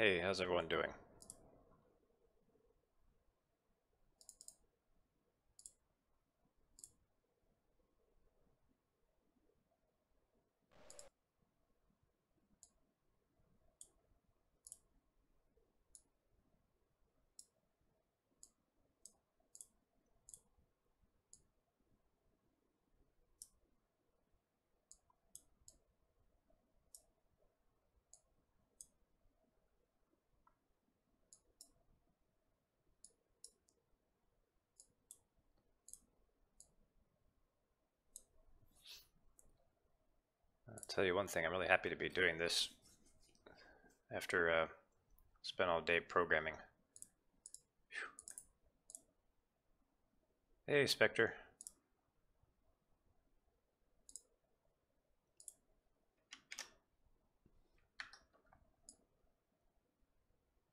Hey, how's everyone doing? I'll tell you one thing, I'm really happy to be doing this after spent all day programming. Hey, Spectre.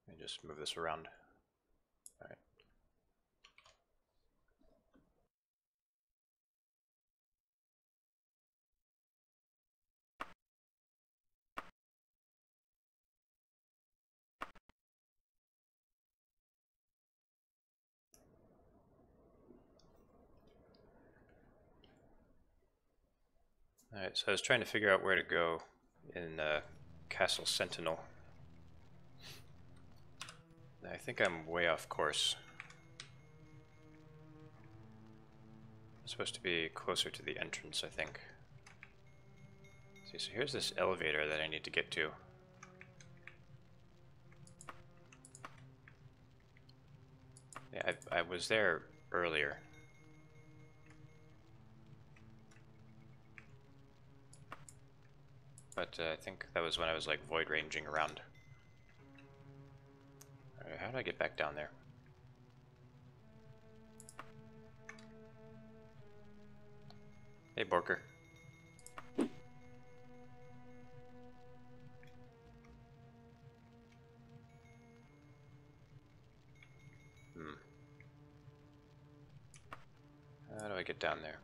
Let me just move this around. All right. Alright, so I was trying to figure out where to go in Castle Sentinel. I think I'm way off course. I'm supposed to be closer to the entrance, I think. See, so here's this elevator that I need to get to. Yeah, I was there earlier. But I think that was when I was like void ranging around. Alright, how do I get back down there? Hey, Borker. How do I get down there?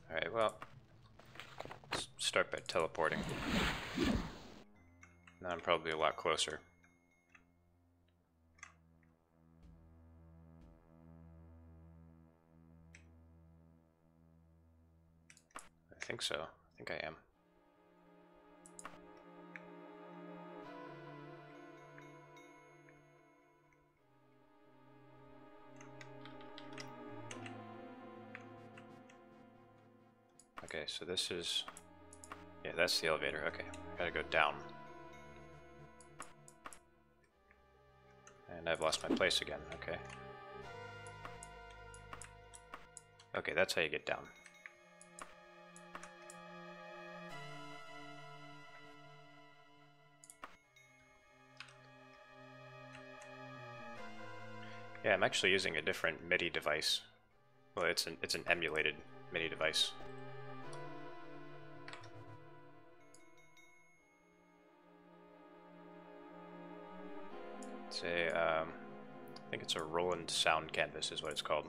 Alright, well, let's start by teleporting. Now I'm probably a lot closer. I think so. I think I am. Okay, so this is... yeah, that's the elevator. Okay, I gotta go down. And I've lost my place again. Okay. Okay, that's how you get down. Yeah, I'm actually using a different MIDI device. Well, it's an emulated MIDI device. It's a, I think it's a Roland sound canvas is what it's called.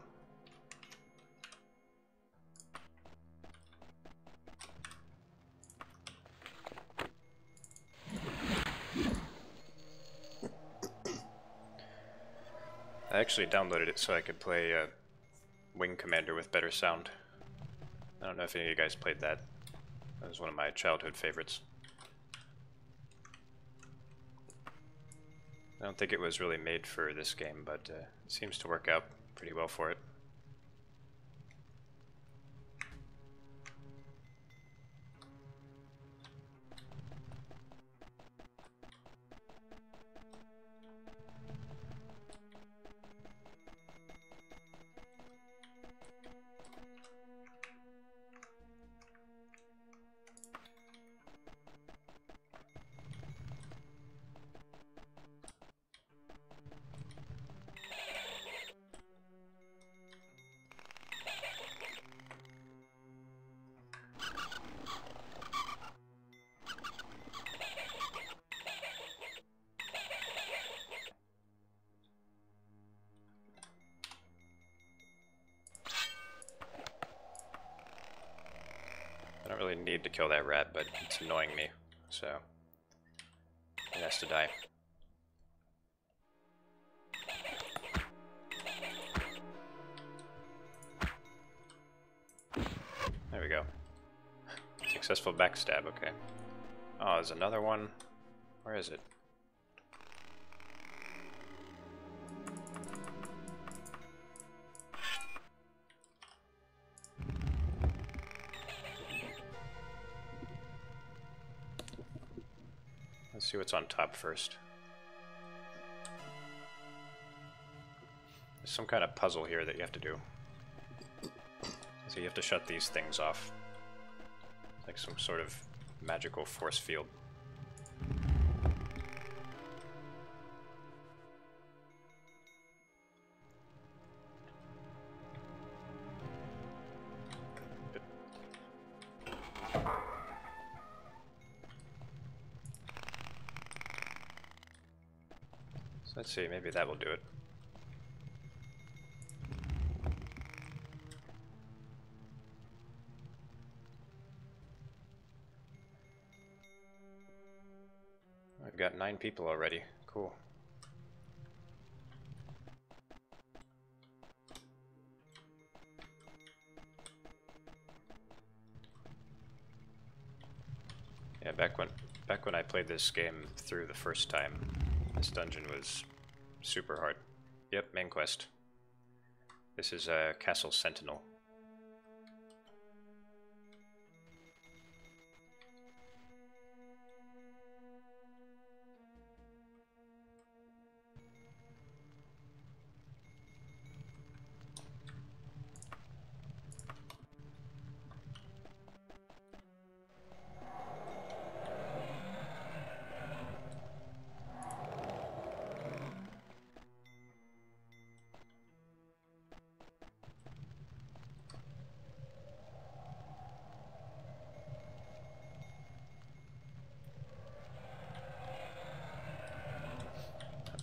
I actually downloaded it so I could play Wing Commander with better sound. I don't know if any of you guys played that. That was one of my childhood favorites. I don't think it was really made for this game, but it seems to work out pretty well for it. don't really need to kill that rat, but it's annoying me, so it has to die. There we go. Successful backstab, okay. Oh, there's another one. Where is it? Let's see what's on top first. There's some kind of puzzle here that you have to do. So you have to shut these things off. Like some sort of magical force field. So let's see, maybe that will do it. I've got 9 people already. Cool. Yeah, back when I played this game through the first time, this dungeon was super hard. Yep, main quest. This is a Castle Sentinel.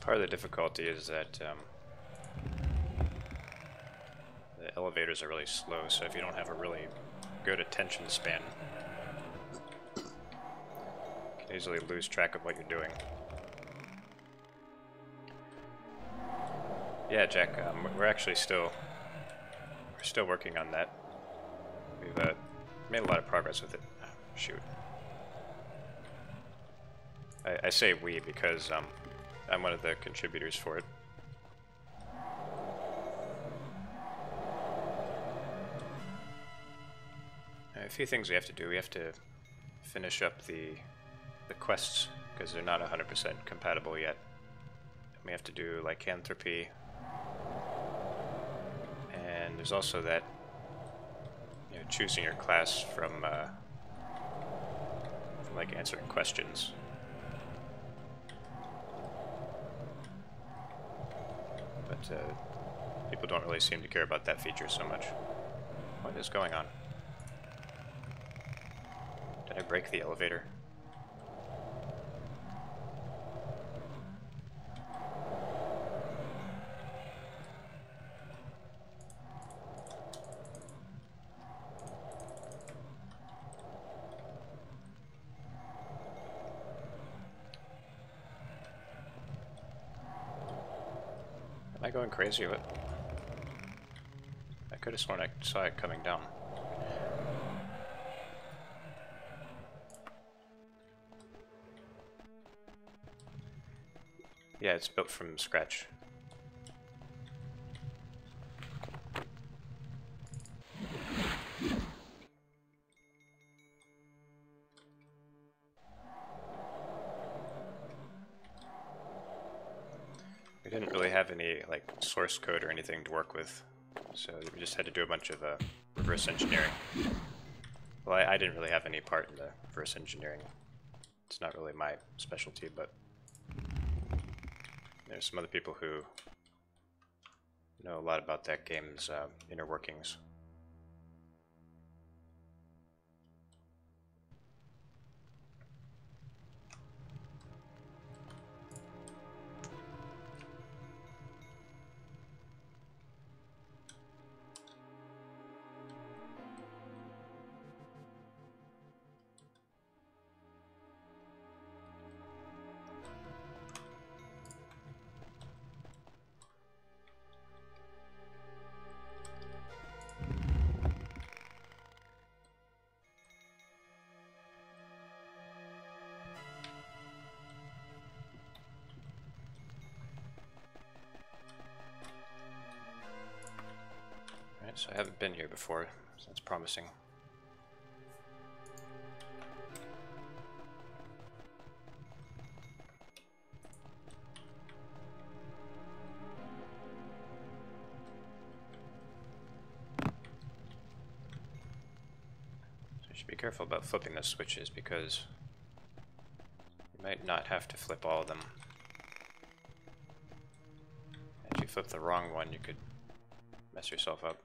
Part of the difficulty is that the elevators are really slow, so if you don't have a really good attention span, you can easily lose track of what you're doing. Yeah, Jack, we're actually still working on that. We've made a lot of progress with it. Oh, shoot. I say we because I'm one of the contributors for it. A few things we have to do. We have to finish up the quests because they're not 100% compatible yet. We have to do lycanthropy, and there's also that, you know, choosing your class from like answering questions. But people don't really seem to care about that feature so much. What is going on? Did I break the elevator? Am I going crazy with it? I could have sworn I saw it coming down. Yeah, it's built from scratch. We didn't really have any like source code or anything to work with, so we just had to do a bunch of reverse engineering. Well, I didn't really have any part in the reverse engineering. It's not really my specialty, but there's some other people who know a lot about that game's inner workings. So I haven't been here before, so that's promising. So you should be careful about flipping those switches because you might not have to flip all of them. If you flip the wrong one, you could mess yourself up.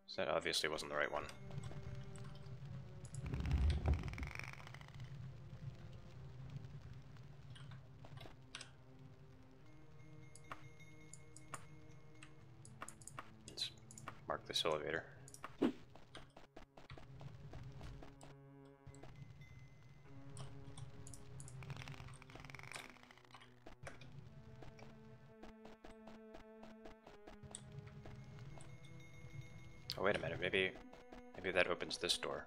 So that obviously wasn't the right one. Let's mark this elevator. Oh, wait a minute, maybe that opens this door.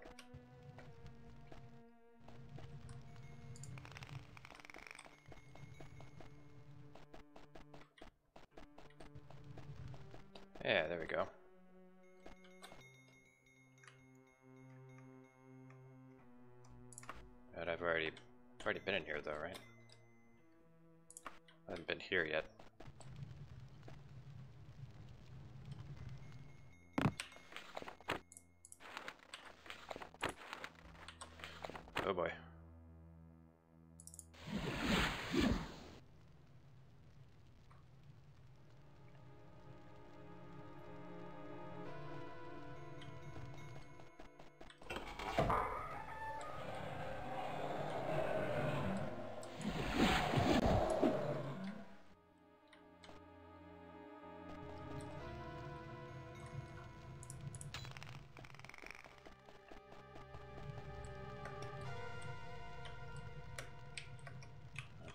Yeah, there we go. But I've already been in here though, right? I haven't been here yet. Oh boy.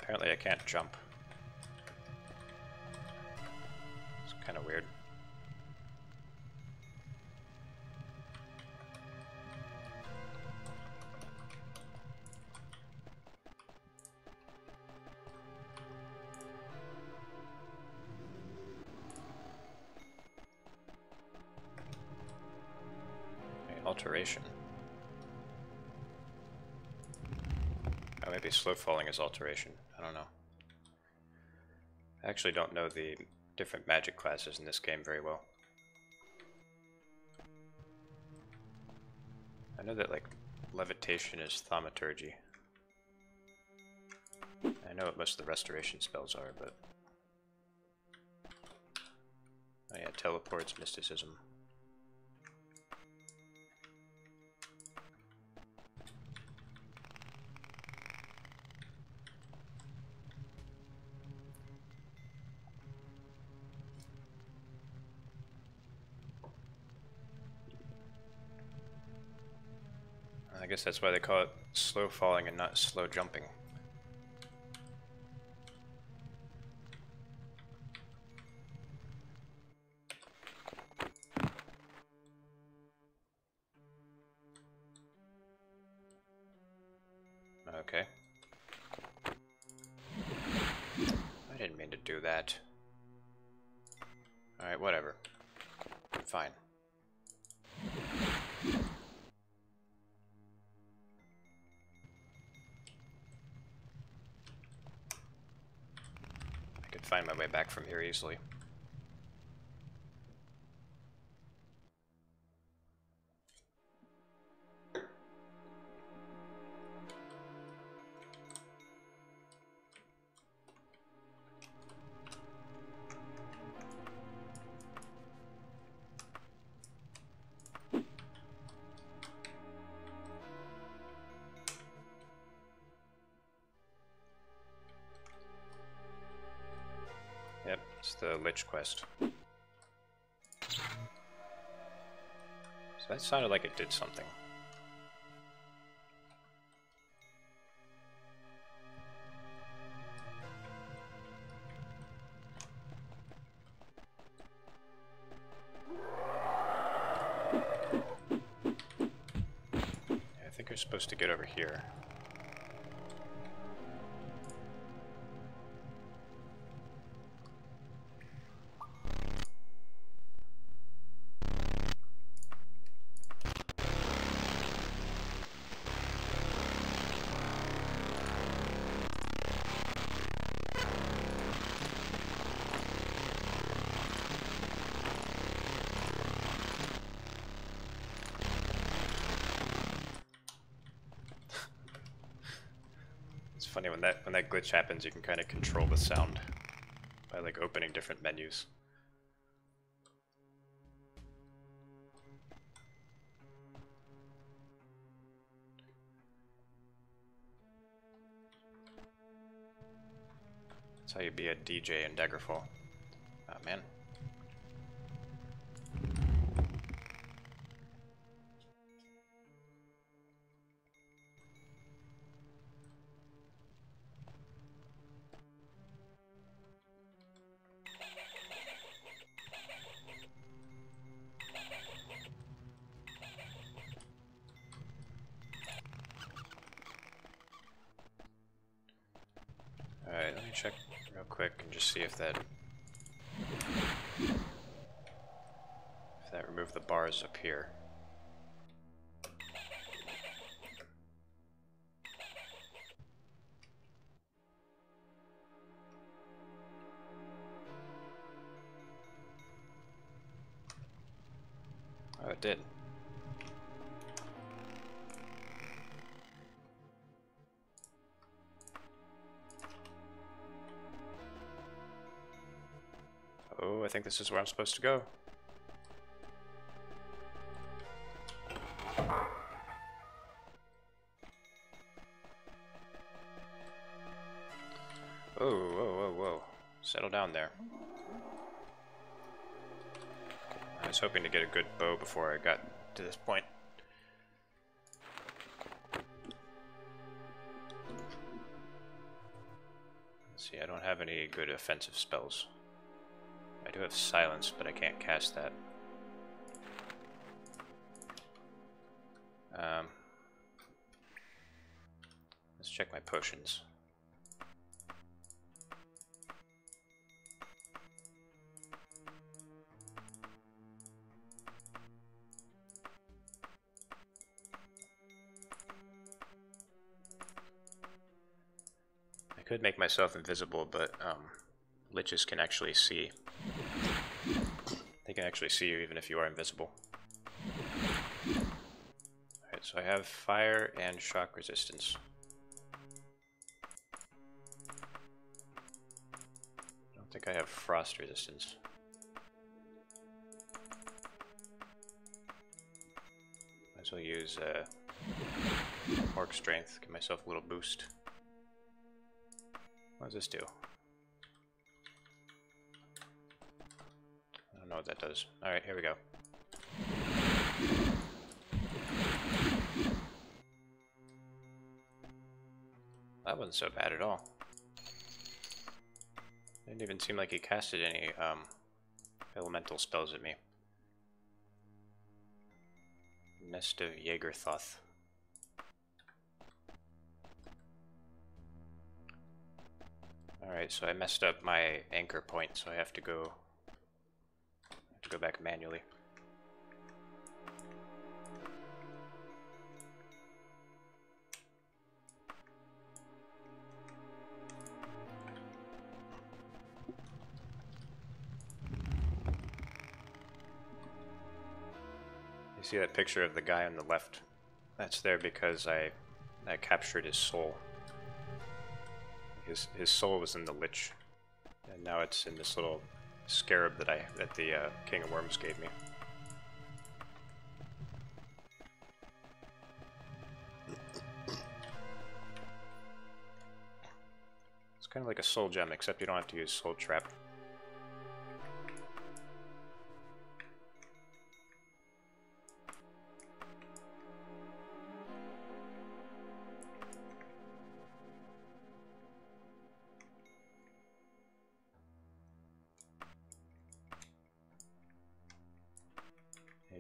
Apparently I can't jump. It's kind of weird. Okay, alteration. Oh, maybe slow falling is alteration. I don't know. I actually don't know the different magic classes in this game very well. I know that, like, levitation is thaumaturgy. I know what most of the restoration spells are, but... Oh yeah, teleports, mysticism. I guess that's why they call it slow falling and not slow jumping. Okay. I didn't mean to do that. Alright, whatever. Fine. I could find my way back from here easily. Yep, it's the Lich quest. So that sounded like it did something. Yeah, I think we're supposed to get over here. funny when that glitch happens, you can kind of control the sound by like opening different menus. That's how you be a DJ in Daggerfall. Oh man. Alright, let me check real quick and just see if that removed the bars up here. Oh, it did. Oh, I think this is where I'm supposed to go. Whoa, whoa, whoa, whoa. Settle down there. I was hoping to get a good bow before I got to this point. Let's see, I don't have any good offensive spells. I do have silence, but I can't cast that. Let's check my potions. I could make myself invisible, but liches can actually see. They can actually see you even if you are invisible. Alright, so I have fire and shock resistance. I don't think I have frost resistance. Might as well use orc strength, give myself a little boost. What does this do? I don't know what that does. Alright, here we go. That wasn't so bad at all. Didn't even seem like he casted any elemental spells at me. Nest of Jaegerthoth. Alright, so I messed up my anchor point, so I have to go back manually. You see that picture of the guy on the left? That's there because I captured his soul. His soul was in the lich, and now it's in this little scarab that the King of Worms gave me. It's kind of like a soul gem, except you don't have to use soul trap.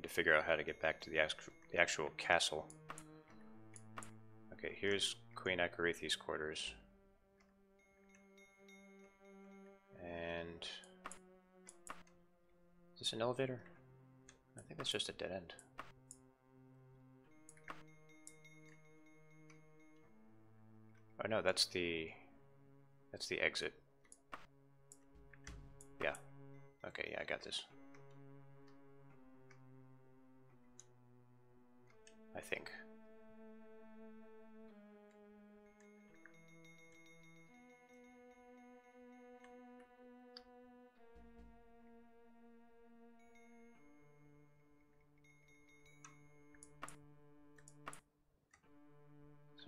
To figure out how to get back to the actual castle. Okay, here's Queen Akarithi's quarters. And is this an elevator? I think that's just a dead end. Oh no, that's the exit. Yeah. Okay, yeah, I got this. I think.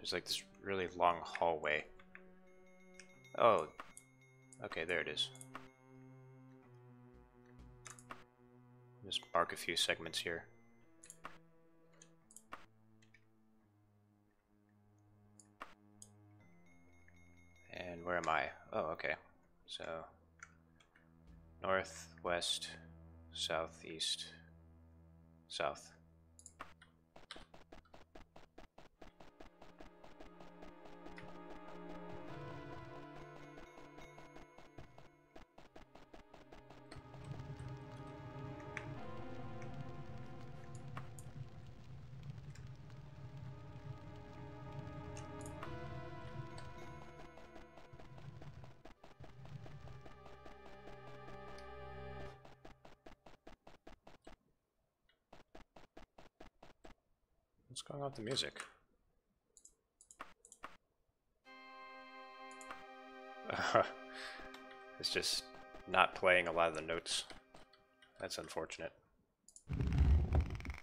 There's like this really long hallway. Oh, okay, there it is. Just mark a few segments here. And where am I? Oh, okay. So, north, west, south, east, south. What's going on with the music? It's just not playing a lot of the notes. That's unfortunate.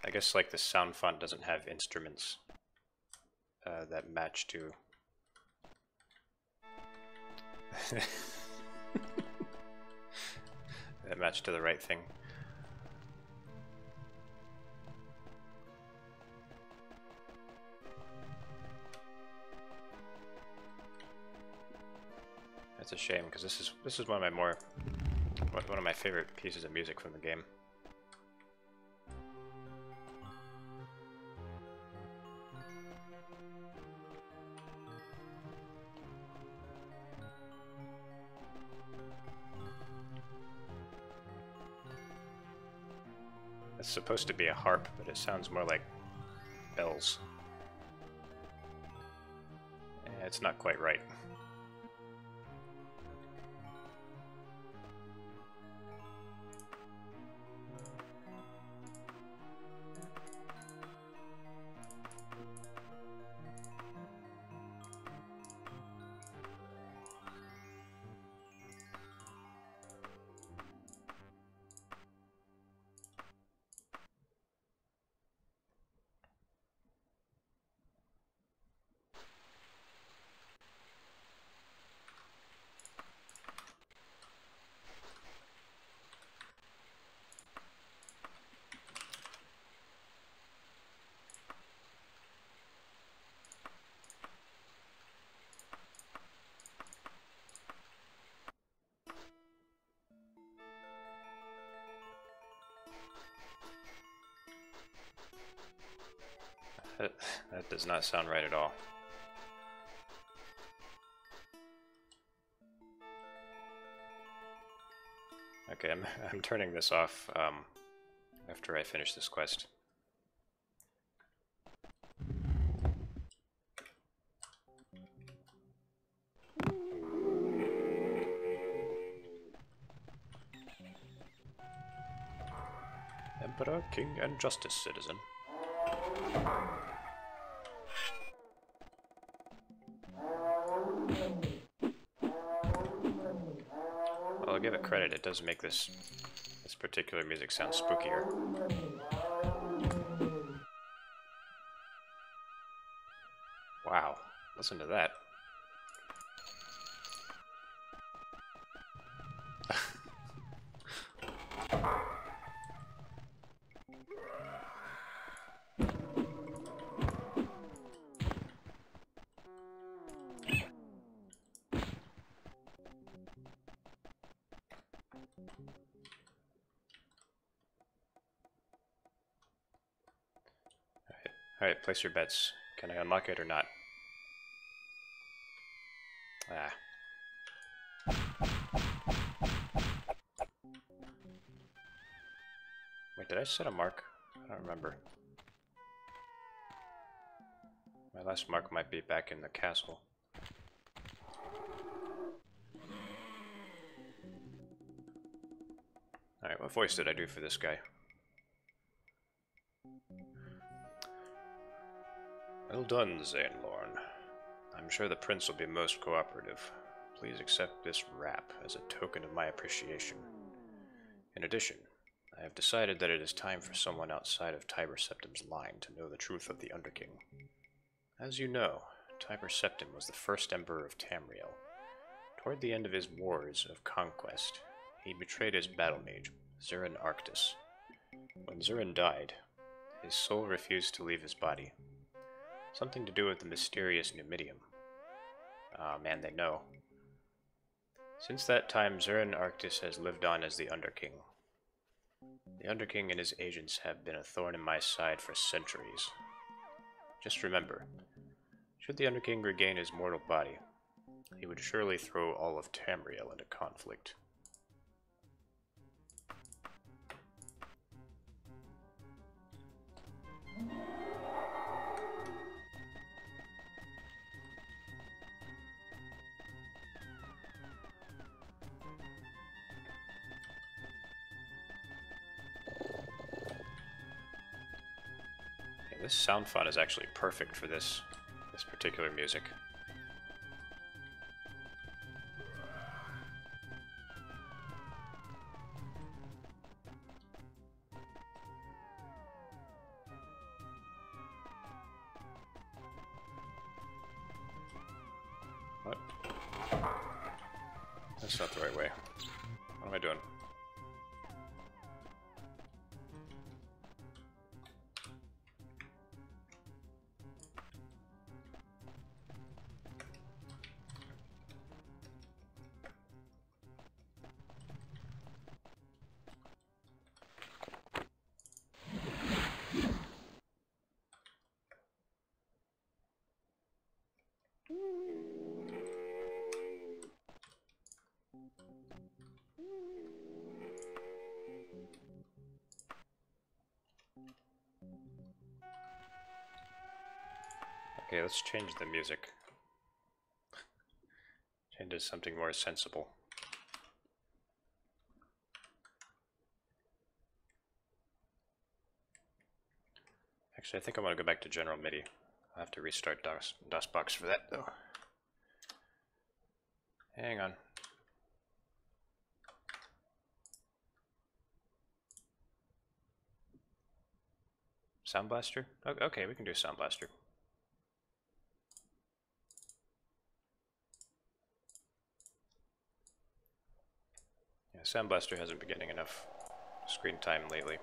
I guess like the sound font doesn't have instruments that match to... that match to the right thing. That's a shame, because this is one of my favorite pieces of music from the game. It's supposed to be a harp, but it sounds more like bells. It's not quite right. That does not sound right at all. Okay, I'm turning this off after I finish this quest. Emperor, King, and Justice, citizen. Well, I'll give it credit, it does make this particular music sound spookier. Wow, listen to that. Alright, place your bets. Can I unlock it or not? Ah. Wait, did I set a mark? I don't remember. My last mark might be back in the castle. Alright, what voice did I do for this guy? Well done, Zanelorn. I'm sure the prince will be most cooperative. Please accept this wrap as a token of my appreciation. In addition, I have decided that it is time for someone outside of Tiber Septim's line to know the truth of the Underking. As you know, Tiber Septim was the first emperor of Tamriel. Toward the end of his wars of conquest, he betrayed his battle mage, Zurin Arctus. When Zurin died, his soul refused to leave his body. Something to do with the mysterious Numidium. Ah, man, they know. Since that time, Zurin Arctus has lived on as the Underking. The Underking and his agents have been a thorn in my side for centuries. Just remember, should the Underking regain his mortal body, he would surely throw all of Tamriel into conflict. This sound font is actually perfect for this particular music. What? That's not the right way. What am I doing? Okay, let's change the music. Change to something more sensible. Actually, I think I want to go back to General MIDI. I'll have to restart DOSBox for that, though. Hang on. Sound Blaster? Okay, we can do Sound Blaster. Yeah, Sound Blaster hasn't been getting enough screen time lately.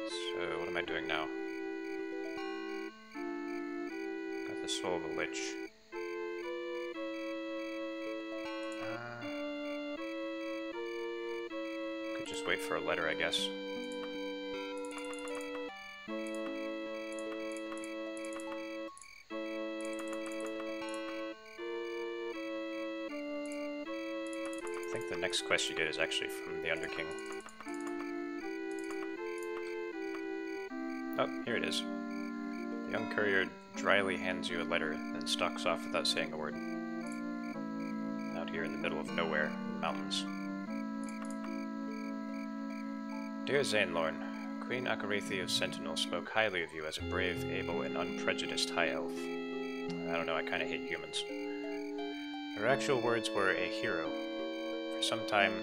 So, what am I doing now? Got the soul of a lich. Could just wait for a letter, I guess. I think the next quest you get is actually from the Underking. Oh, here it is. The young courier dryly hands you a letter, then stalks off without saying a word. Out here in the middle of nowhere, mountains. Dear Zainlorn, Queen Akarathi of Sentinel spoke highly of you as a brave, able, and unprejudiced high elf. I don't know, I kinda hate humans. Her actual words were a hero. For some time,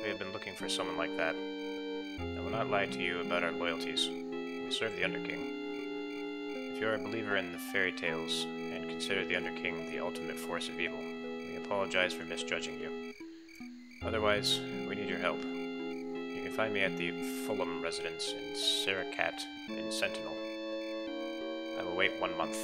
we have been looking for someone like that. I will not lie to you about our loyalties. We serve the Underking. If you are a believer in the fairy tales and consider the Underking the ultimate force of evil, we apologize for misjudging you. Otherwise, we need your help. You can find me at the Fulham residence in Sarakat in Sentinel. I will wait 1 month.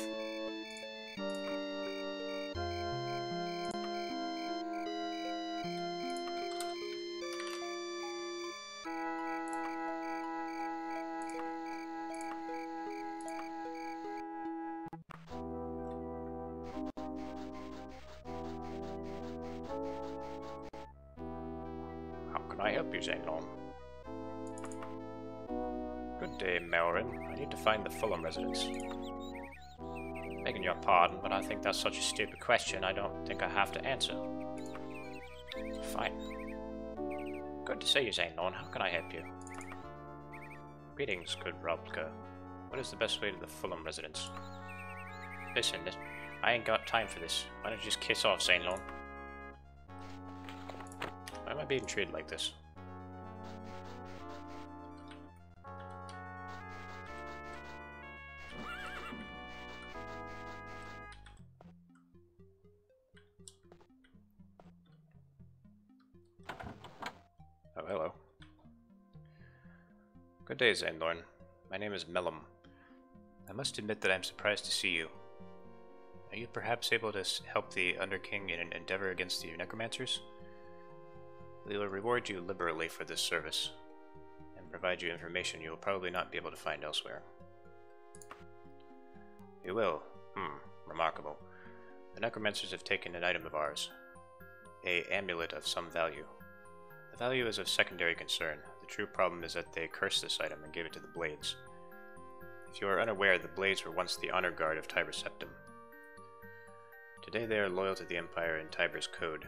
How can I help you, Zainlon? Good day, Melrin. I need to find the Fulham residence. Begging your pardon, but I think that's such a stupid question I don't think I have to answer. Fine. Good to see you, Zainlon. How can I help you? Greetings, good Robka. What is the best way to the Fulham residence? Listen, I ain't got time for this. Why don't you just kiss off, Zainlon? Why am I being treated like this? Oh, hello. Good day, Zainlorn. My name is Mellum. I must admit that I am surprised to see you. Are you perhaps able to help the Underking in an endeavor against the necromancers? We will reward you liberally for this service, and provide you information you will probably not be able to find elsewhere. You will? Remarkable. The necromancers have taken an item of ours. An amulet of some value. The value is of secondary concern. The true problem is that they cursed this item and gave it to the Blades. If you are unaware, the Blades were once the honor guard of Tiber Septim. Today they are loyal to the Empire and Tiber's code,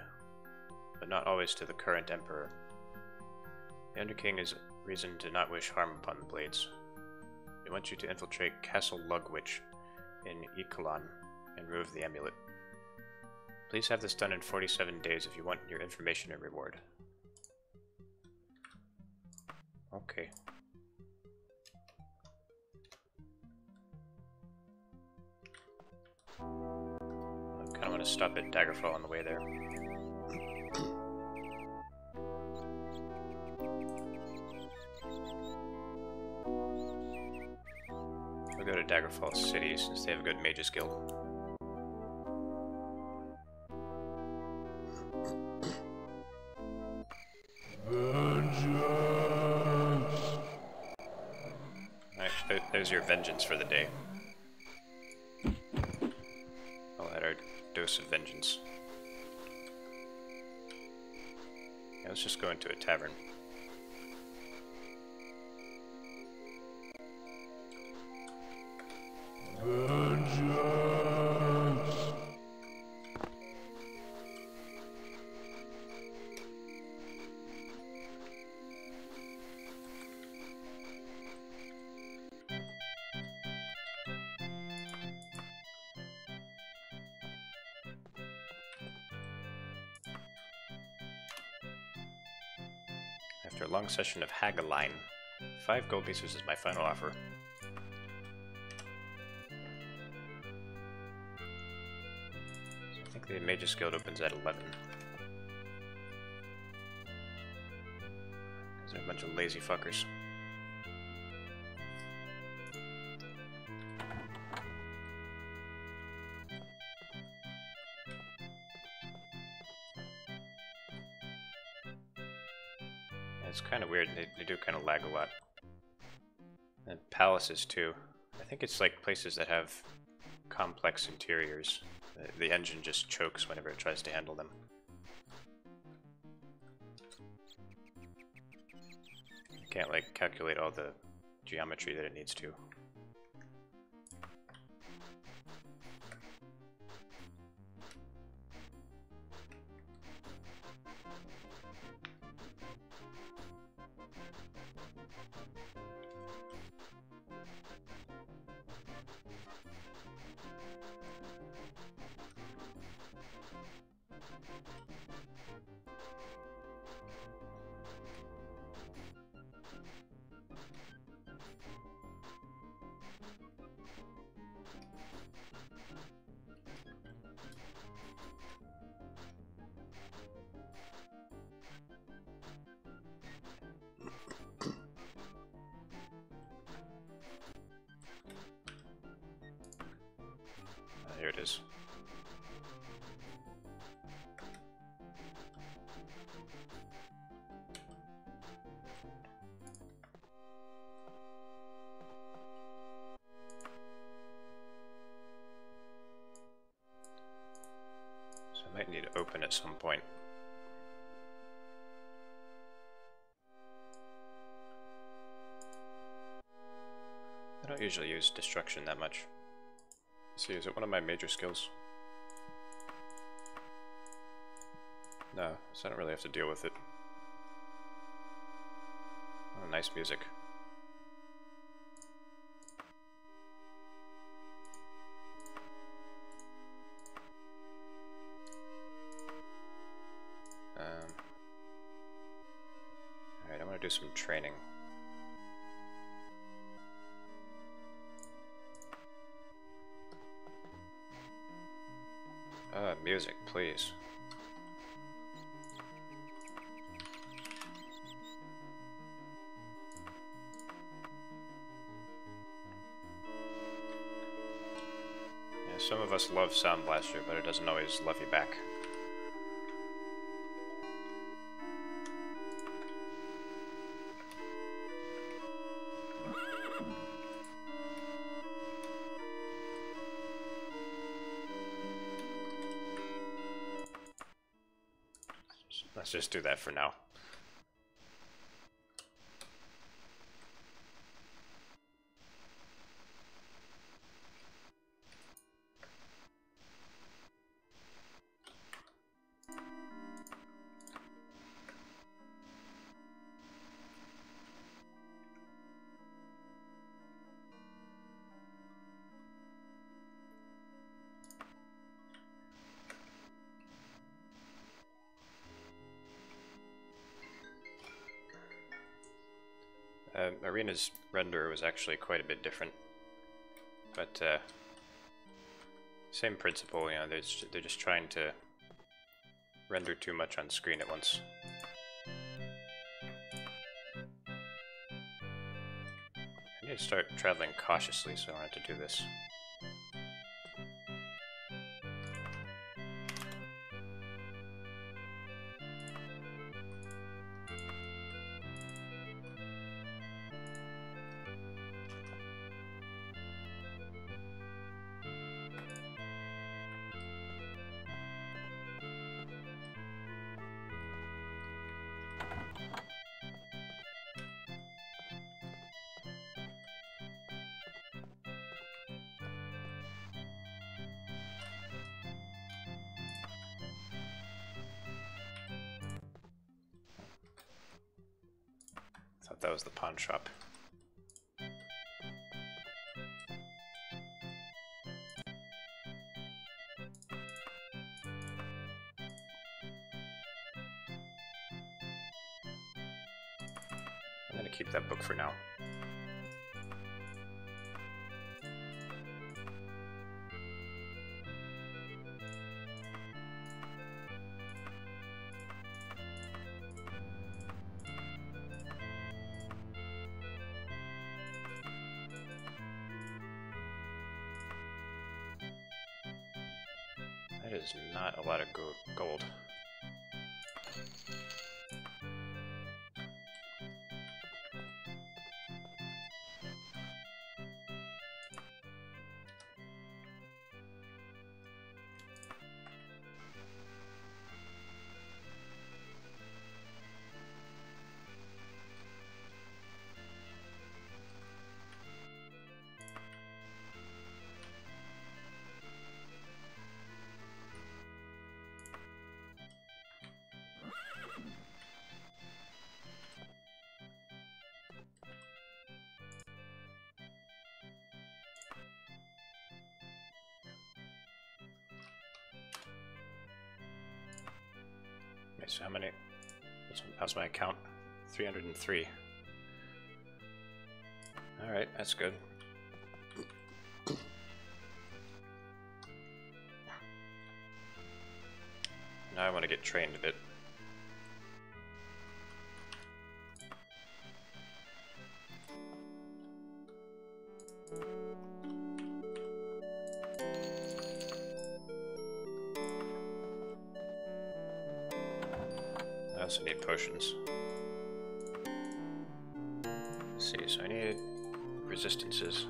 but not always to the current Emperor. The Underking is reason to not wish harm upon the Blades. We want you to infiltrate Castle Lugwich in Ikolan and remove the amulet. Please have this done in 47 days if you want your information and reward. Okay. I kind of want to stop at Daggerfall on the way there. We'll go to Daggerfall City since they have a good Mages Guild. Alright, there's your vengeance for the day. I'll add our dose of vengeance. Yeah, let's just go into a tavern. After a long session of Hageline, 5 gold pieces is my final offer. So I think the Mage's Guild opens at 11. They're a bunch of lazy fuckers. It's kind of weird, they do kind of lag a lot. And palaces too. I think it's like places that have complex interiors. The engine just chokes whenever it tries to handle them. You can't like calculate all the geometry that it needs to. Here it is. So Might need to open at some point. I don't usually use destruction that much. Let's see, is it one of my major skills? No, so I don't really have to deal with it. Oh, nice music. Alright, I want to do some training. Music, please. Yeah, some of us love Sound Blaster, but it doesn't always love you back. Let's just do that for now. Arena's render was actually quite a bit different, but same principle. You know, they're just trying to render too much on screen at once. I need to start traveling cautiously so I don't have to do this. Thought that was the pawn shop. I'm gonna keep that book for now. That is not a lot of gold. Okay, so how many? How's my account? 303. Alright, that's good. Now I want to get trained a bit. I also need potions. Let's see, so I need resistances.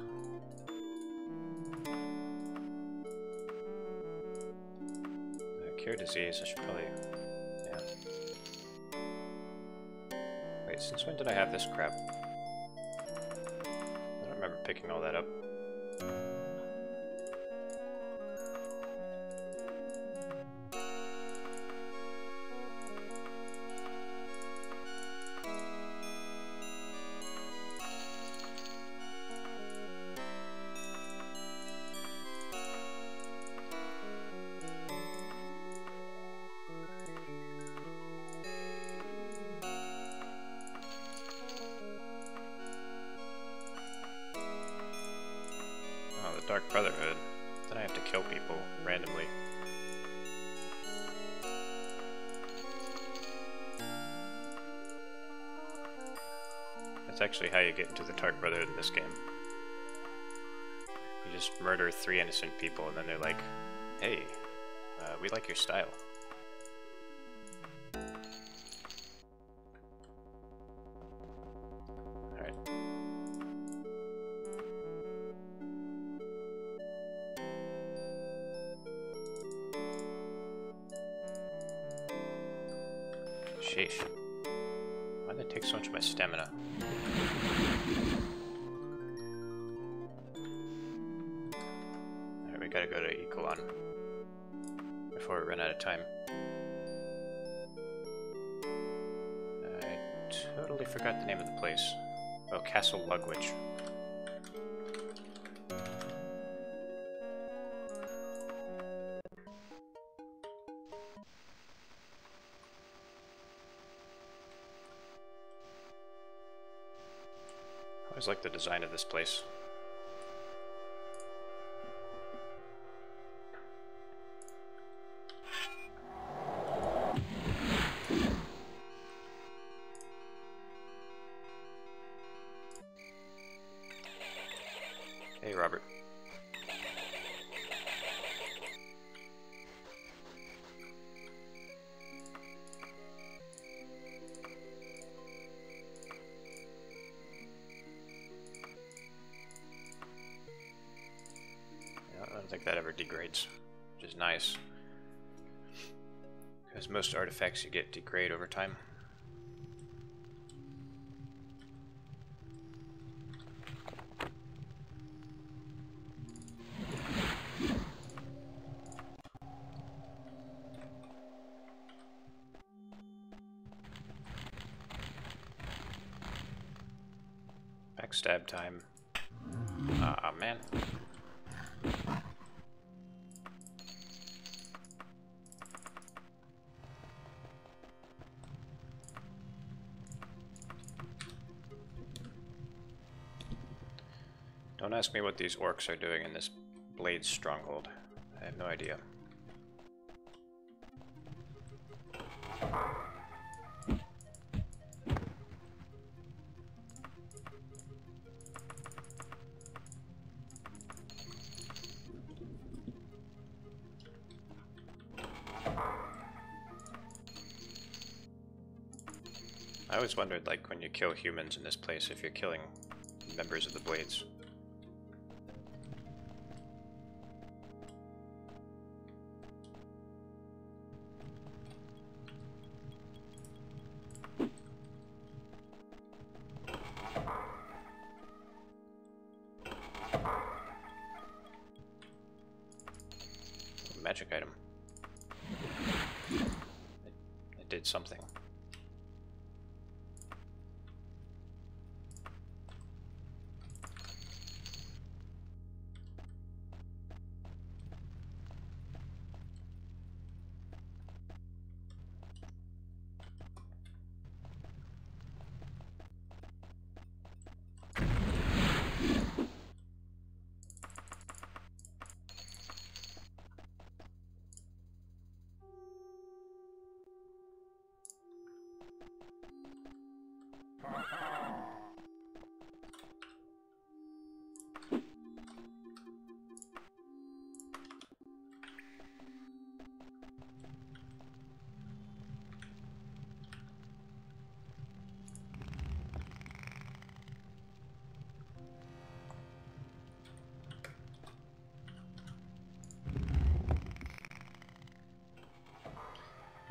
Cure disease, I should probably... yeah. Wait, since when did I have this crap? I don't remember picking all that up. Dark Brotherhood. Then I have to kill people randomly. That's actually how you get into the Dark Brotherhood in this game. You just murder 3 innocent people and then they're like, hey, we like your style. Alright. Sheesh. Why did it take so much of my stamina? Alright, we gotta go to Ecolon before we run out of time. I totally forgot the name of the place. Oh, Castle Lugwitch. I always like the design of this place. Hey, Robert. I don't think that ever degrades, which is nice. Because most artifacts you get degrade over time. Backstab time. Ah, man. Don't ask me what these orcs are doing in this Blade stronghold. I have no idea. I always wondered, like, when you kill humans in this place, if you're killing members of the Blades. Magic item. It did something.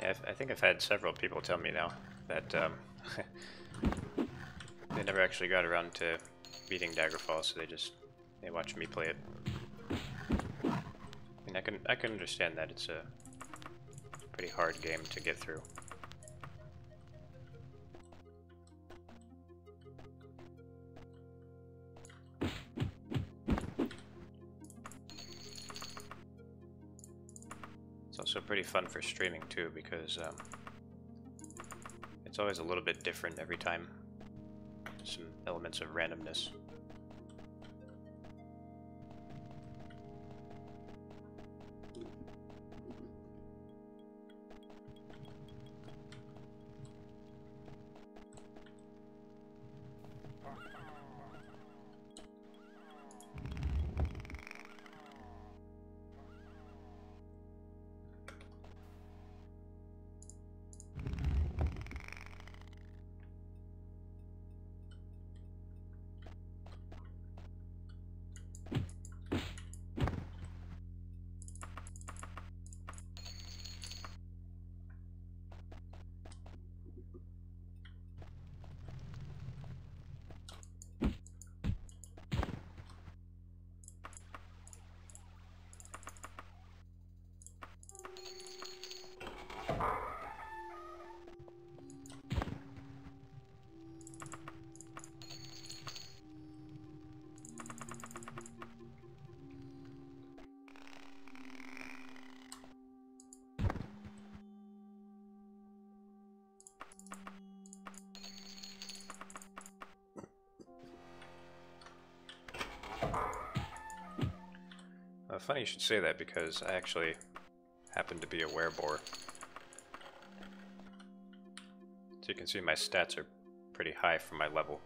Yeah, I think I've had several people tell me now that they never actually got around to beating Daggerfall, so they watch me play it. And I can understand that it's a pretty hard game to get through. It's also pretty fun for streaming too, because it's always a little bit different every time. Some elements of randomness. Funny you should say that, because I actually happen to be a werebore. So you can see my stats are pretty high for my level.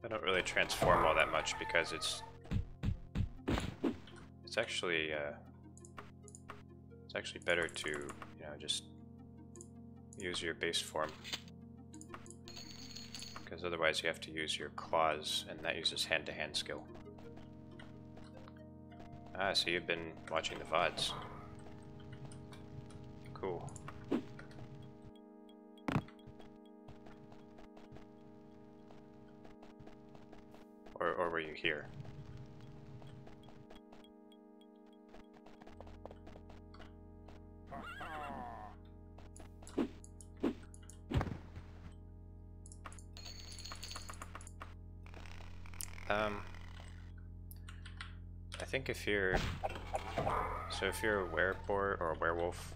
I don't really transform all that much because it's actually better to, you know, just use your base form, because otherwise you have to use your claws, and that uses hand-to-hand skill. Ah, so you've been watching the VODs. Cool. Or were you here? I think if you're a werebore or a werewolf,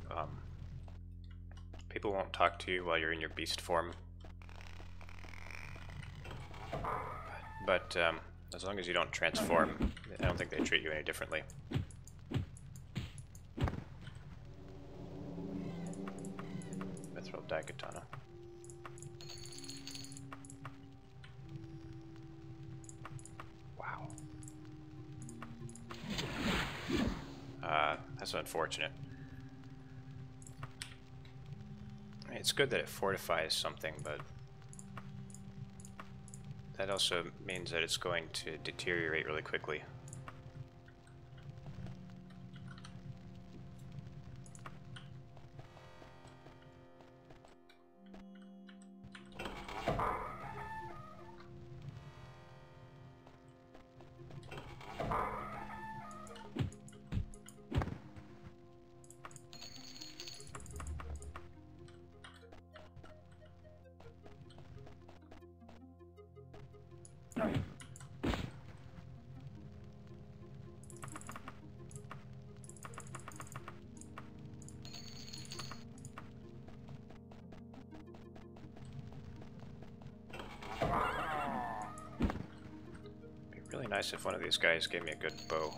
people won't talk to you while you're in your beast form. But as long as you don't transform, I don't think they treat you any differently. Mithril Daikatana. Wow. That's unfortunate. I mean, it's good that it fortifies something, but that also means that it's going to deteriorate really quickly. Nice if one of these guys gave me a good bow.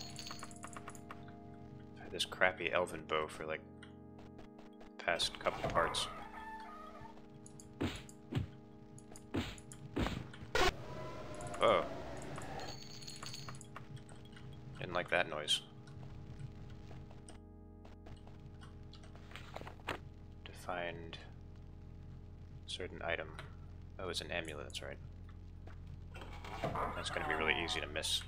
I've had this crappy elven bow for like the past couple parts. Oh. Didn't like that noise. To find certain item. Oh, it's an amulet, that's right. That's going to be really easy to miss.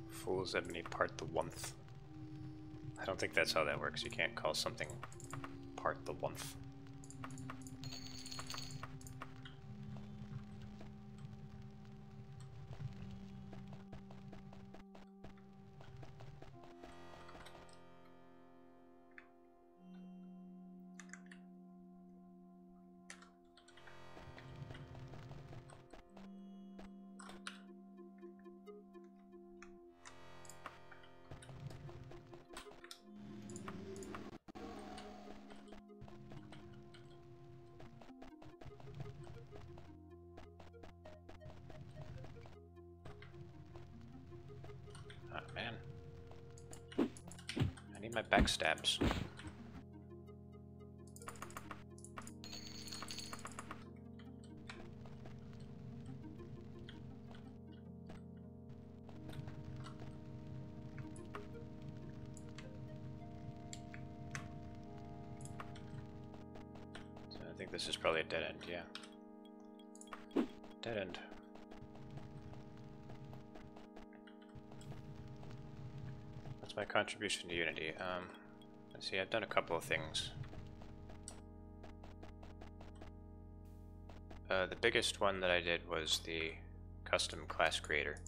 Fools enemy part the oneth. I don't think that's how that works. You can't call something part the oneth. Oh man. I need my backstabs. So I think this is probably a dead end, yeah. Dead end. What's my contribution to Unity? Let's see, I've done a couple of things. The biggest one that I did was the custom class creator.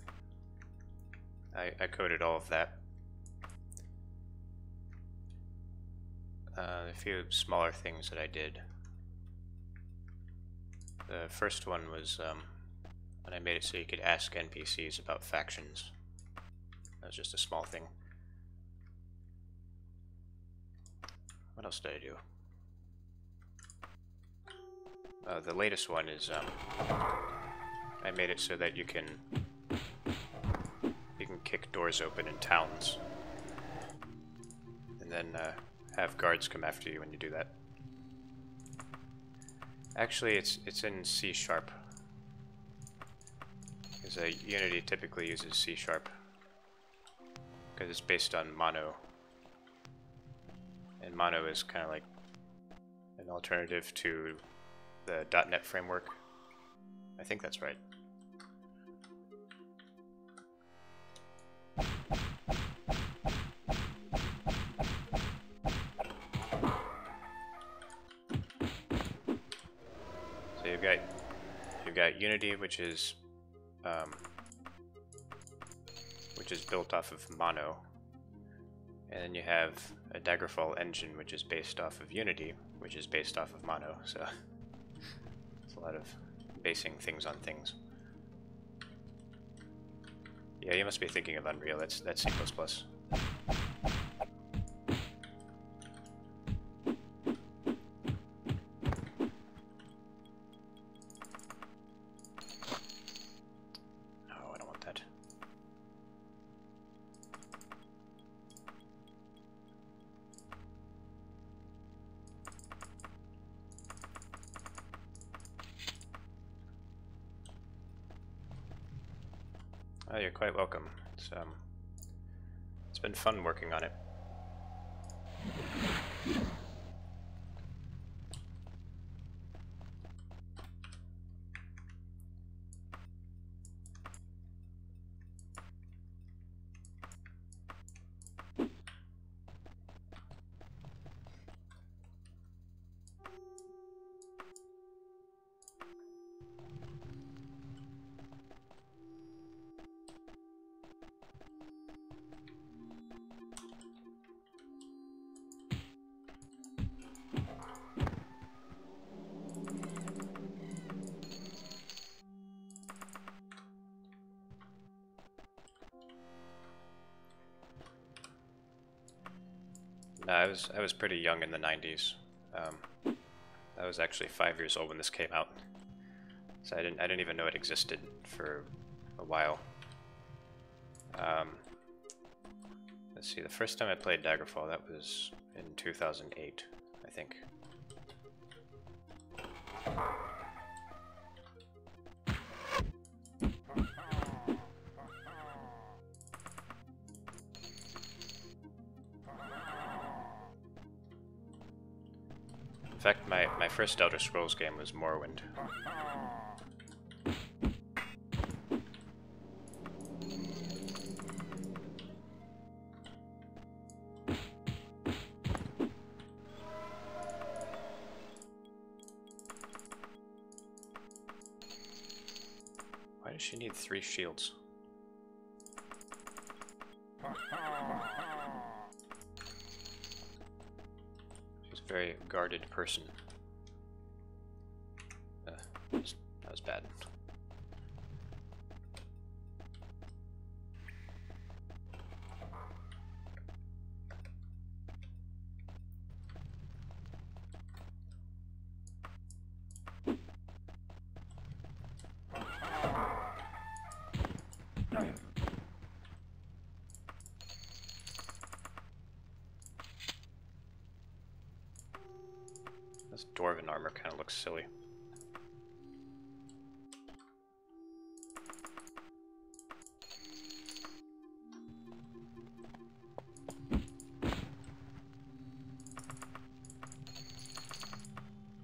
I coded all of that. A few smaller things that I did. The first one was when I made it so you could ask NPCs about factions. That was just a small thing. What else did I do? The latest one is I made it so that you can kick doors open in towns, and then have guards come after you when you do that. Actually, it's in C#. Because Unity typically uses C#. Because it's based on Mono. And Mono is kind of like an alternative to the .NET framework. I think that's right. So you've got Unity, which is built off of Mono, and then you have a Daggerfall engine, which is based off of Unity, which is based off of Mono. So it's a lot of basing things on things. Yeah, you must be thinking of Unreal. That's C++. Oh, you're quite welcome. It's been fun working on it. No, I was pretty young in the 90s. I was actually 5 years old when this came out, so I didn't even know it existed for a while. Let's see, the first time I played Daggerfall, that was in 2008, I think. In fact, my first Elder Scrolls game was Morrowind. Why does she need 3 shields? She's a very guarded person. That was bad. This dwarven armor kind of looks silly.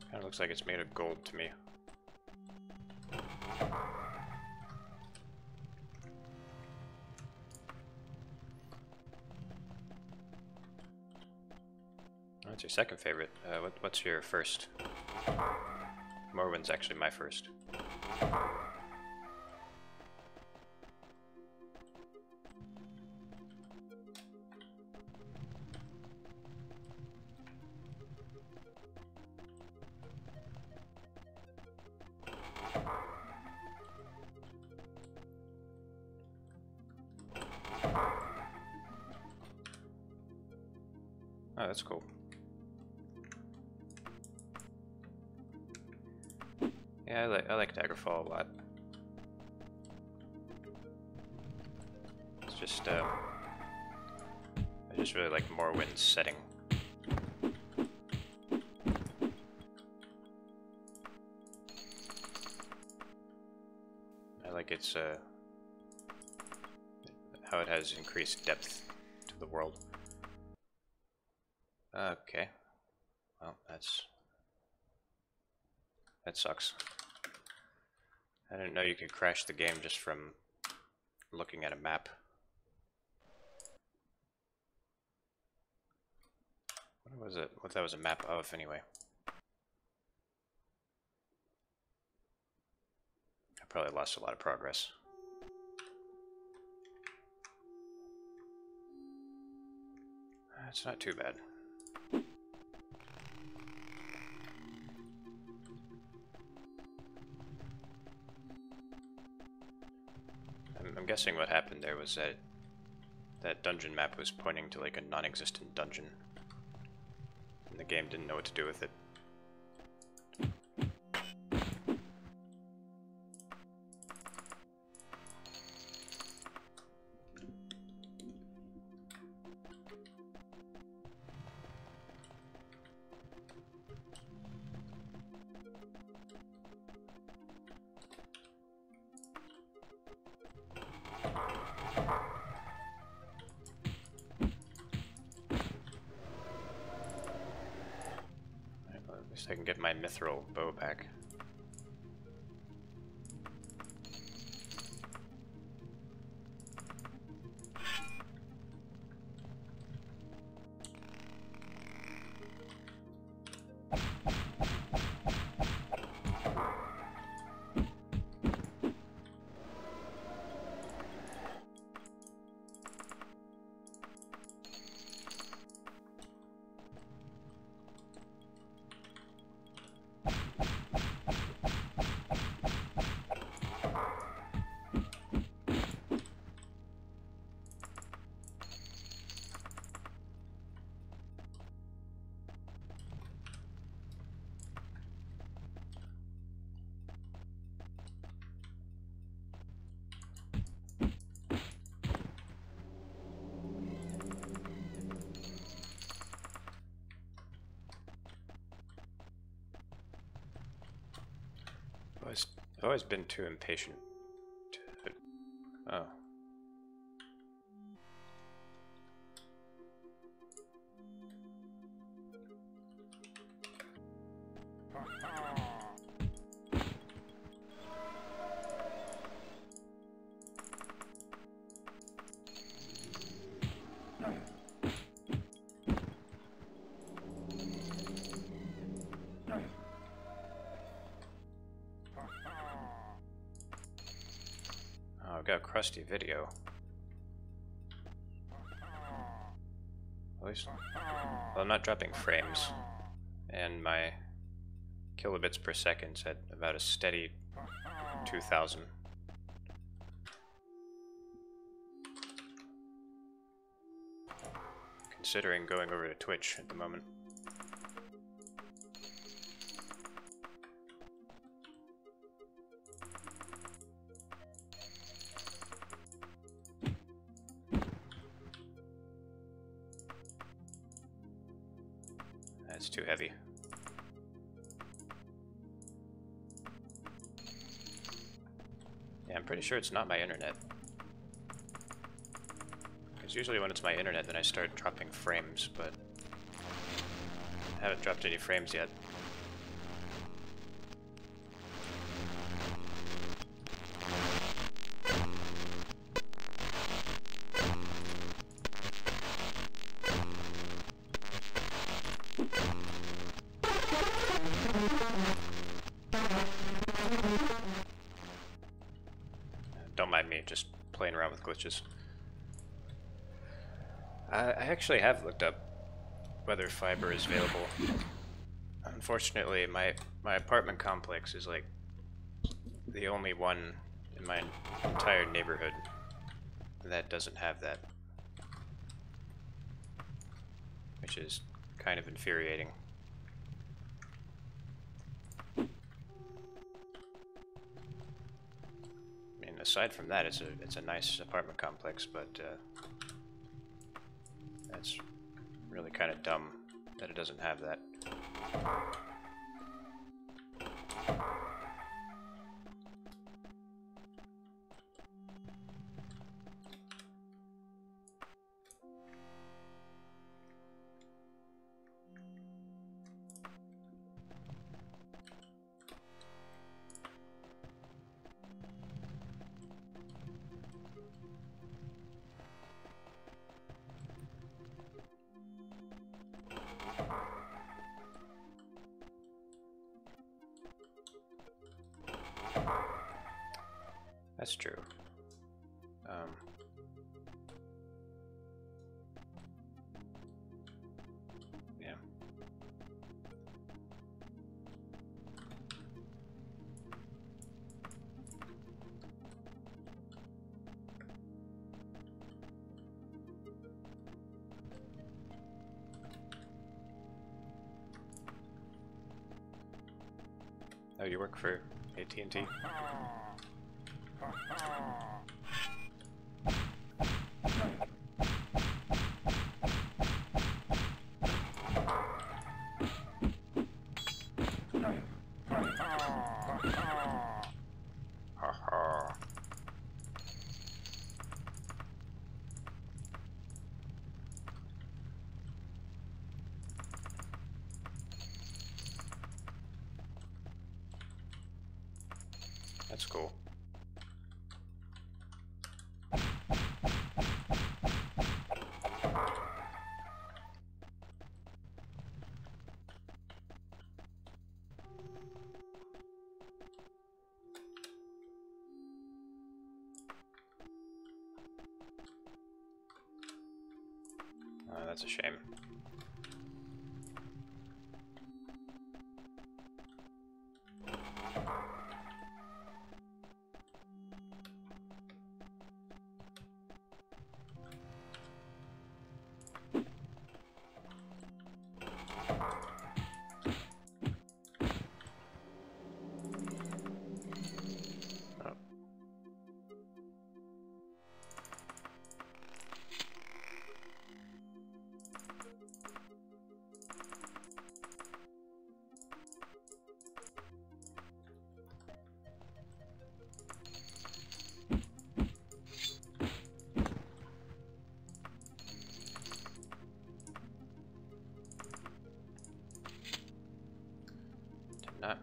Kind of looks like it's made of gold to me. What's your second favorite? What's your first? Morrowind's actually my first. Oh, that's cool. Yeah, I like Daggerfall a lot. It's just I just really like Morrowind's setting. I like its how it has increased depth to the world. Okay. Well, that sucks. I didn't know you could crash the game just from looking at a map. What was it? What that was a map of, anyway? I probably lost a lot of progress. It's not too bad. I'm guessing what happened there was that that dungeon map was pointing to like a non-existent dungeon, and the game didn't know what to do with it. At least I can get my mithril bow back. I've always been too impatient to... Oh. I've got a crusty video. At least, well, I'm not dropping frames, and my kilobits per second's at about a steady 2,000. Considering going over to Twitch at the moment. That's too heavy. Yeah, I'm pretty sure it's not my internet. Because usually when it's my internet, then I start dropping frames, but I haven't dropped any frames yet. Don't mind me just playing around with glitches. I actually have looked up whether fiber is available. Unfortunately, my apartment complex is like the only one in my entire neighborhood that doesn't have that, which is kind of infuriating. Aside from that, it's a nice apartment complex, but that's really kind of dumb that it doesn't have that. That's true. Yeah. Oh, you work for AT&T? That's cool. That's a shame.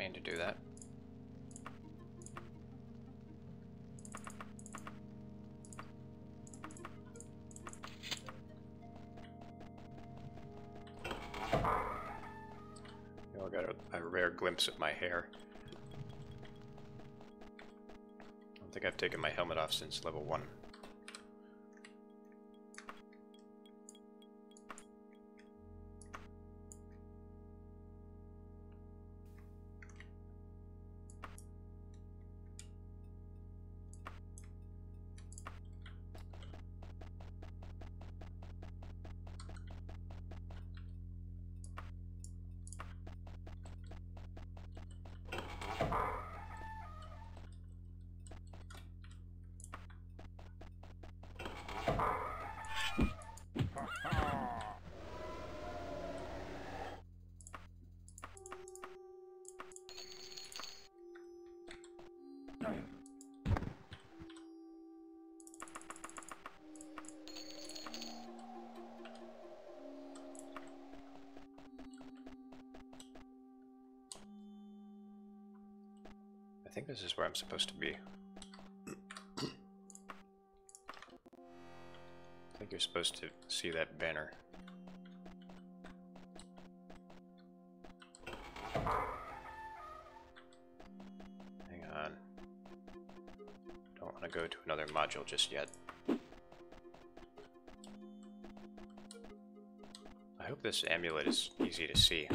mean to do that. I got a rare glimpse of my hair. I don't think I've taken my helmet off since level 1. I think this is where I'm supposed to be. I think you're supposed to see that banner. Hang on. Don't want to go to another module just yet. I hope this amulet is easy to see.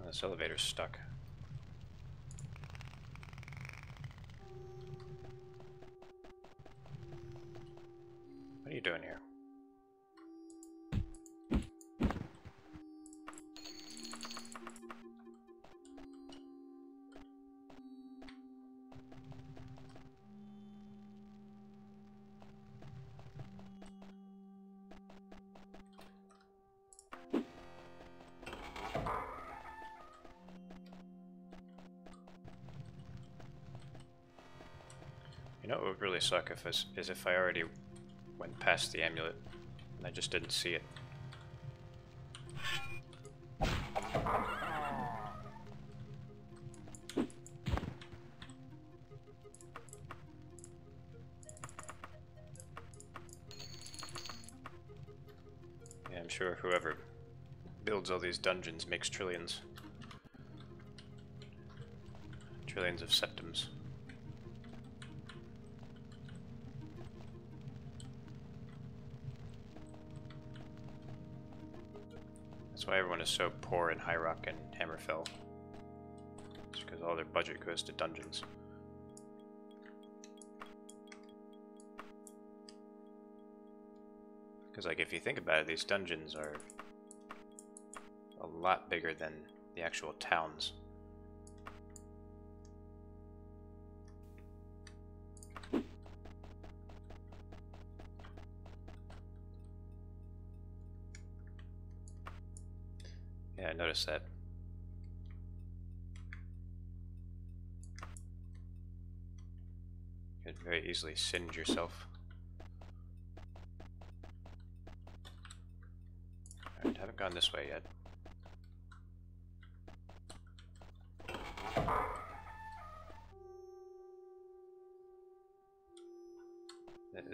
This elevator's stuck. What are you doing here? You know what would really suck is if I already went past the amulet and I just didn't see it. Yeah, I'm sure whoever builds all these dungeons makes trillions. Trillions of septims. That's why everyone is so poor in High Rock and Hammerfell. It's because all their budget goes to dungeons. Because, like, if you think about it, these dungeons are a lot bigger than the actual towns. Yeah, I noticed that. You could very easily singe yourself. Alright, haven't gone this way yet.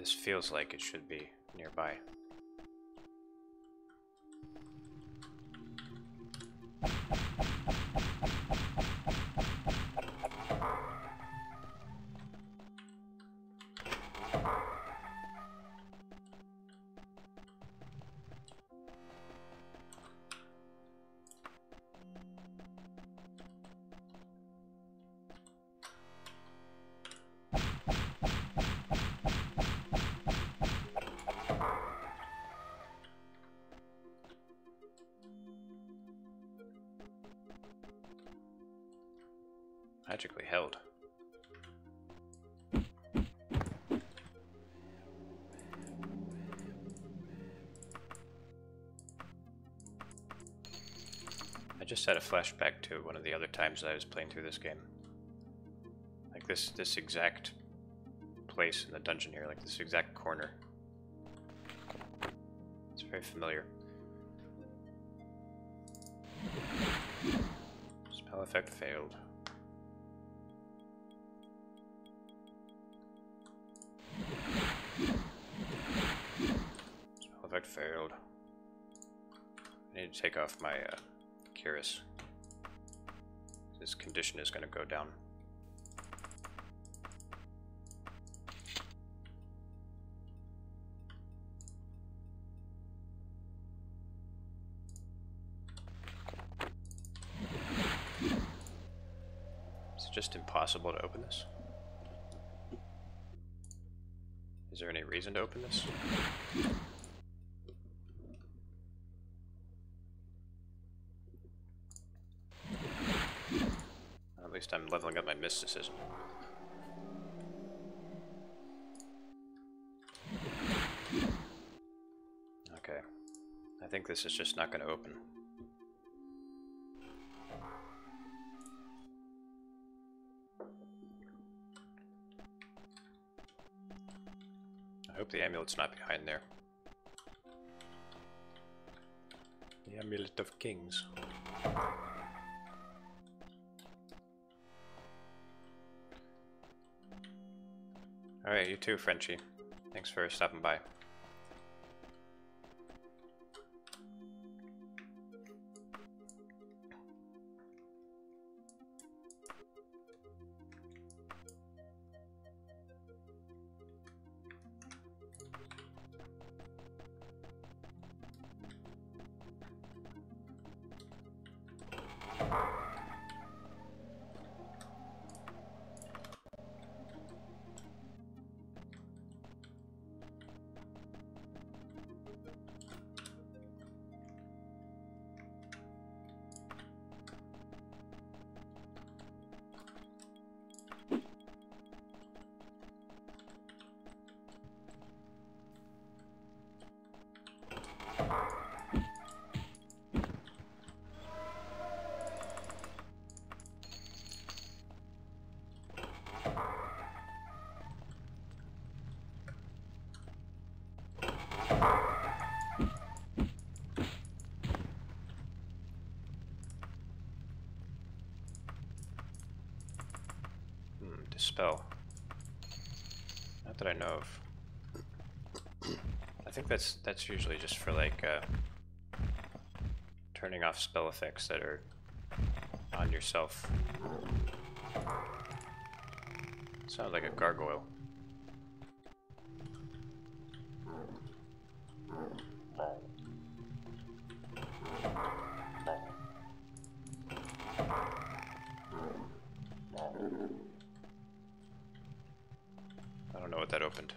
This feels like it should be nearby. Magically held. I just had a flashback to one of the other times that I was playing through this game. Like this exact place in the dungeon here, like this exact corner. It's very familiar. Spell effect failed. Spell effect failed. I need to take off my Curious. This condition is going to go down. Is it just impossible to open this? Is there any reason to open this? At least I'm leveling up my mysticism. Okay. I think this is just not going to open. I hope the amulet's not behind there. The Amulet of Kings. Alright, you too, Frenchie. Thanks for stopping by. Dispel. Not that I know of. I think that's usually just for like turning off spell effects that are on yourself. Sounds like a gargoyle. I don't know what that opened.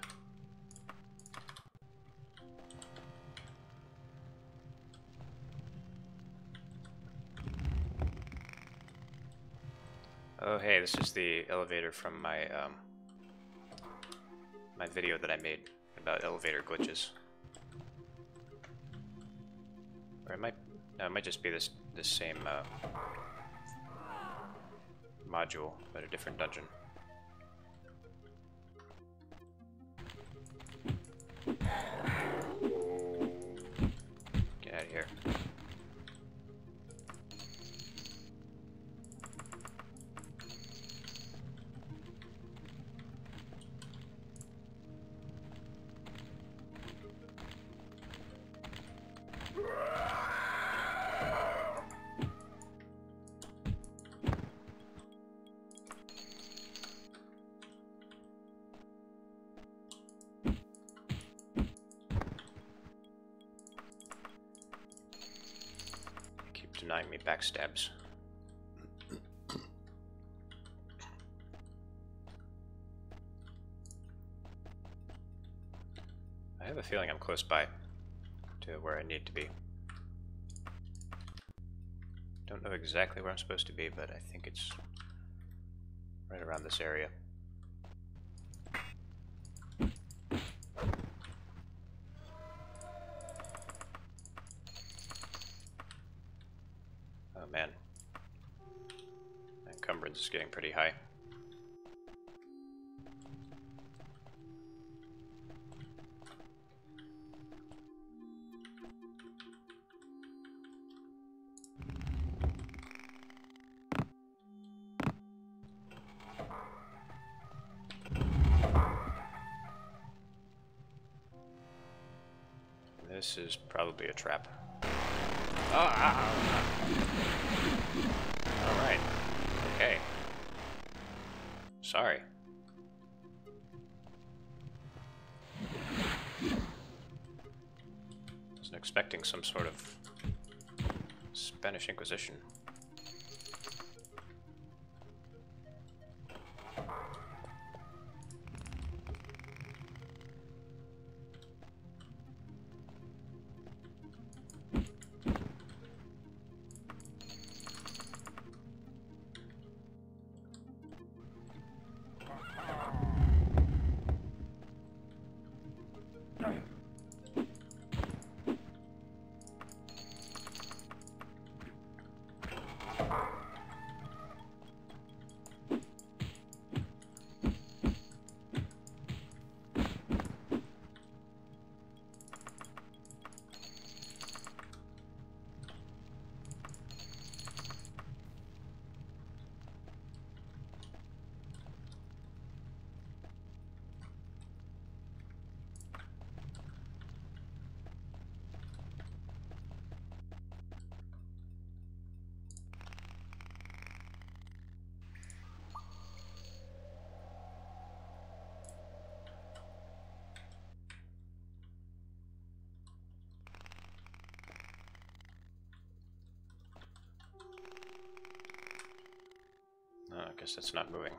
Oh hey, this is the elevator from my my video that I made about elevator glitches. Or it might just be this same module, but a different dungeon. Get out of here. denying me backstabs. I have a feeling I'm close by to where I need to be. Don't know exactly where I'm supposed to be, but I think it's right around this area. Oh man. My encumbrance is getting pretty high. This is probably a trap. Alright. Okay. Sorry. Wasn't expecting some sort of Spanish Inquisition. I guess that's not moving.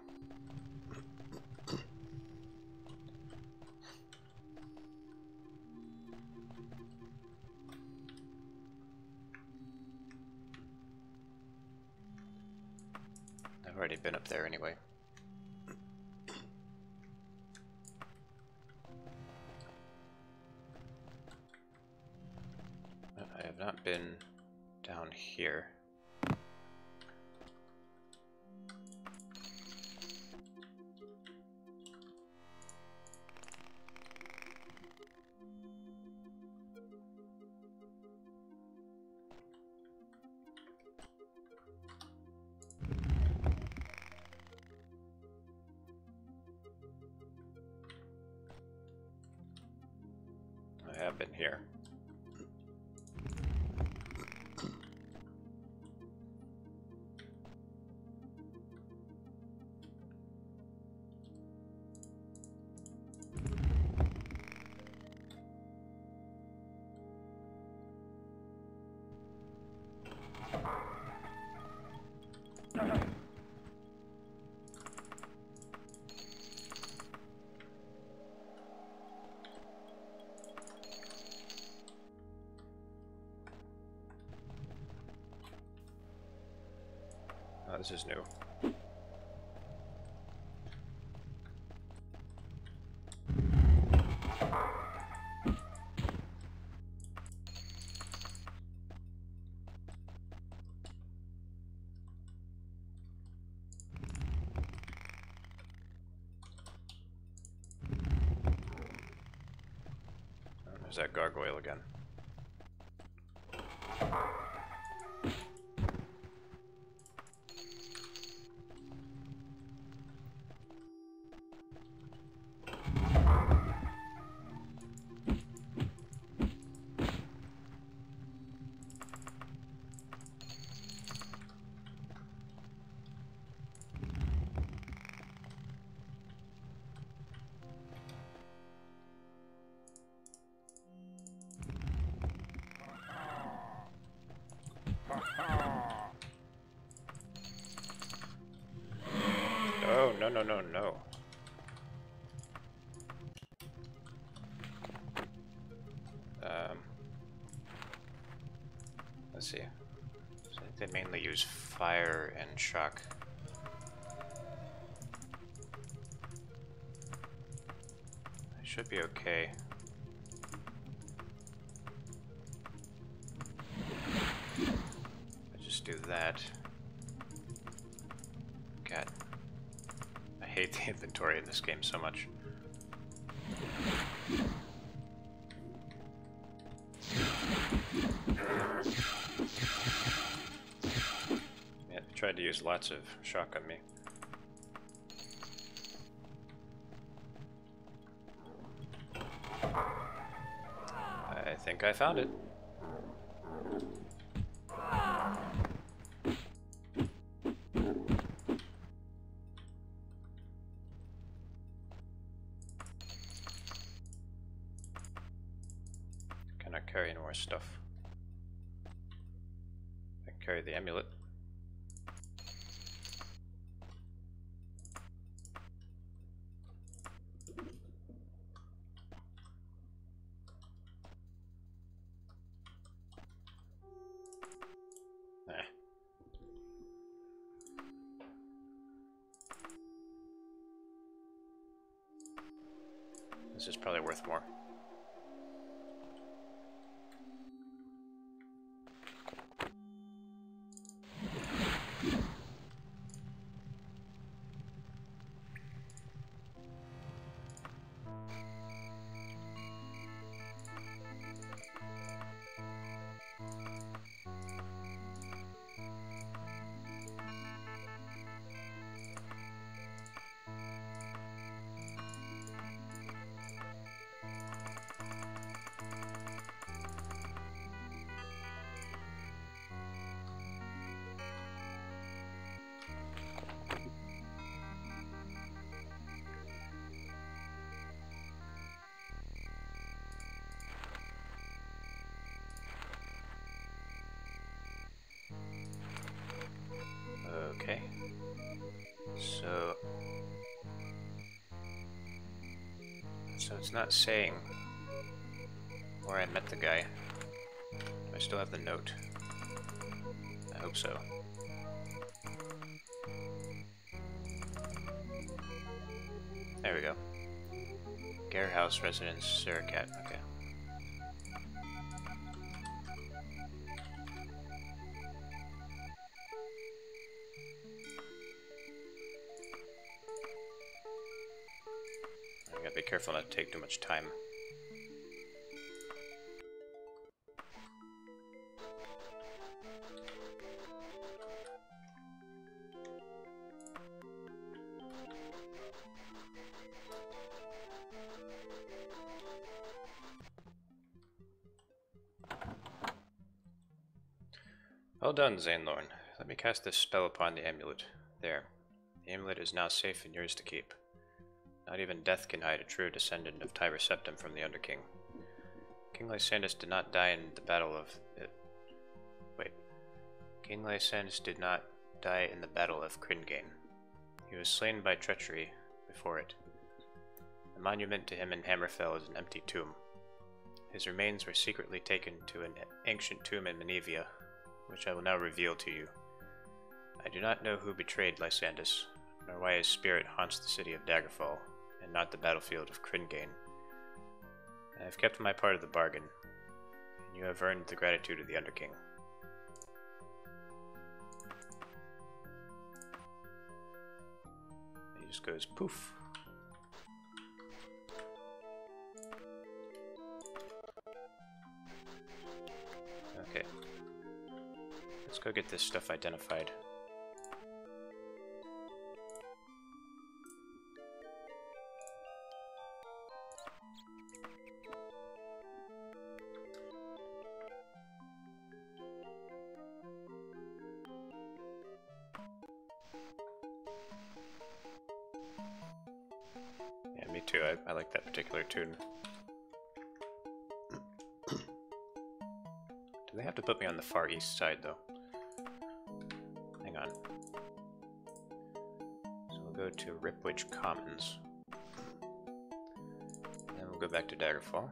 I've already been up there anyway. I have not been down here. I have been here. Oh, this is new. Oh, there's that gargoyle again. no, no, no, no. Let's see. So I think they mainly use fire and shock. I should be okay. I just do that. God. I hate the inventory in this game so much. Yeah, they tried to use lots of shock on me. I think I found it. Cannot carry any more stuff. I can carry the amulet. Nah. This is probably worth more. Okay. So it's not saying where I met the guy. Do I still have the note? I hope so. There we go. Garehouse residence, Sarakat. Okay. I gotta be careful not to take too much time. Well done, Zainlorn. Let me cast this spell upon the amulet. There. The amulet is now safe and yours to keep. Not even death can hide a true descendant of Tyber Septim from the Underking. King Lysandus did not die in the battle of... King Lysandus did not die in the battle of Cringane. He was slain by treachery before it. The monument to him in Hammerfell is an empty tomb. His remains were secretly taken to an ancient tomb in Menevia, which I will now reveal to you. I do not know who betrayed Lysandus, nor why his spirit haunts the city of Daggerfall, and not the battlefield of Cringane. I have kept my part of the bargain, and you have earned the gratitude of the Underking. He just goes poof. Okay. Let's go get this stuff identified. Yeah, me too. I like that particular tune. Do they have to put me on the far east side, though? Hang on. So we'll go go to Ripwich Commons. Then we'll go back to Daggerfall.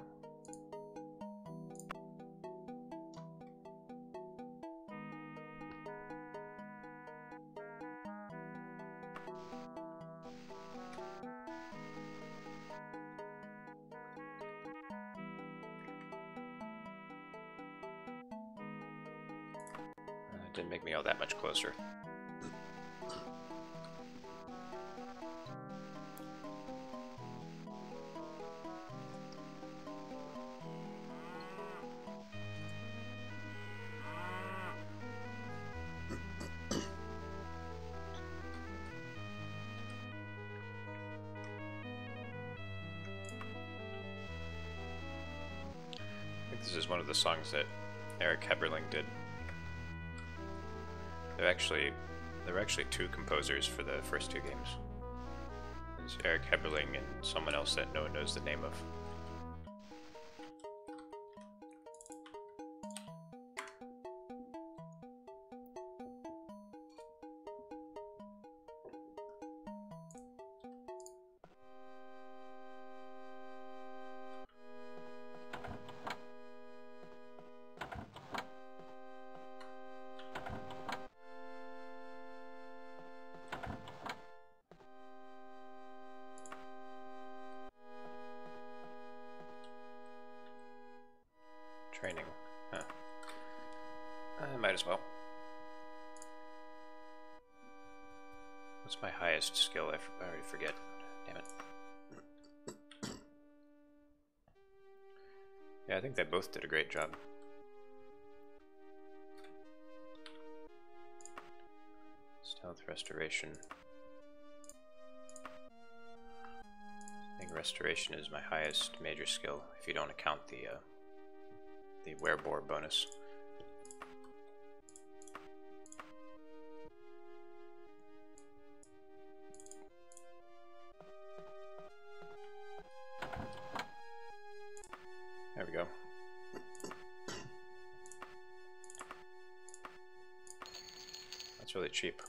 Didn't make me all that much closer. I think this is one of the songs that Eric Heberling did. There were actually two composers for the first two games. There's Eric Heberling and someone else that no one knows the name of. Training. Huh. I might as well. What's my highest skill? I already forget. Damn it. Yeah, I think they both did a great job. Stealth restoration. I think restoration is my highest major skill, if you don't account the werebore bonus. There we go. That's really cheap.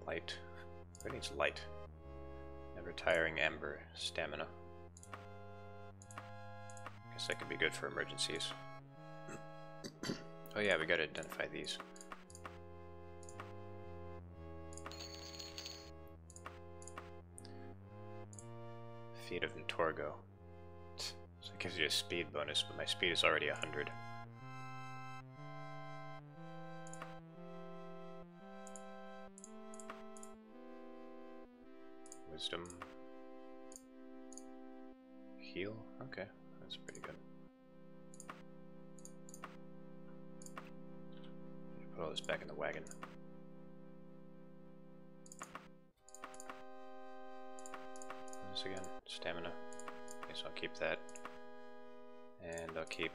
Light. Who needs light? Never tiring amber stamina. Guess that could be good for emergencies. Oh yeah, we gotta identify these. Feet of Ntorgo. So it gives you a speed bonus, but my speed is already 100. Wisdom. Heal? Okay, that's pretty good. Put all this back in the wagon. This again, stamina. Okay, so I'll keep that. And I'll keep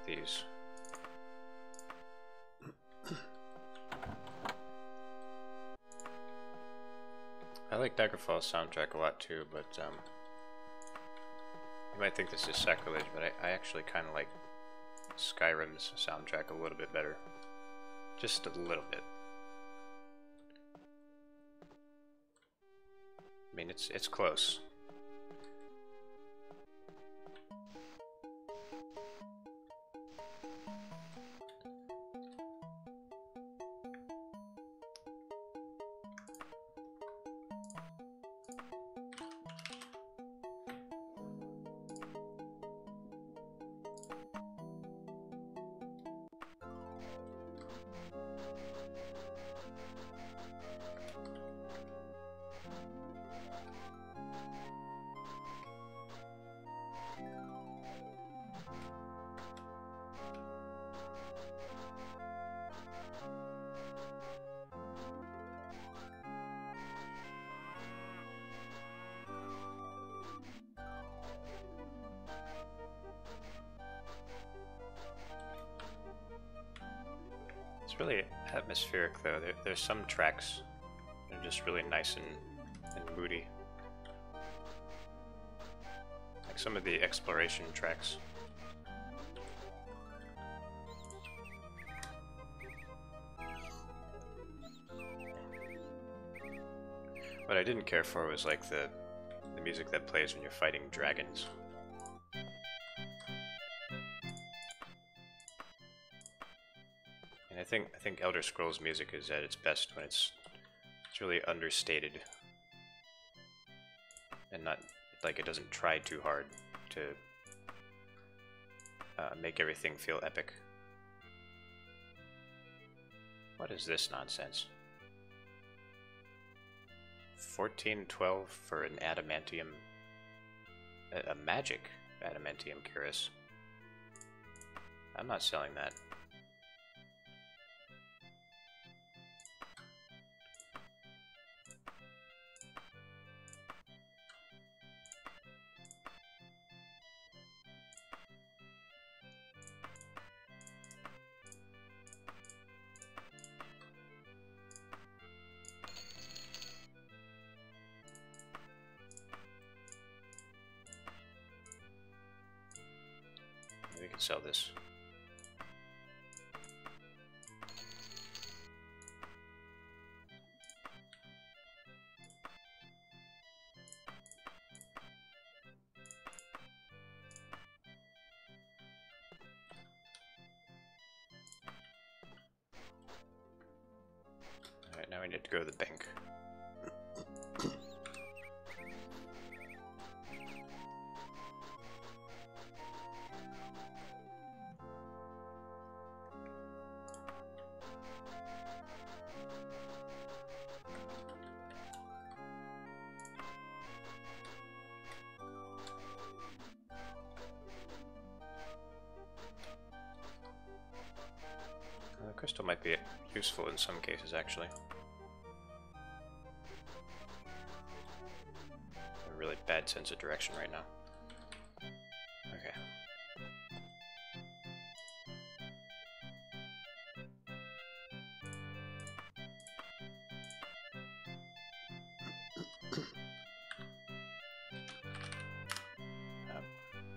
these. I like Daggerfall's soundtrack a lot too, but you might think this is sacrilege, but I actually kind of like Skyrim's soundtrack a little bit better. Just a little bit. I mean, it's close. It's really atmospheric though. There's some tracks that are just really nice and moody. Like some of the exploration tracks. What I didn't care for was like the music that plays when you're fighting dragons. And I think Elder Scrolls music is at its best when it's really understated and not like it doesn't try too hard to make everything feel epic. What is this nonsense? 1412 for an adamantium, a magic adamantium cuirass. I'm not selling that. We can sell this. Alright, now we need to go to the bank. Crystal might be useful in some cases, actually. A really bad sense of direction right now. Okay.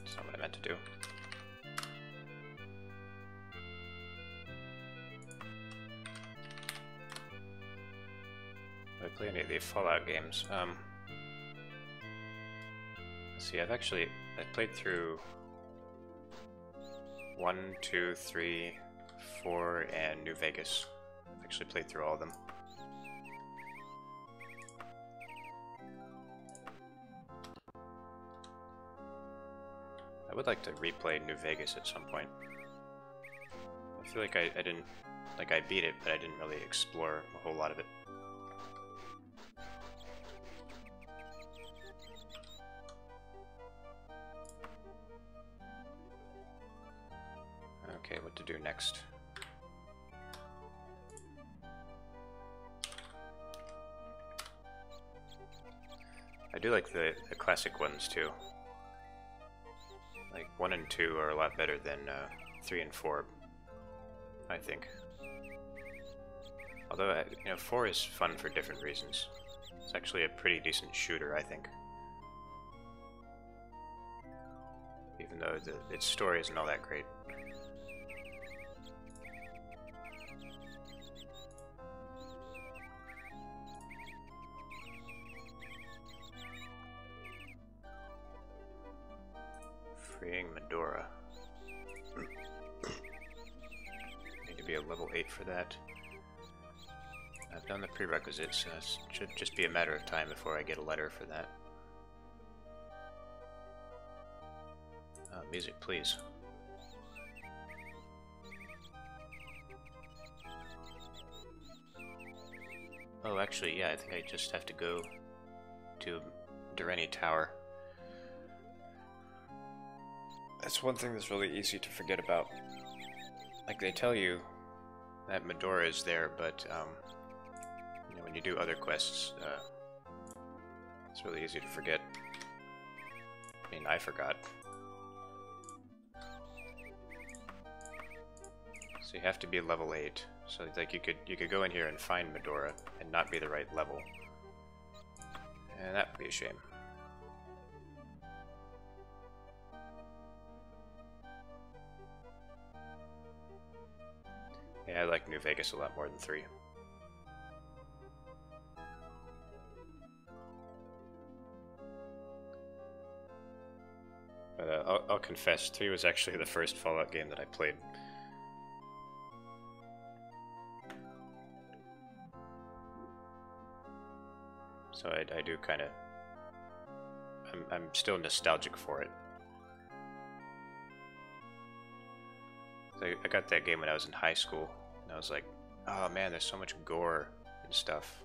That's not what I meant to do. I play any of the Fallout games. Let's see, I've played through 1, 2, 3, 4, and New Vegas. I've actually played through all of them. I would like to replay New Vegas at some point. I feel like I didn't, like I beat it, but I didn't really explore a whole lot of it. Okay, what to do next? I do like the classic ones too. Like 1 and 2 are a lot better than 3 and 4, I think. Although, you know, 4 is fun for different reasons. It's actually a pretty decent shooter, I think. Even though its story isn't all that great. Freeing Medora. Need to be a level 8 for that. I've done the prerequisites, should just be a matter of time before I get a letter for that. Music, please. Oh, actually, yeah, I think I just have to go to Durrani Tower. That's one thing that's really easy to forget about. Like, they tell you that Medora is there, but, you know, when you do other quests, it's really easy to forget. I mean, I forgot. So you have to be level 8. So, like, you could go in here and find Medora and not be the right level. And that would be a shame. Yeah, I like New Vegas a lot more than 3. But I'll confess, 3 was actually the first Fallout game that I played. So I do kind of... I'm still nostalgic for it. So I got that game when I was in high school, and I was like, oh man, there's so much gore and stuff.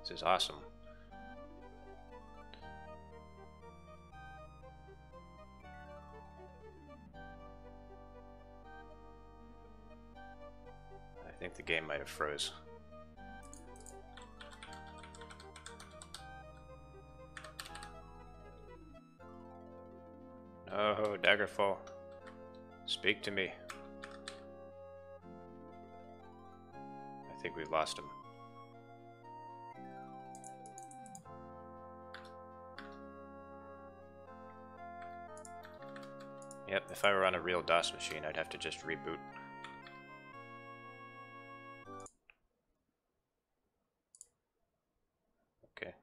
This is awesome. I think the game might have froze. Oh, Daggerfall. Speak to me. I think we lost him. Yep, if I were on a real DOS machine, I'd have to just reboot. Okay.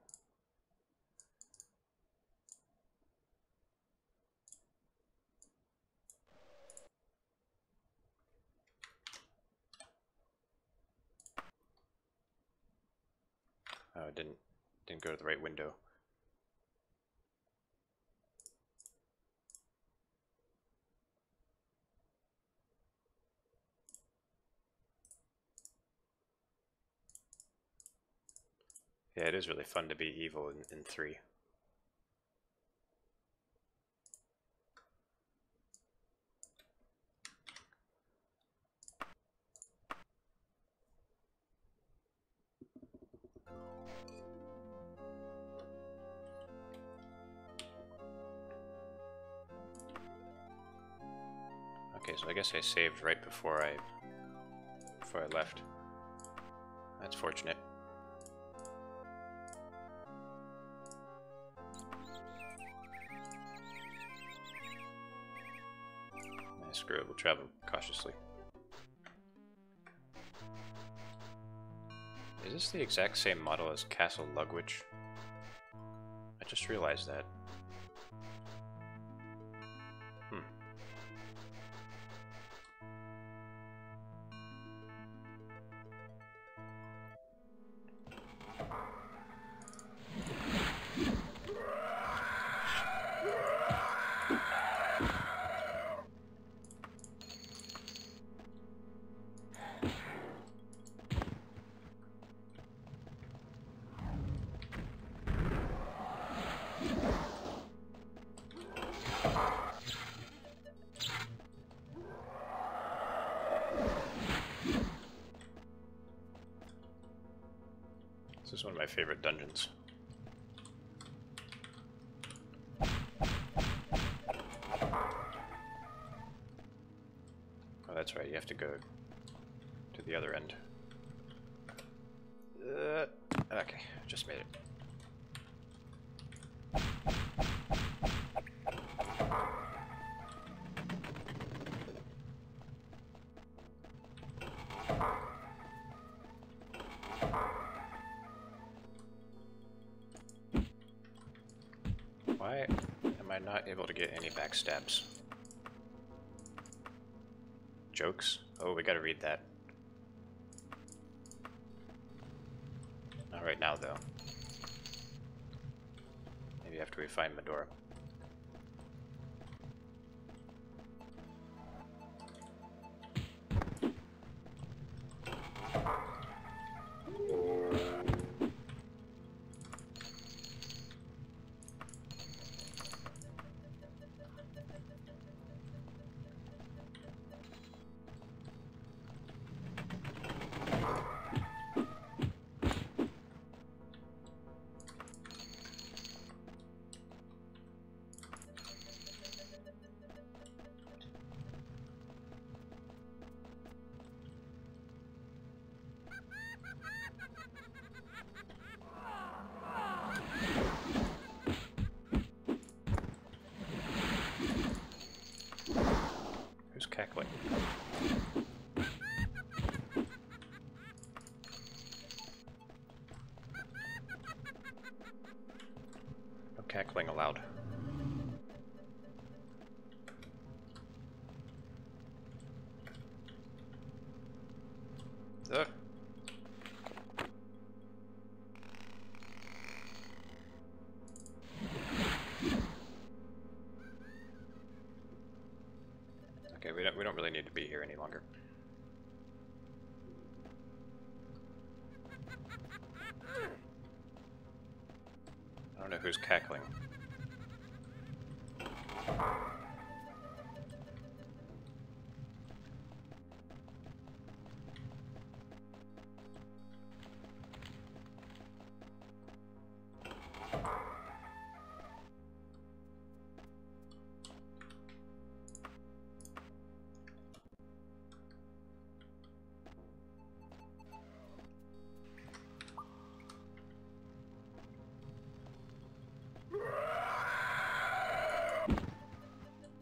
Oh, it didn't go to the right window. Yeah, it is really fun to be evil in 3. Okay, so I guess I saved right before I left. That's fortunate. Screw it, we'll travel cautiously. Is this the exact same model as Castle Lugwich? I just realized that. This is one of my favorite dungeons. Oh, that's right, you have to go to the other end. Okay, just made it. Why am I not able to get any backstabs? Jokes? Oh, we gotta read that. Not right now, though. Maybe after we find Medora. Cackling. No cackling allowed. we don't really need to be here any longer. I don't know who's cackling.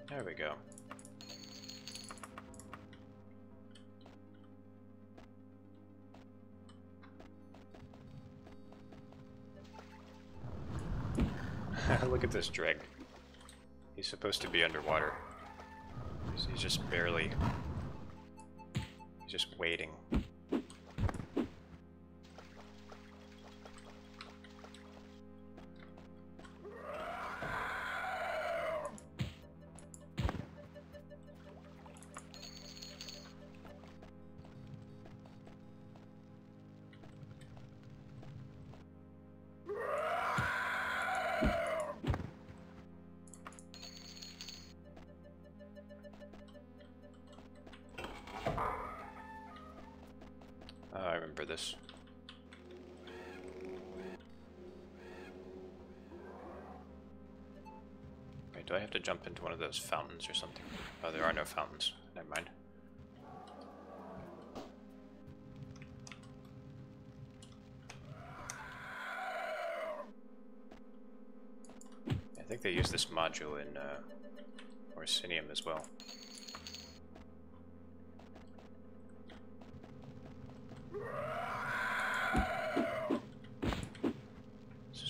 There we go. Look at this dreg. He's supposed to be underwater. He's just barely... He's just waiting. I remember this. Wait, do I have to jump into one of those fountains or something? Oh, there are no fountains. Never mind. I think they use this module in Orsinium as well.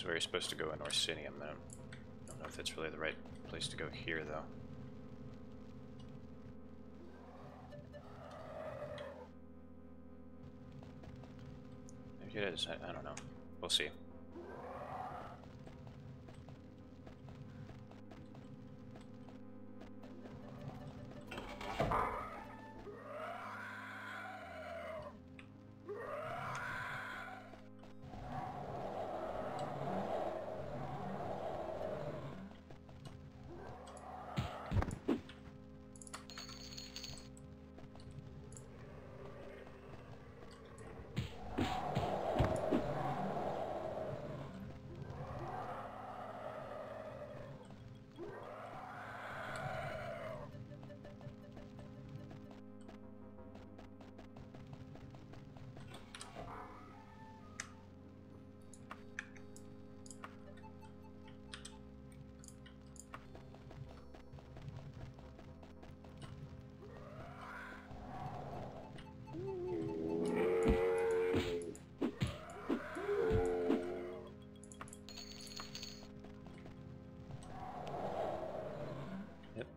Where you're supposed to go in Orsinium. I don't know if it's really the right place to go here, though. Maybe it is. I don't know. We'll see.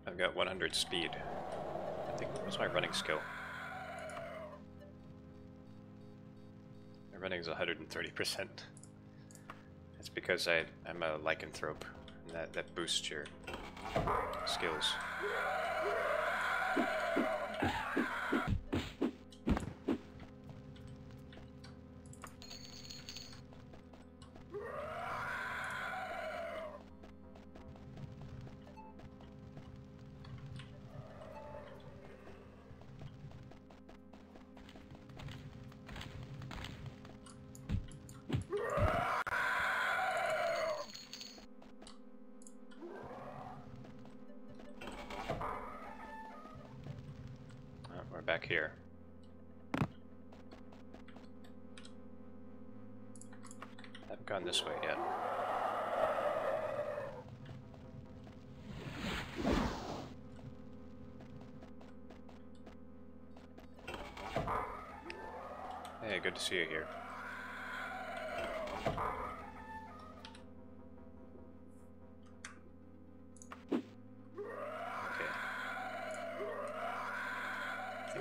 I've got 100 speed. I think, what's my running skill? My running is 130%. That's because I'm a lycanthrope, and that boosts your skills. Back here. Haven't gone this way yet. Hey, good to see you here.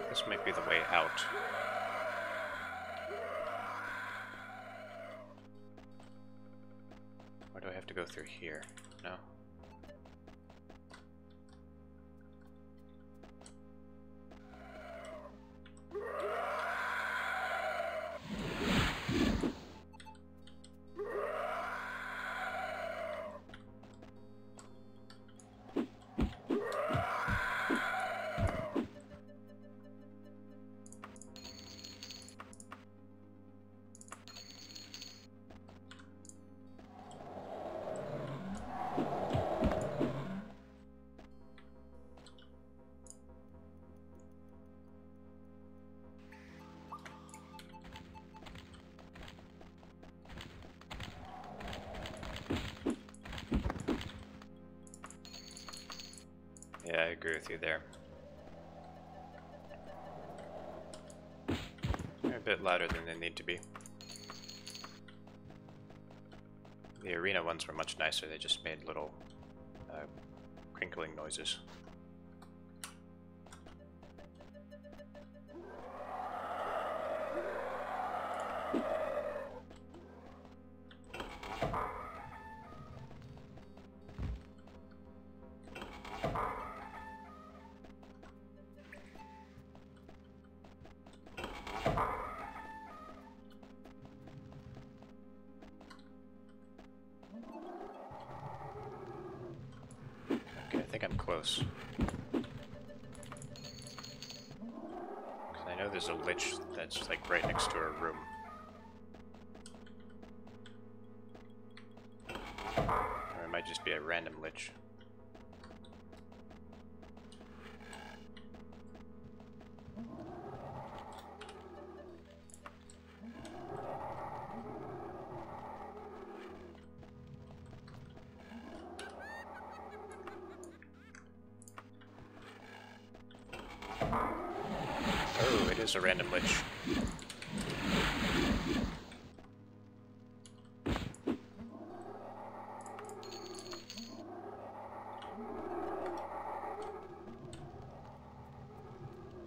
This might be the way out. Or do I have to go through here? No? I agree with you there. They're a bit louder than they need to be. The arena ones were much nicer, they just made little crinkling noises. Okay, I think I'm close. 'Cause I know there's a lich that's like right next to our room. Or it might just be a random lich. Oh, it is a random lich.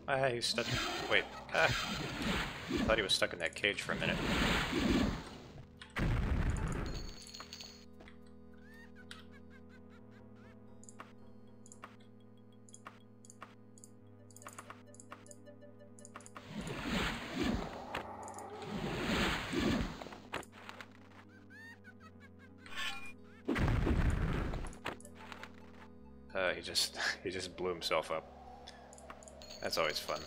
Ah, he's stuck. Wait. Ah. I thought he was stuck in that cage for a minute. He just blew himself up. That's always fun.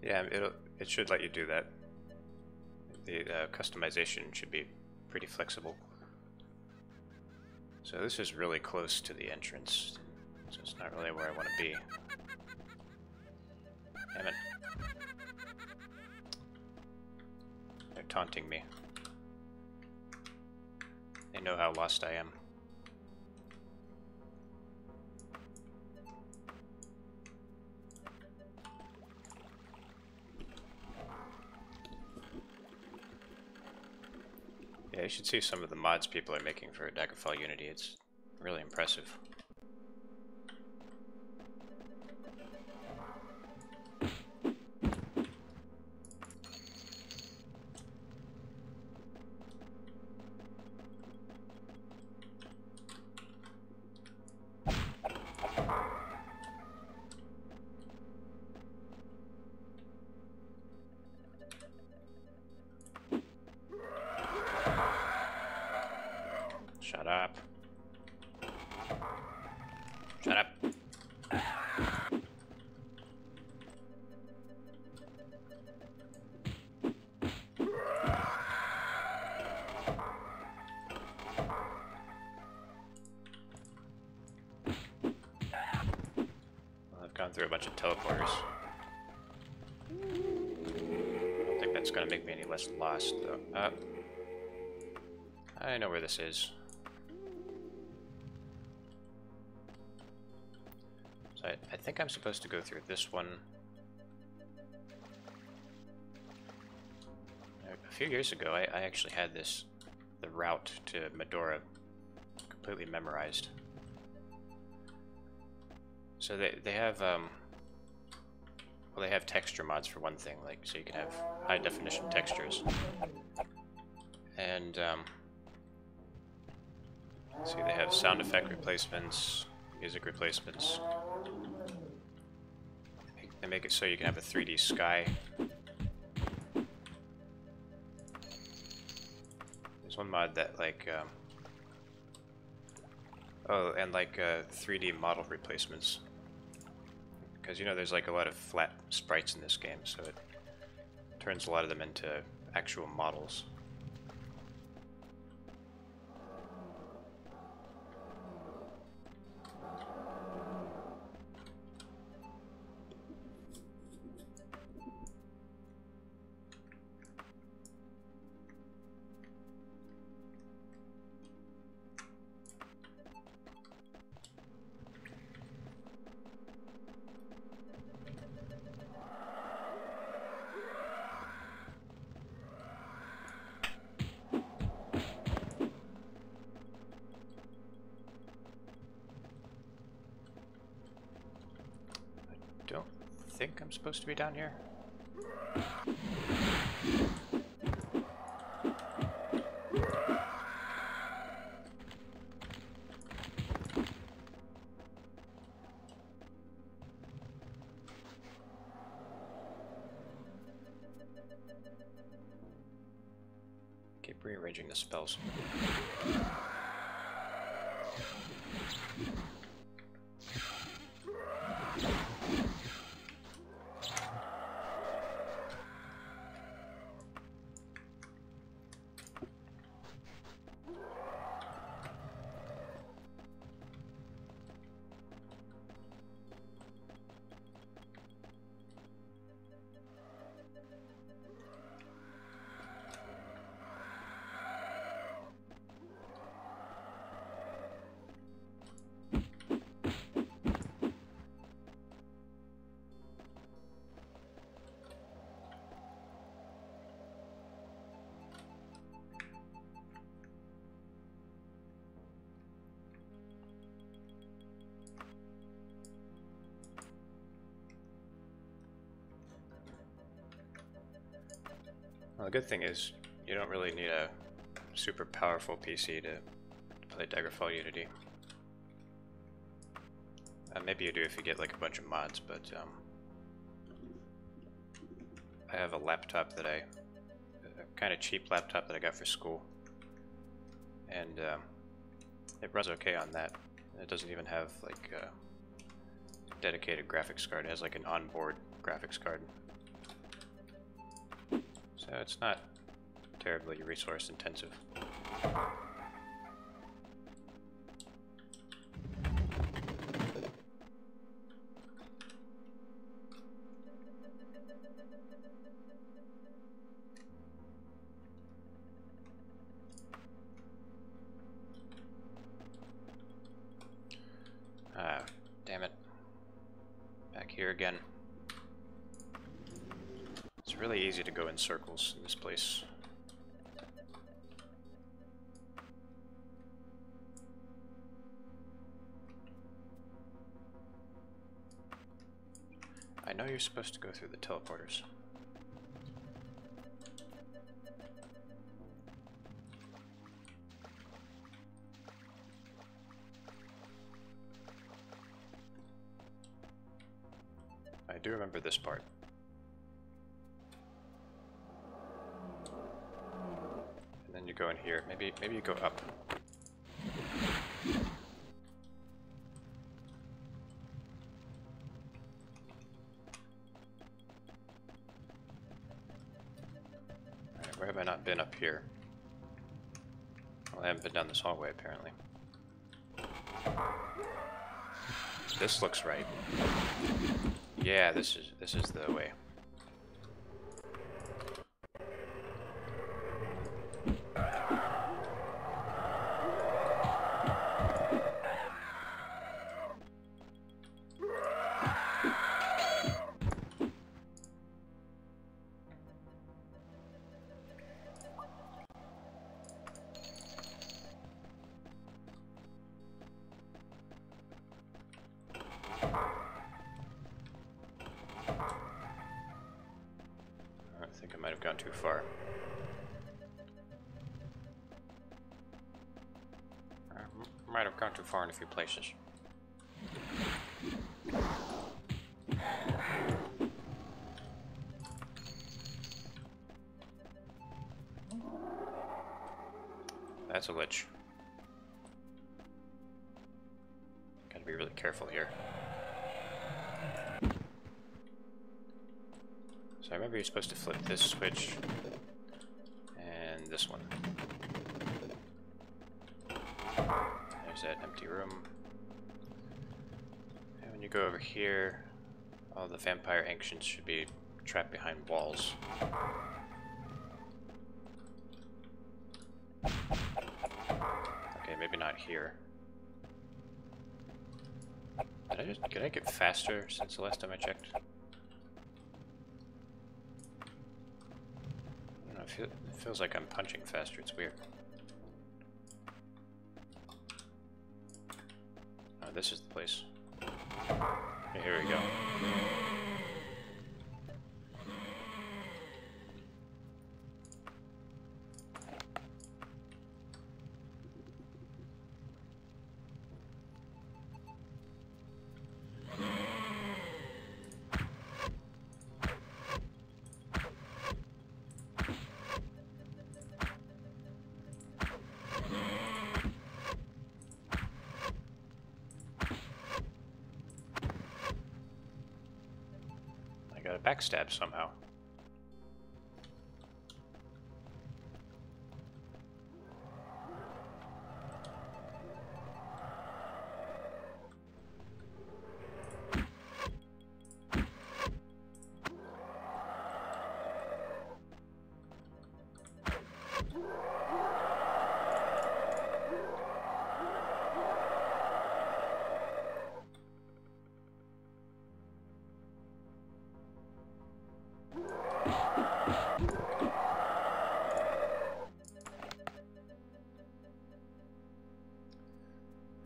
Yeah, it should let you do that. The customization should be pretty flexible. So this is really close to the entrance, so it's not really where I want to be. Damn it. They're taunting me. They know how lost I am. Yeah, you should see some of the mods people are making for Daggerfall Unity. It's really impressive. Shut up. Shut up. Well, I've gone through a bunch of teleporters. I don't think that's gonna make me any less lost, though. I know where this is. I think I'm supposed to go through this one. A few years ago, I actually had the route to Medora completely memorized. So they have, well, they have texture mods for one thing, like, so you can have high definition textures. And, see, they have sound effect replacements, music replacements. They make it so you can have a 3D sky. There's one mod that like, oh, and like 3D model replacements. Because you know there's like a lot of flat sprites in this game, so it turns a lot of them into actual models. supposed to be down here? Keep rearranging the spells. Well, the good thing is, you don't really need a super powerful PC to play Daggerfall Unity. Maybe you do if you get like a bunch of mods, but I have a laptop that a kind of cheap laptop that I got for school, and it runs okay on that. It doesn't even have like a dedicated graphics card. It has like an onboard graphics card. So it's not terribly resource intensive. Ah, damn it. Back here again. It's really easy to go in circles in this place. I know you're supposed to go through the teleporters. I do remember this part. And then you go in here. Maybe you go up. Alright, where have I not been up here? Well, I haven't been down this hallway apparently. This looks right. Yeah, this is the way. I think I might have gone too far. Might have gone too far in a few places. That's a lich. Gotta be really careful here. So I remember you're supposed to flip this switch and this one. There's that empty room. And when you go over here, all the vampire ancients should be trapped behind walls. Okay, maybe not here. Did I get faster since the last time I checked? I don't know, it feels like I'm punching faster, it's weird. Oh, this is the place. Okay, here we go. backstab somehow.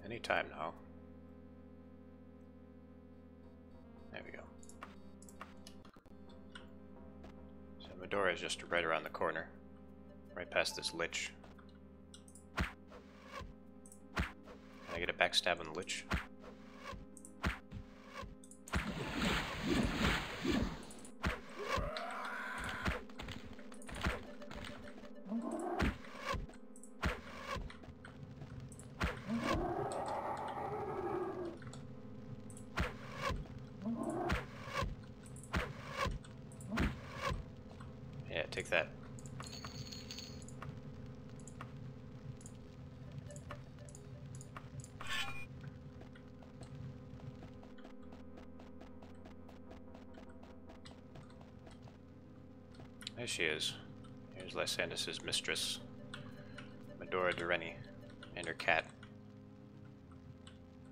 Anytime now. There we go. So Medora is just right around the corner. Right past this lich. Can I get a backstab on the lich? Yeah, take that. There she is. Here's Lysandus' mistress, Medora Dureni, and her cat.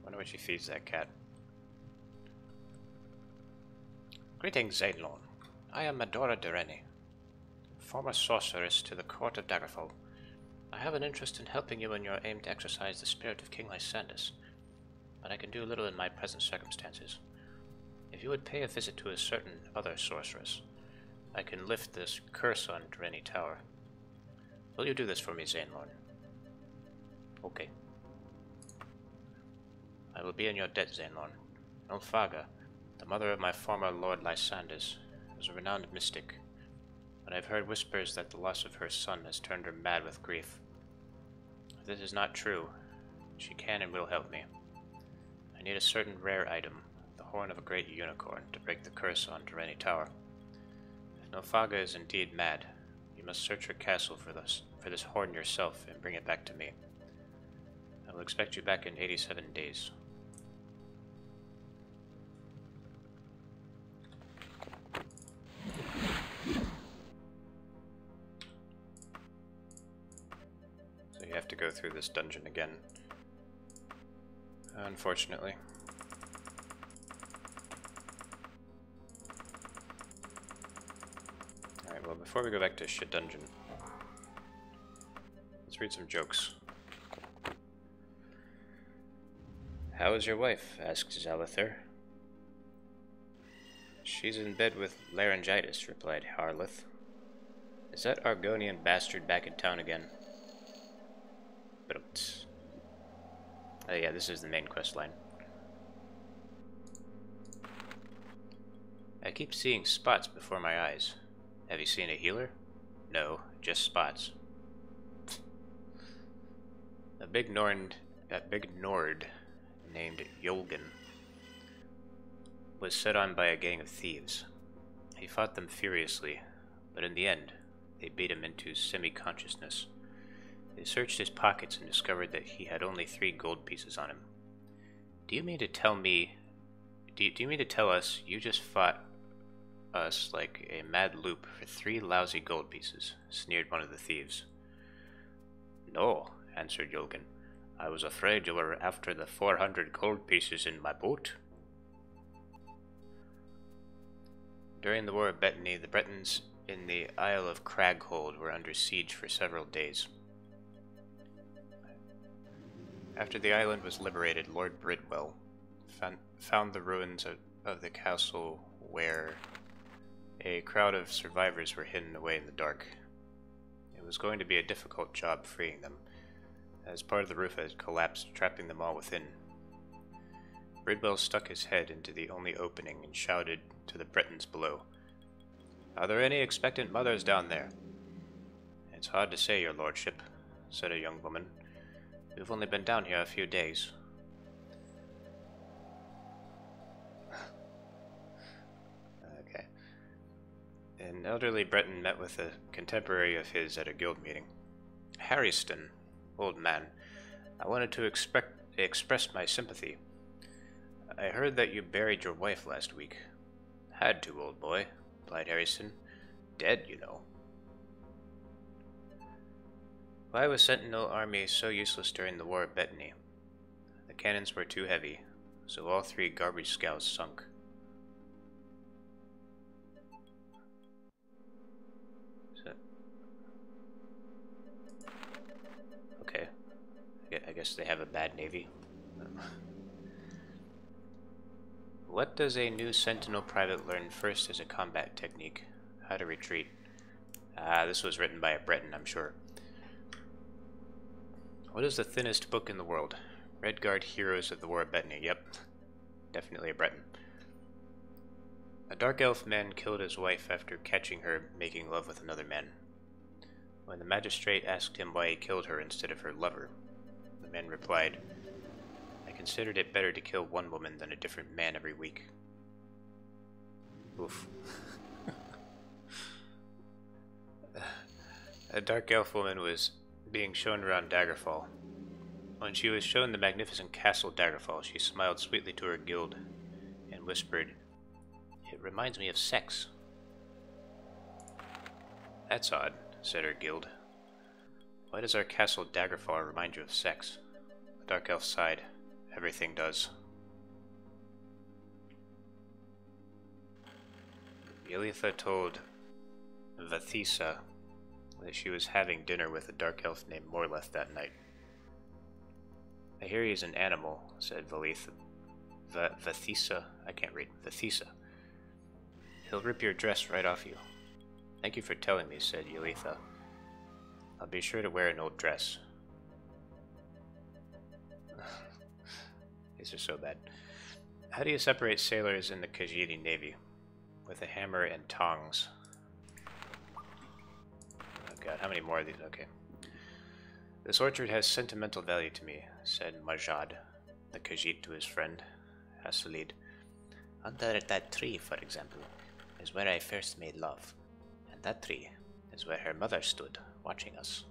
Wonder what she feeds that cat. Greetings, Zainlon. I am Medora Dureni, former sorceress to the court of Daggerfall. I have an interest in helping you in your aim to exercise the spirit of King Lysandus, but I can do little in my present circumstances. If you would pay a visit to a certain other sorceress, I can lift this curse on Dureni Tower. Will you do this for me, Zainlorn? Okay. I will be in your debt, Zainlorn. Nulfaga, the mother of my former Lord Lysandus, was a renowned mystic, but I've heard whispers that the loss of her son has turned her mad with grief. If this is not true, she can and will help me. I need a certain rare item, the horn of a great unicorn, to break the curse on Dureni Tower. If Nulfaga is indeed mad, you must search her castle for this horn yourself and bring it back to me. I will expect you back in 87 days. So you have to go through this dungeon again, unfortunately. Alright, well, before we go back to shit dungeon, let's read some jokes. How is your wife? Asked Zalither. She's in bed with laryngitis, replied Harleth. Is that Argonian bastard back in town again? But oh yeah, this is the main quest line. I keep seeing spots before my eyes. Have you seen a healer? No, just spots. A big Nord named Yolgan was set on by a gang of thieves. He fought them furiously, but in the end, they beat him into semi-consciousness. They searched his pockets and discovered that he had only 3 gold pieces on him. Do you mean to tell me... Do you mean to tell us you just fought us like a mad loop for 3 lousy gold pieces? Sneered one of the thieves. No, answered Yolgan. I was afraid you were after the 400 gold pieces in my boat. During the War of Bettany, the Bretons in the Isle of Craghold were under siege for several days. After the island was liberated, Lord Bridwell found the ruins of the castle where a crowd of survivors were hidden away in the dark. It was going to be a difficult job freeing them, as part of the roof had collapsed, trapping them all within. Bridwell stuck his head into the only opening and shouted to the Bretons below, Are there any expectant mothers down there? It's hard to say, your lordship, said a young woman. We've only been down here a few days. Okay. An elderly Breton met with a contemporary of his at a guild meeting. Harryston, old man, I wanted to express my sympathy. I heard that you buried your wife last week. Had to, old boy, replied Harryston. Dead, you know. Why was Sentinel Army so useless during the War of Bethany? The cannons were too heavy, so all 3 garbage scouts sunk. Okay. I guess they have a bad navy. What does a new Sentinel private learn first as a combat technique? How to retreat. This was written by a Breton, I'm sure. What is the thinnest book in the world? Redguard Heroes of the War of Bethany. Yep. Definitely a Breton. A dark elf man killed his wife after catching her making love with another man. When the magistrate asked him why he killed her instead of her lover, the man replied, I considered it better to kill one woman than a different man every week. Oof. A dark elf woman was being shown around Daggerfall. When she was shown the magnificent castle Daggerfall, she smiled sweetly to her guild and whispered, It reminds me of sex. That's odd, said her guild. Why does our castle Daggerfall remind you of sex? The dark elf sighed. Everything does. Yelitha told Vathisa that she was having dinner with a dark elf named Morleth that night. I hear he's an animal, said Vathisa. I can't read. Vathisa. He'll rip your dress right off you. Thank you for telling me, said Yelitha. I'll be sure to wear an old dress. These are so bad. How do you separate sailors in the Khajiit Navy? With a hammer and tongs. Oh god, how many more of these? Okay. This orchard has sentimental value to me, said Majad, the Khajiit, to his friend, Hasalid. Under that tree, for example, is where I first made love. And that tree is where her mother stood, watching us.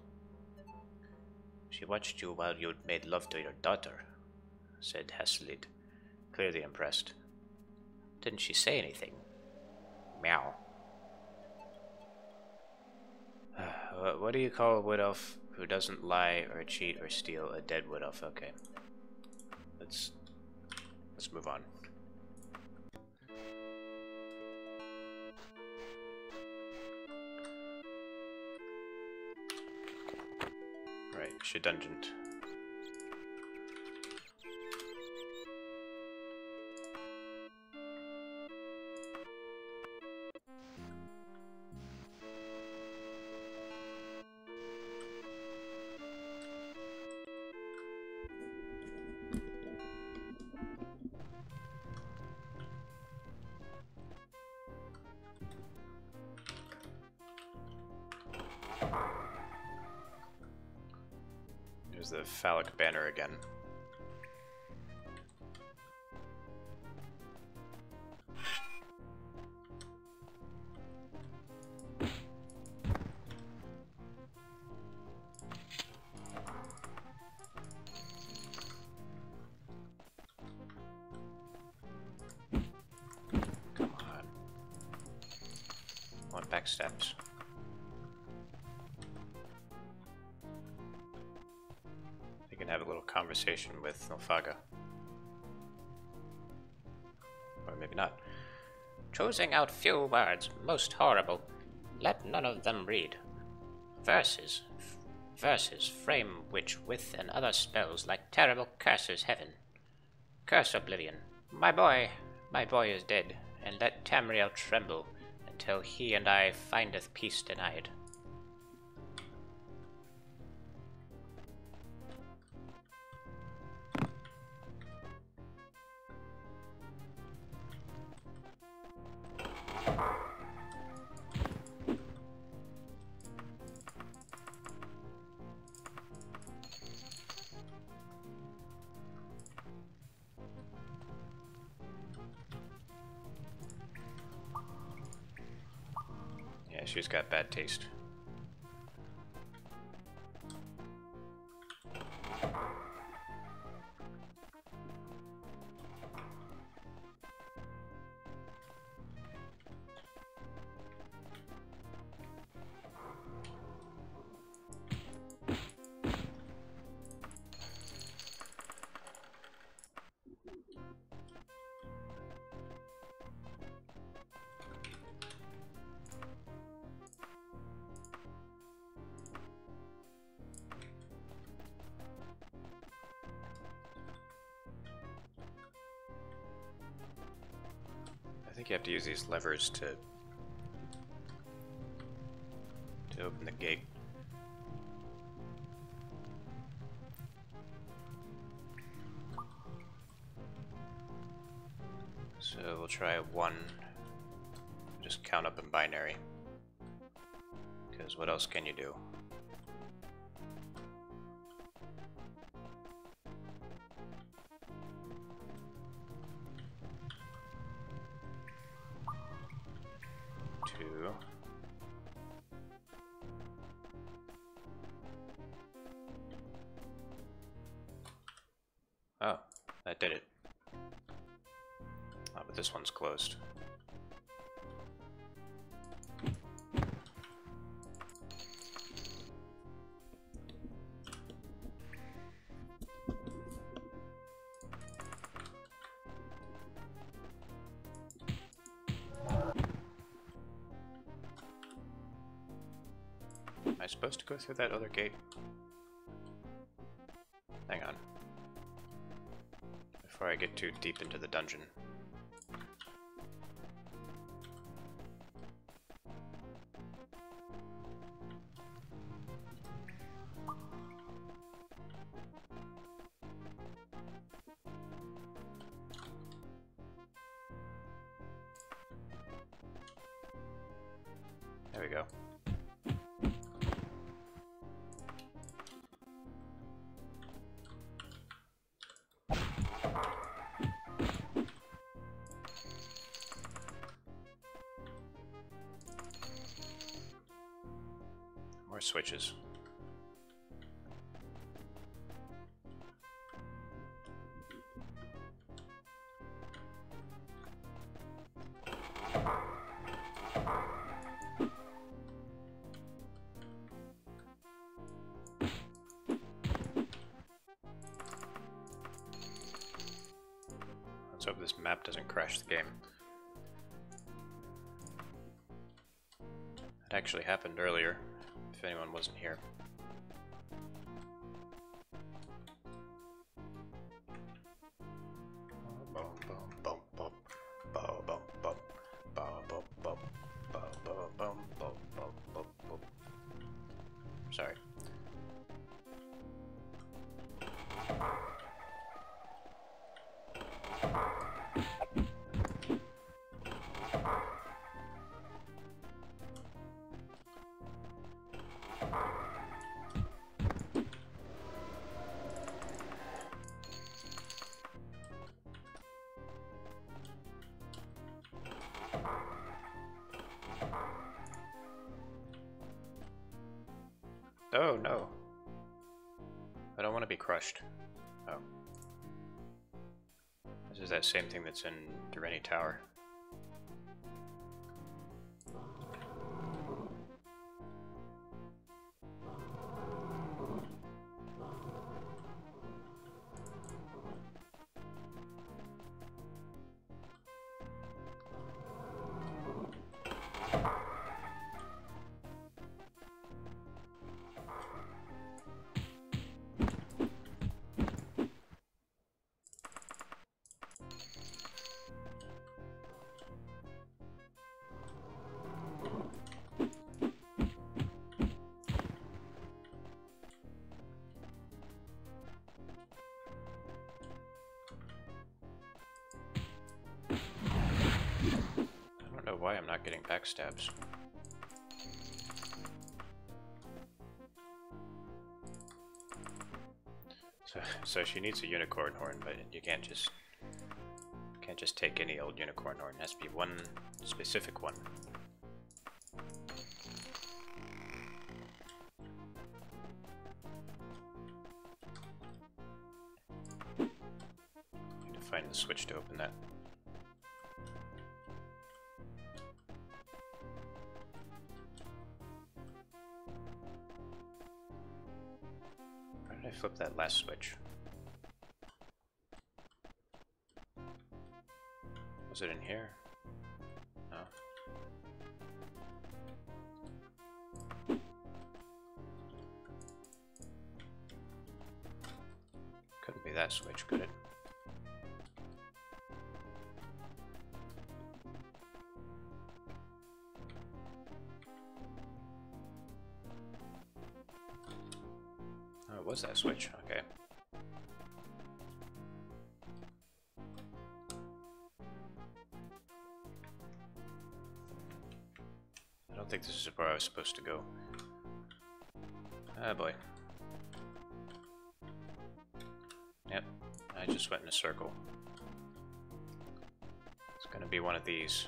She watched you while you made love to your daughter, said Hasalid, clearly impressed. Didn't she say anything? Meow. What do you call a wood elf who doesn't lie or cheat or steal? A dead wood elf. Okay. Let's move on. Right, Shedungeon. There's the phallic banner again. Come on. One back steps. Have a little conversation with Nilfaga. Or maybe not. Choosing out few words, most horrible. Let none of them read. Verses. Verses, frame which with and other spells like terrible curses heaven. Curse oblivion. My boy is dead, and let Tamriel tremble until he and I findeth peace denied. she's got bad taste. I think you have to use these levers to open the gate. So we'll try 1. Just count up in binary. Because what else can you do? Two. Oh, that did it. Oh, but this one's closed. Am I supposed to go through that other gate? Hang on. Before I get too deep into the dungeon. There we go. More switches. Let's hope this map doesn't crash the game. It actually happened earlier, if anyone wasn't here. Sorry. Oh no. I don't want to be crushed. Oh. This is that same thing that's in Durrani Tower. Why I'm not getting backstabs. So she needs a unicorn horn, but you can't just take any old unicorn horn. It has to be one specific one. find the switch to open that. Why did I flip that last switch? Was it in here? No. Couldn't be that switch, could it? Oh, it was that switch, okay. I don't think this is where I was supposed to go. Ah, boy. Yep, I just went in a circle. It's gonna be one of these.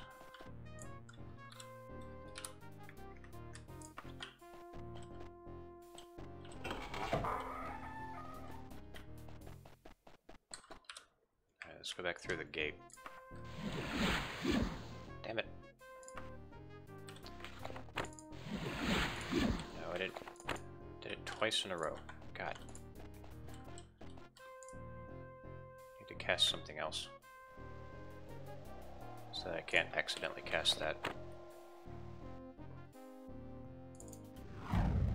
Alright, let's go back through the gate. Damn it. No, I did it twice in a row. God. Need to cast something else. So that I can't accidentally cast that.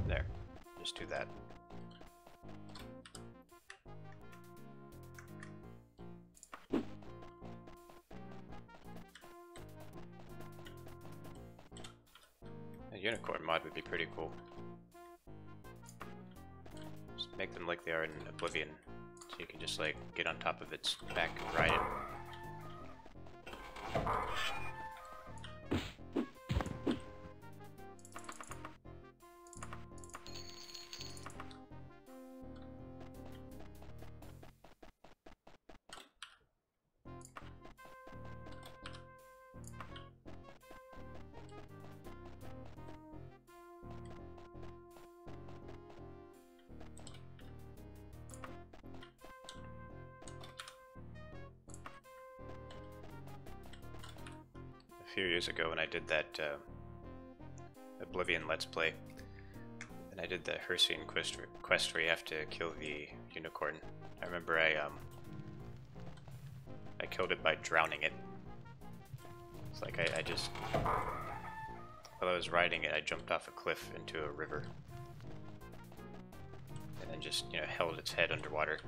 There. Just do that. A unicorn mod would be pretty cool. Just make them like they are in Oblivion, so you can just like get on top of its back and ride it. A few years ago when I did that Oblivion Let's Play, and I did the Hersian quest where you have to kill the unicorn. I remember I killed it by drowning it. It's like I just, while I was riding it, I jumped off a cliff into a river, and then just, you know, held its head underwater.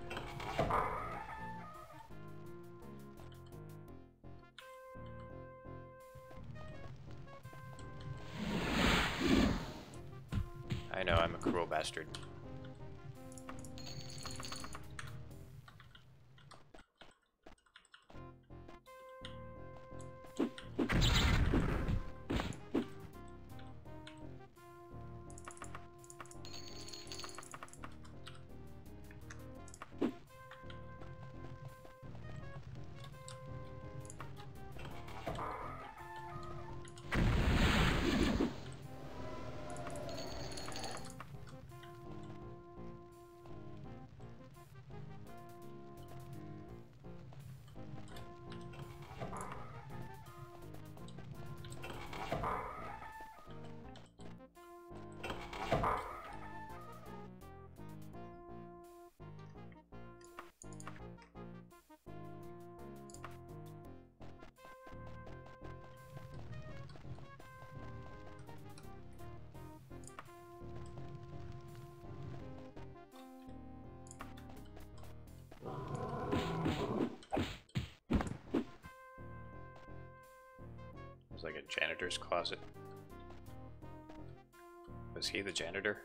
I know, I'm a cruel bastard. Like a janitor's closet. Was he the janitor?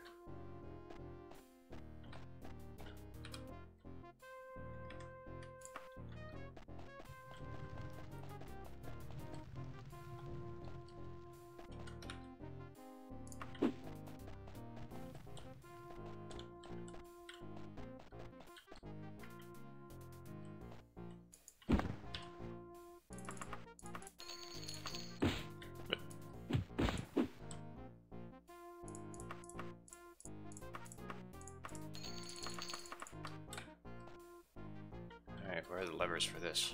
levers for this?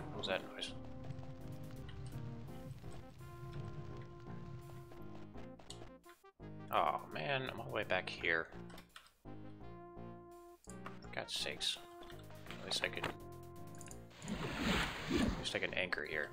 What was that noise? Oh man, I'm all the way back here. For God's sakes. At least I can anchor here.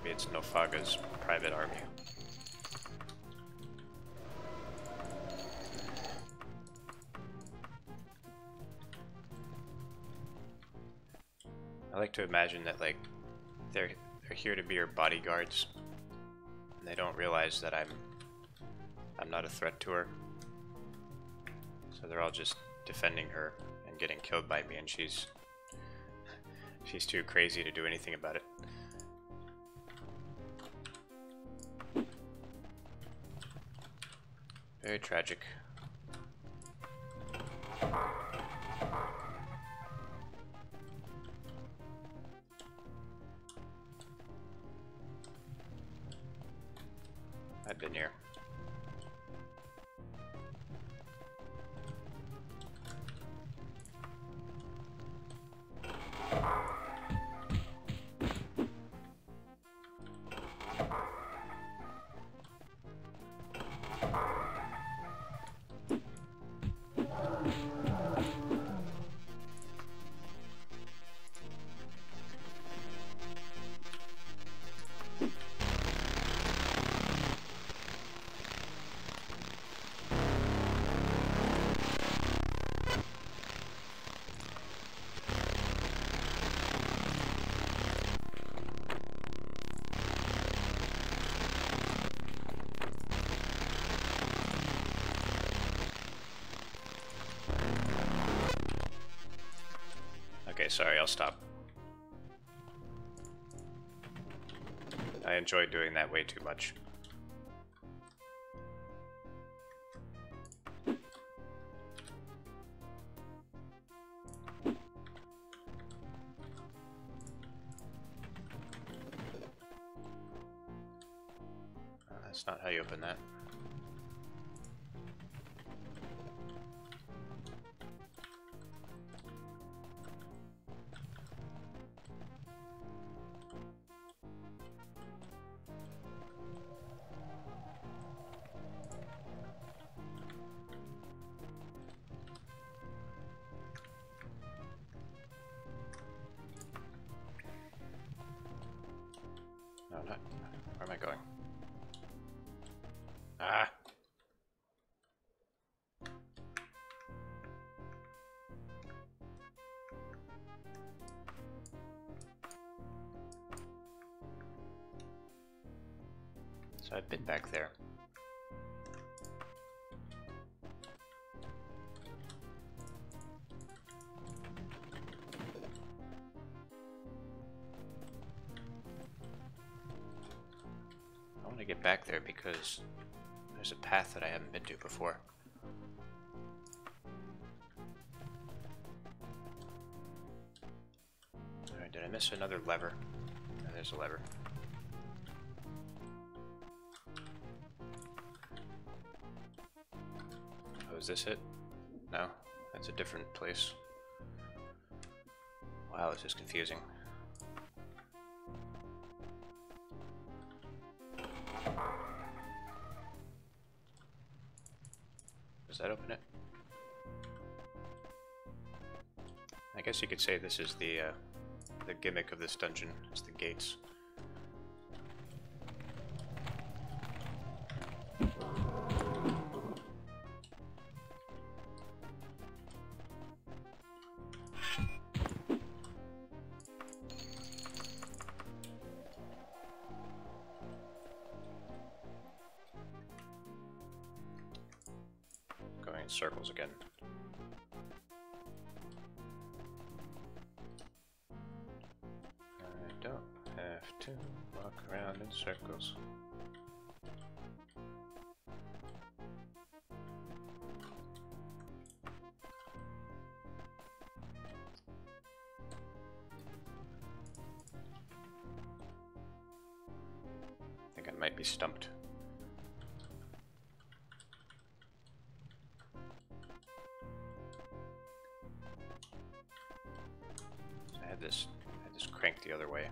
It's Nofaga's private army. I like to imagine that like they're here to be her bodyguards, and they don't realize that I'm not a threat to her. So they're all just defending her and getting killed by me, and she's too crazy to do anything about it. Very tragic. I've been here. Okay, sorry, I'll stop. I enjoyed doing that way too much. That's not how you open that. No, not. Where am I going? Ah! So I've been back there. I want to get back there because there's a path that I haven't been to before. Alright, did I miss another lever? No, there's a lever. is this it? No, that's a different place. Wow, this is confusing. Does that open it? I guess you could say this is the gimmick of this dungeon. It's the gates. Going in circles again. I don't have to walk around in circles. I think I might be stumped. I had this crank the other way.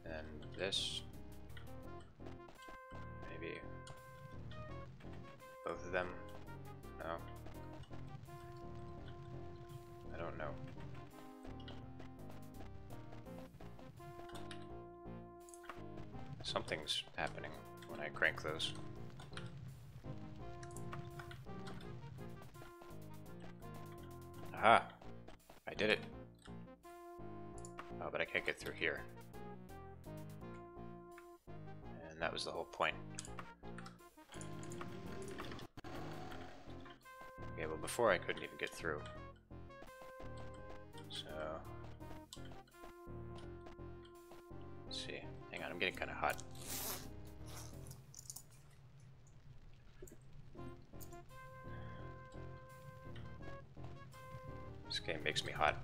And this, maybe both of them. No, I don't know. Something's happening when I crank those. Aha! I did it. Oh, but I can't get through here. And that was the whole point. Okay, well before I couldn't even get through. So... let's see. Hang on, I'm getting kind of hot. This game makes me hot.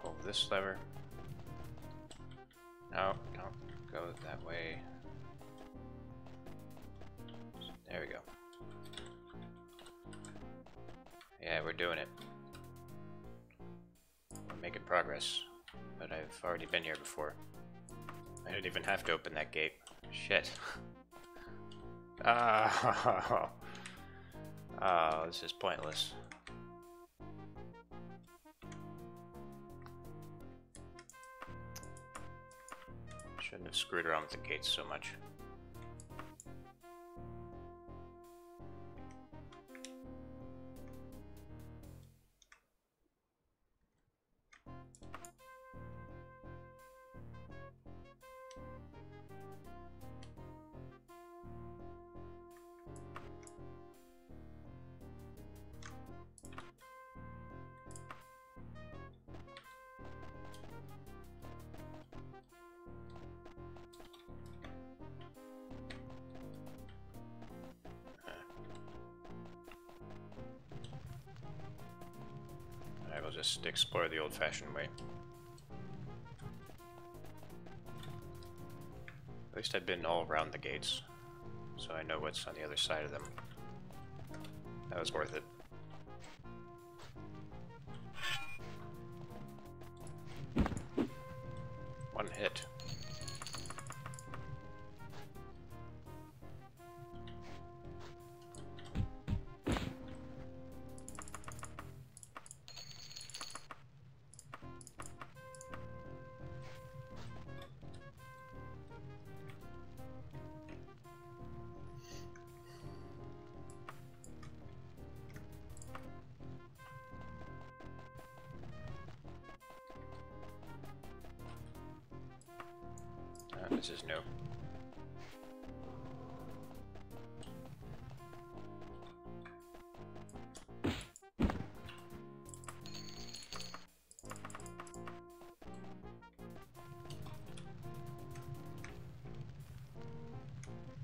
Pull this lever. No, don't go that way. There we go. Yeah, we're doing it. We're making progress. But I've already been here before. I didn't even have to open that gate. Shit. Oh. Oh, this is pointless. Shouldn't have screwed around with the gates so much. Alright, we'll just explore the old-fashioned way. At least I've been all around the gates, so I know what's on the other side of them. That was worth it. One hit. This is new.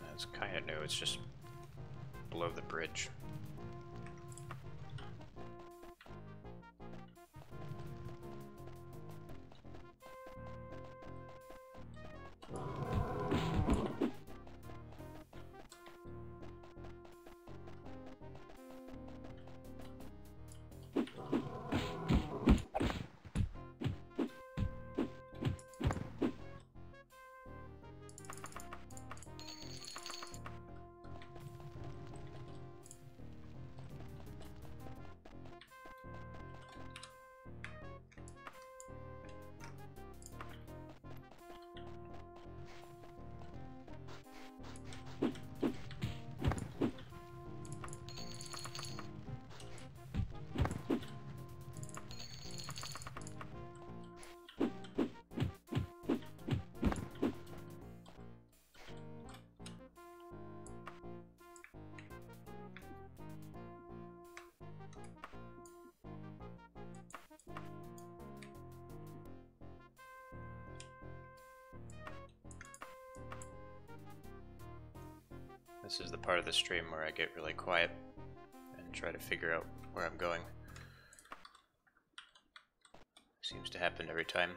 That's kind of new, it's just below the bridge. This is the part of the stream where I get really quiet and try to figure out where I'm going. Seems to happen every time.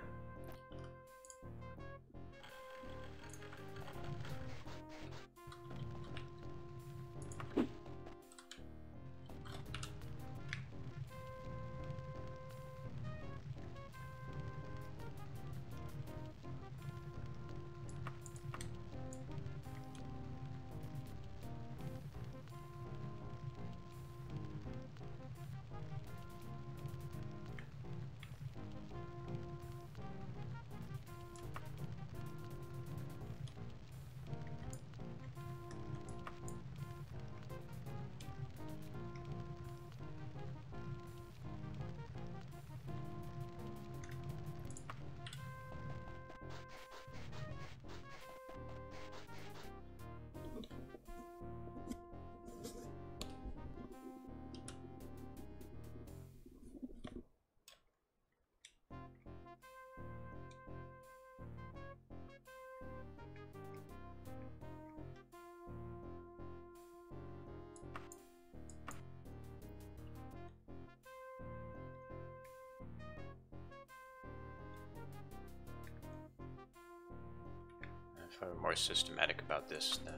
If I were more systematic about this, then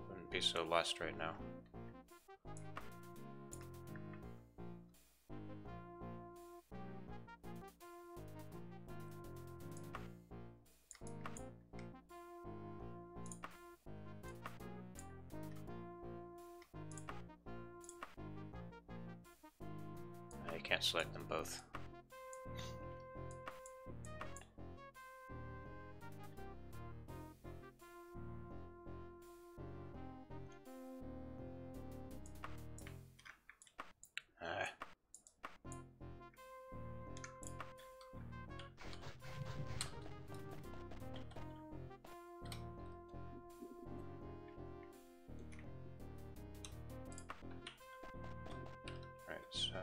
wouldn't be so lost right now. You can't select them both. So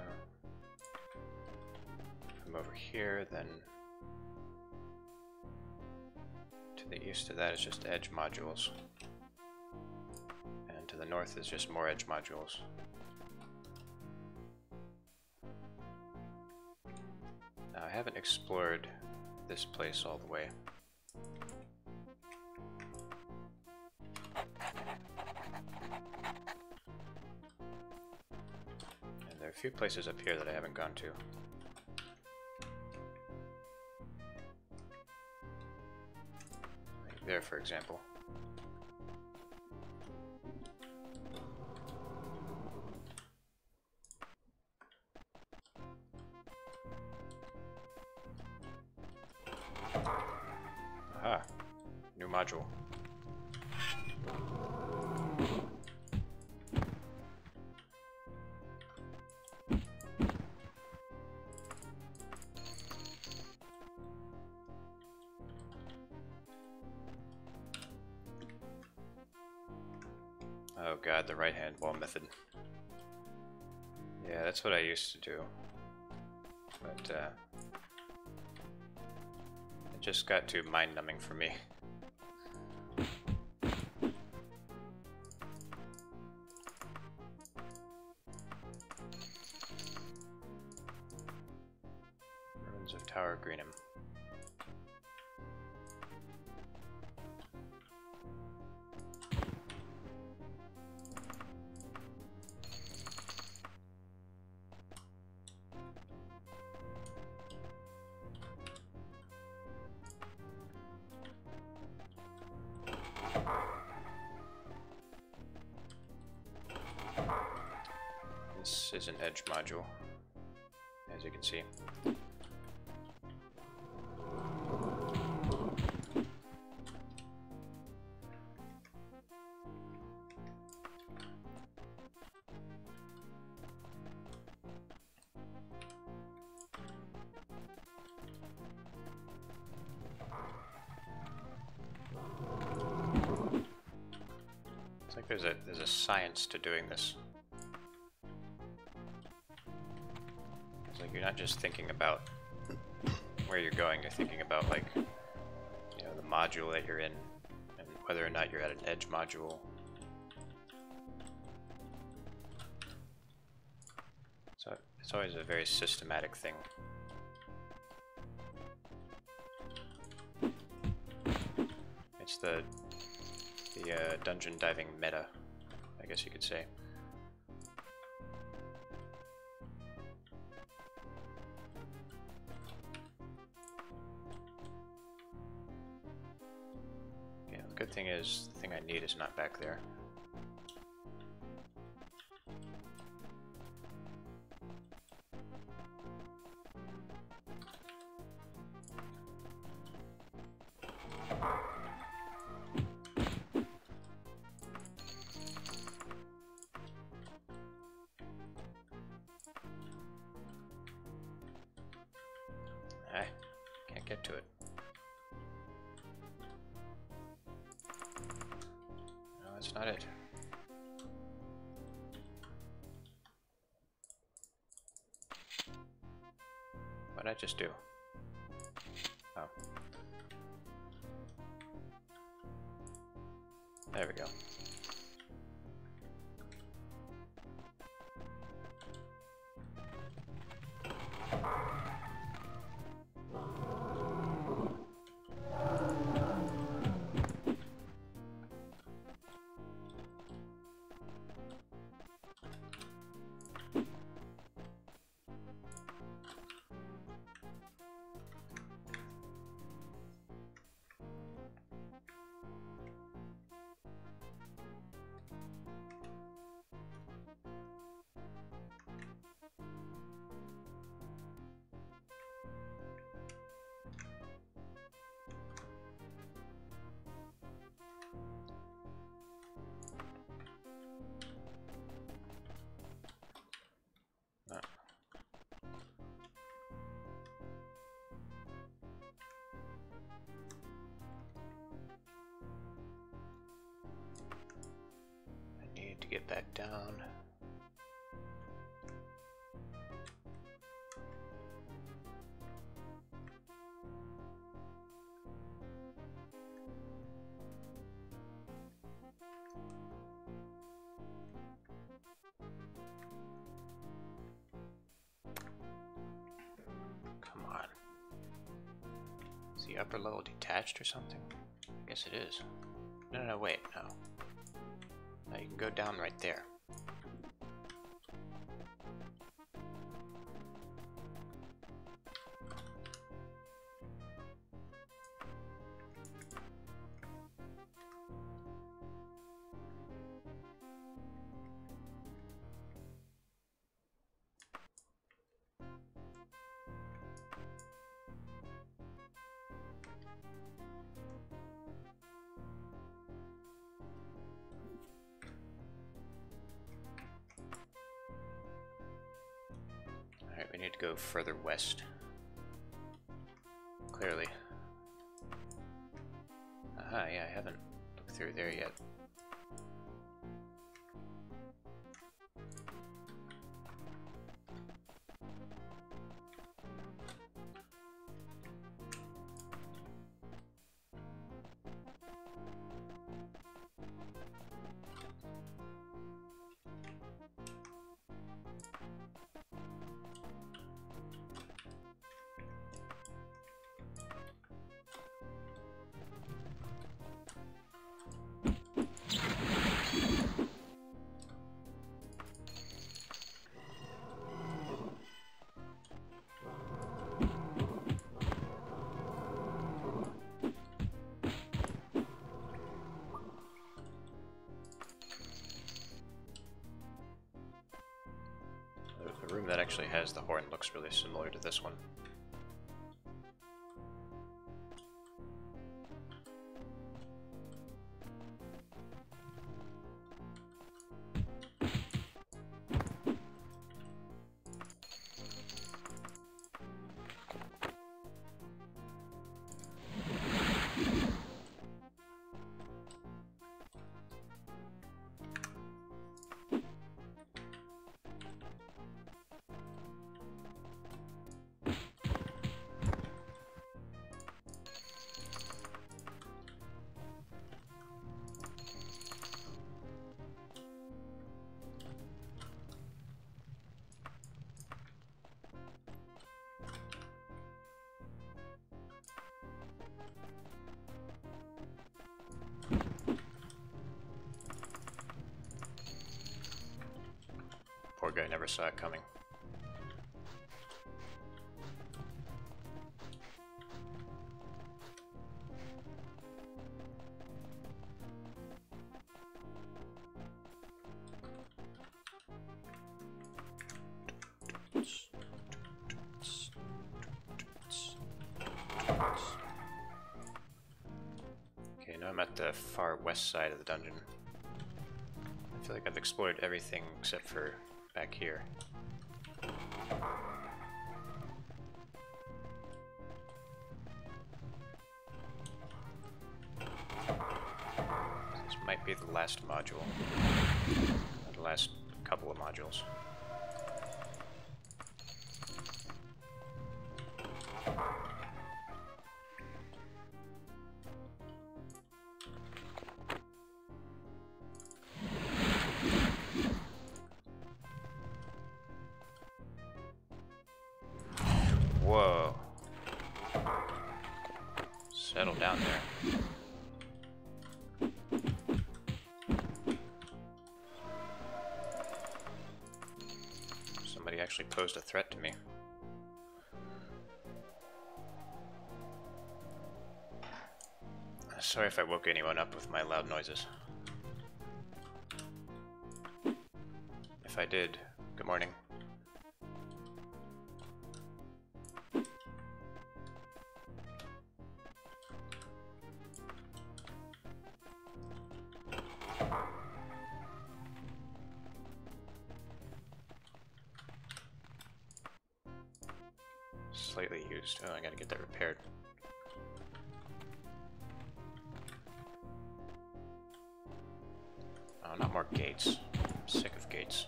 from over here, then to the east of that is just edge modules, and to the north is just more edge modules. Now I haven't explored this place all the way. There are a few places up here that I haven't gone to. Like there, for example. Aha! New module. Oh god, the right-hand wall method. Yeah, that's what I used to do. But, it just got too mind-numbing for me. Ruins of Tower Greenham. This is an edge module, as you can see. It's like there's a science to doing this. Like you're not just thinking about where you're going, you're thinking about, like, you know, the module that you're in and whether or not you're at an edge module. So it's always a very systematic thing. It's the dungeon diving meta, I guess you could say. Yeah, the good thing is, the thing I need is not back there. Can't get to it. No, that's not it. What did I just do? Oh. There we go. To get back down. Come on. Is the upper level detached or something? I guess it is. No, wait, no. Now you can go down right there. Alright, we need to go further west. Clearly. Aha, yeah, I haven't looked through there yet. The room that actually has the horn looks really similar to this one. poor guy never saw it coming. Okay, now I'm at the far west side of the dungeon. I feel like I've explored everything except for back here. This might be the last module. The last couple of modules. Whoa. Settle down there. Somebody actually posed a threat to me. Sorry if I woke anyone up with my loud noises. If I did, good morning. Slightly used. Oh, I gotta get that repaired. Oh, not more gates. I'm sick of gates.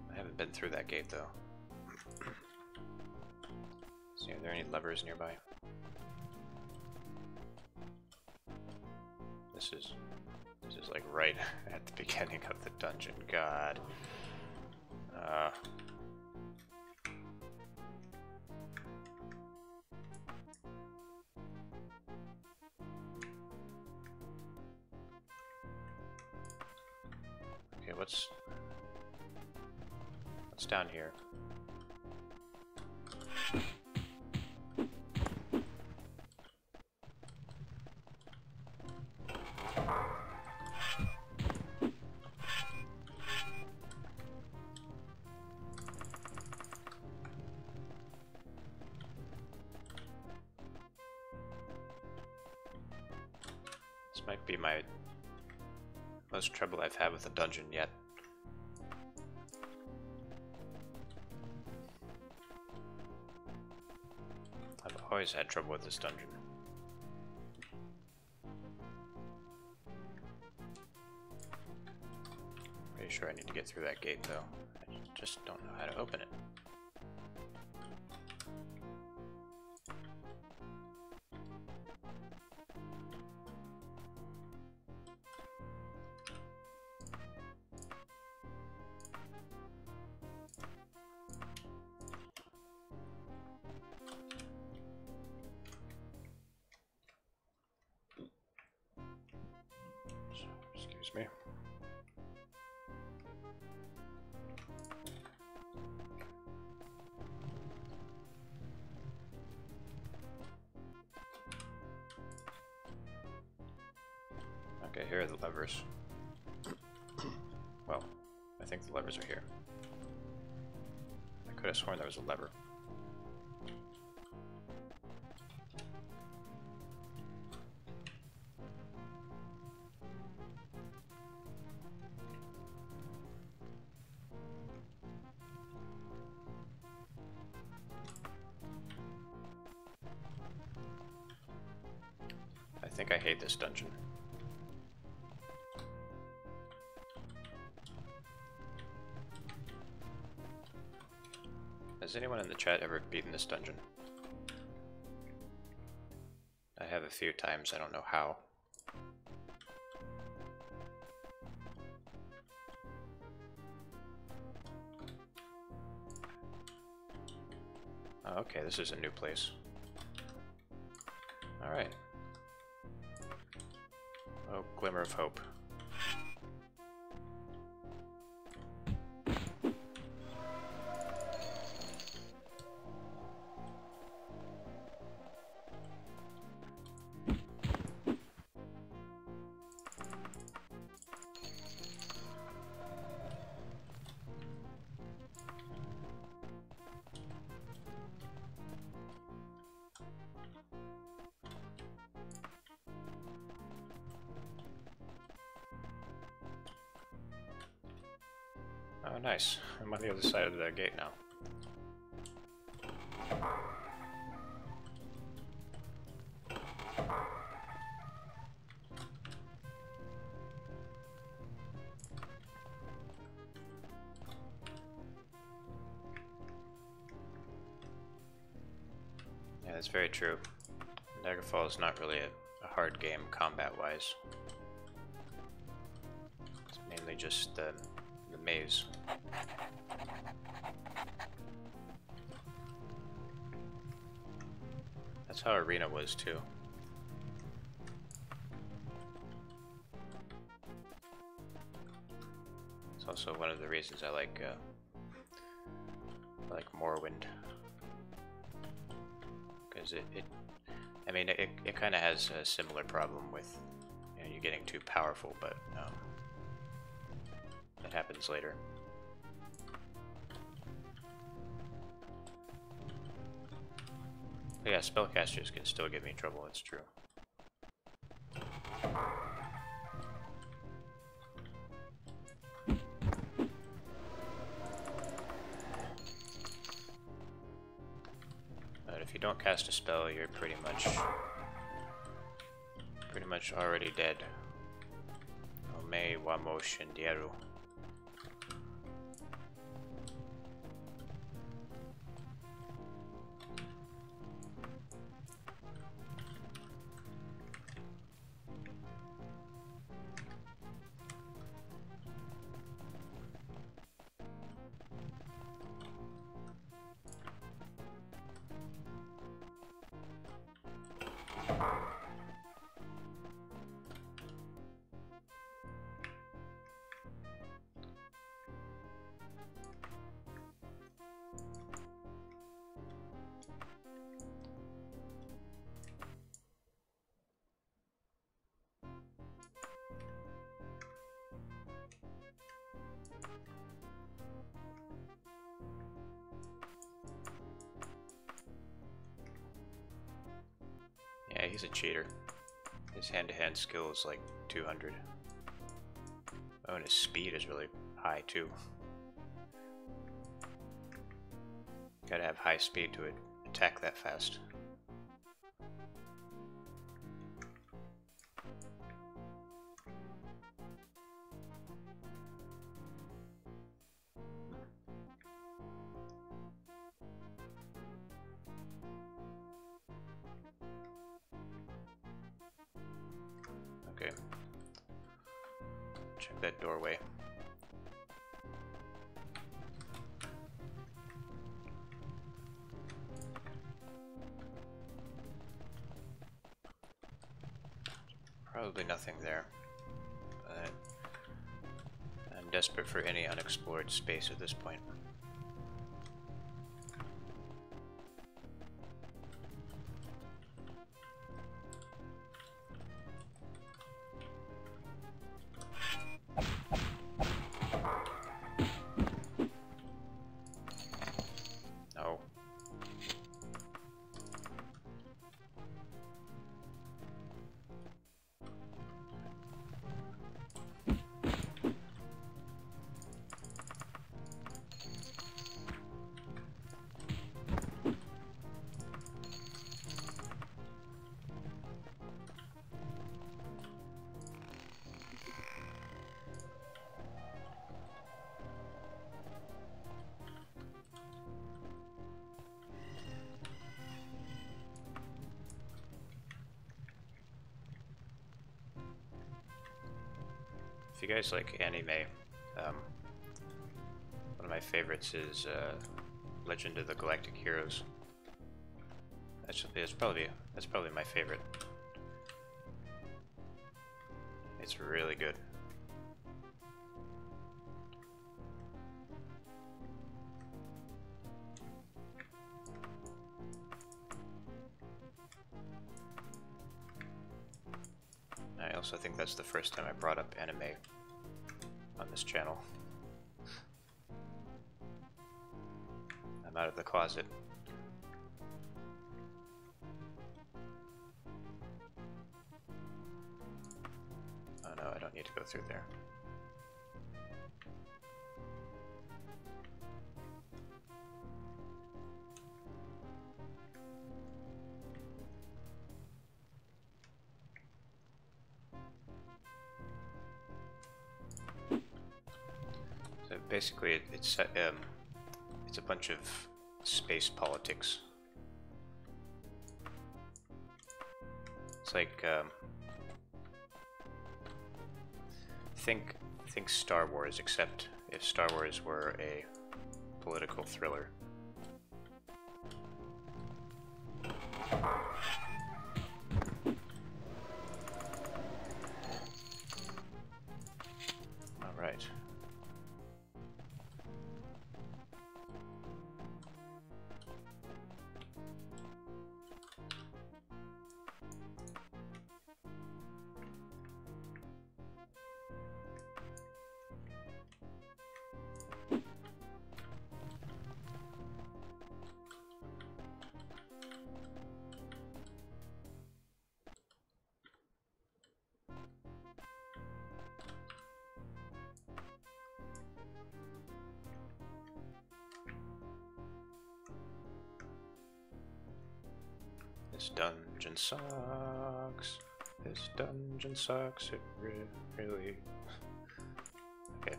I haven't been through that gate though. See, are there any levers nearby? This is like right at the beginning of the dungeon. God. Okay, what's down here? This might be my most trouble I've had with a dungeon yet. I've always had trouble with this dungeon. Pretty sure I need to get through that gate though. I just don't know how to open it. Excuse me. Okay, here are the levers. Well, I think the levers are here. I could have sworn there was a lever. I think I hate this dungeon. Has anyone in the chat ever beaten this dungeon? I have a few times, I don't know how. Oh, okay, this is a new place. Alright. Oh, glimmer of hope. Oh, nice. I'm on the other side of the gate now. Yeah, that's very true. Daggerfall is not really a hard game combat-wise. It's mainly just the maze. That's how Arena was too. It's also one of the reasons I like Morrowind, because I mean, it kind of has a similar problem with, you know, you getting too powerful, but that happens later. But yeah, spellcasters can still get me in trouble, it's true. But if you don't cast a spell, you're pretty much already dead. Ome wamo shindieru. Yeah, he's a cheater. His hand-to-hand skill is like 200. Oh, and his speed is really high too. Gotta have high speed to attack that fast. Okay. Check that doorway. Probably nothing there, but I'm desperate for any unexplored space at this point. No. If you guys like anime, one of my favorites is Legend of the Galactic Heroes. That's probably my favorite. It's really good. I also think that's the first time I brought up anime on this channel. I'm out of the closet. Oh no, I don't need to go through there. So basically, it's a bunch of space politics. It's like think Star Wars, except if Star Wars were a political thriller. All right. This dungeon sucks. This dungeon sucks. It really. Okay.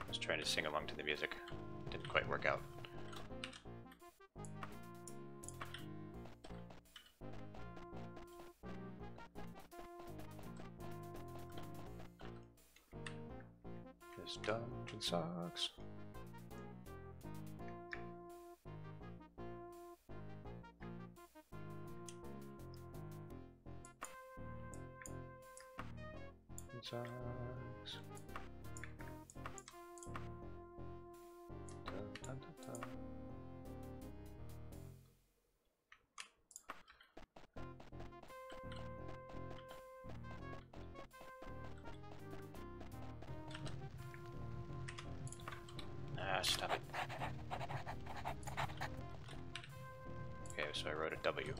I was trying to sing along to the music. Didn't quite work out. This dungeon sucks. Sucks. Dun, dun, dun, dun. Ah, stop it. Okay, so I wrote a W.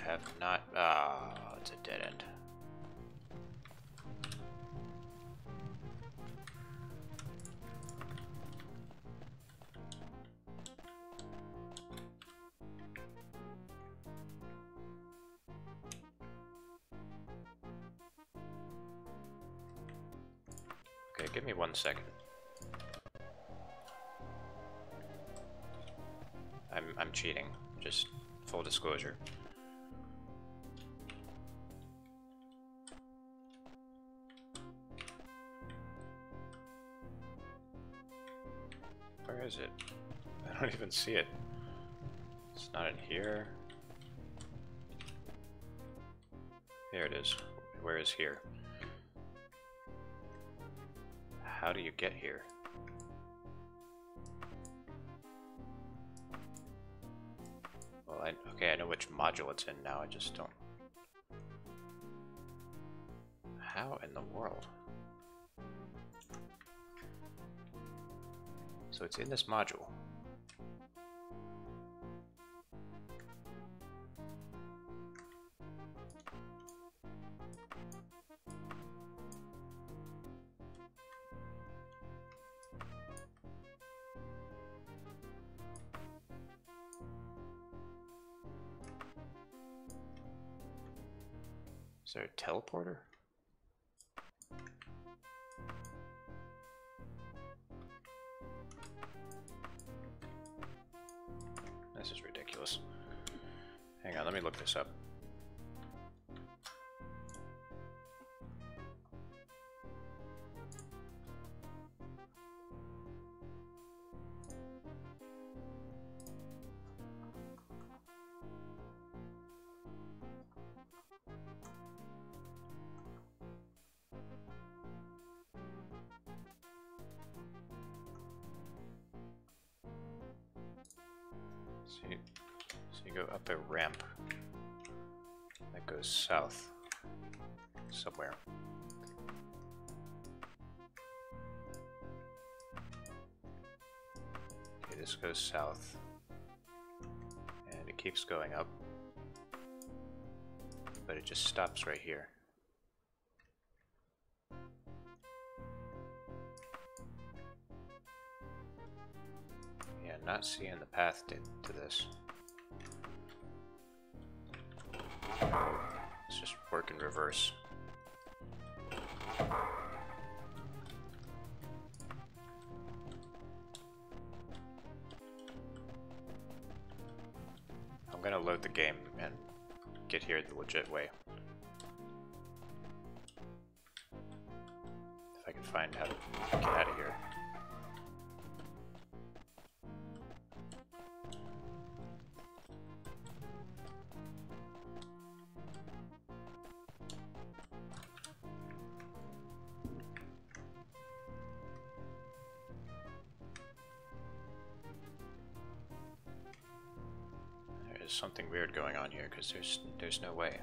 Have not. Ah, it's a dead end. Okay, give me 1 second. I'm cheating. Just full disclosure. Where is it? I don't even see it. It's not in here. Here it is. Where is here? How do you get here? Well, okay, I know which module it's in now, I just don't... How in the world? So it's in this module. Is there a teleporter? This is ridiculous. Hang on, let me look this up. So you go up a ramp that goes south somewhere. Okay, this goes south, and it keeps going up, but it just stops right here. Yeah, not seeing the path to this. Let's just work in reverse. I'm gonna load the game and get here the legit way. If I can find how to get out of here. There's something weird going on here because there's no way.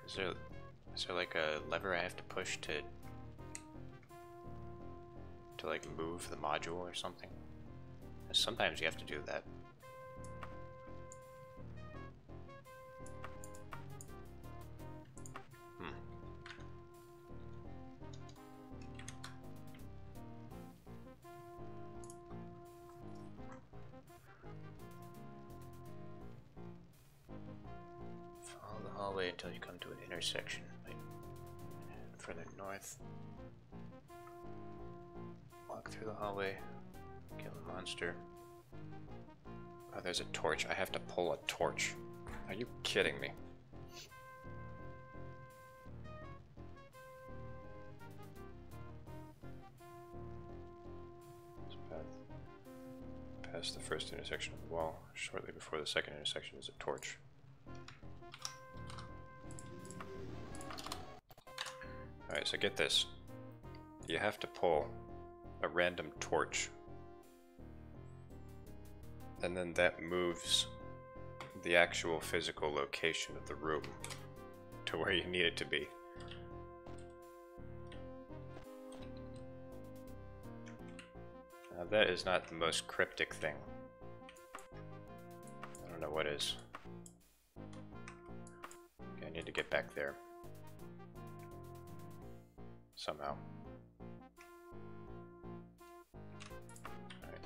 Is there like a lever I have to push to like move the module or something? Sometimes you have to do that. Hallway until you come to an intersection. Like, further north. Walk through the hallway. Kill a monster. Oh, there's a torch. I have to pull a torch. Are you kidding me? This path past the first intersection of the wall. Shortly before the second intersection is a torch. Alright, so get this. You have to pull a random torch. And then that moves the actual physical location of the room to where you need it to be. Now that is not the most cryptic thing. I don't know what is. Okay, I need to get back there. Somehow. Alright.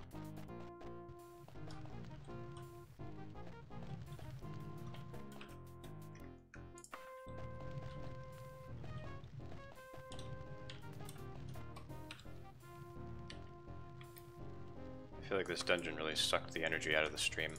I feel like this dungeon really sucked the energy out of the stream.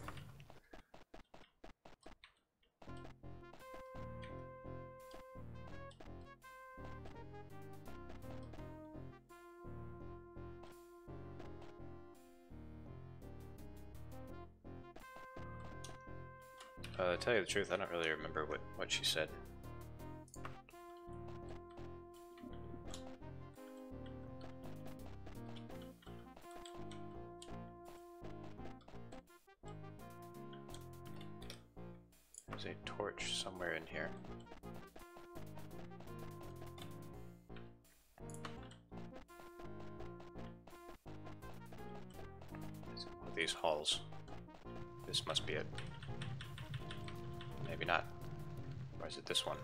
To tell you the truth, I don't really remember what she said. There's a torch somewhere in here. It's one of these halls. This must be it. Maybe not. Or is it this one?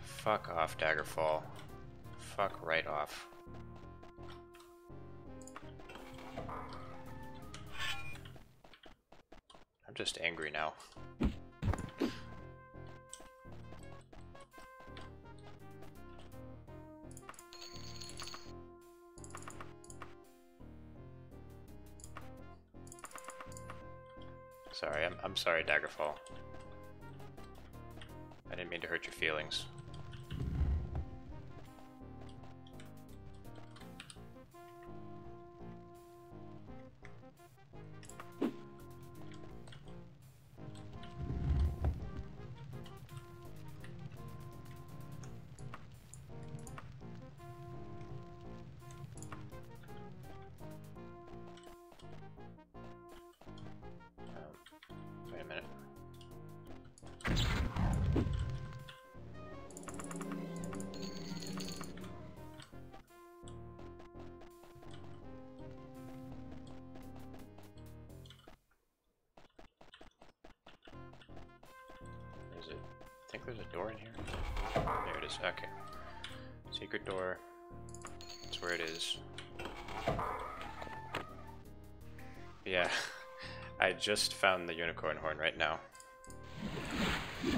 Fuck off, Daggerfall. Fuck right off. I'm just angry now. Sorry, I'm sorry, Daggerfall. I didn't mean to hurt your feelings. think there's a door in here. There it is. Okay. Secret door. That's where it is. Yeah. I just found the unicorn horn right now.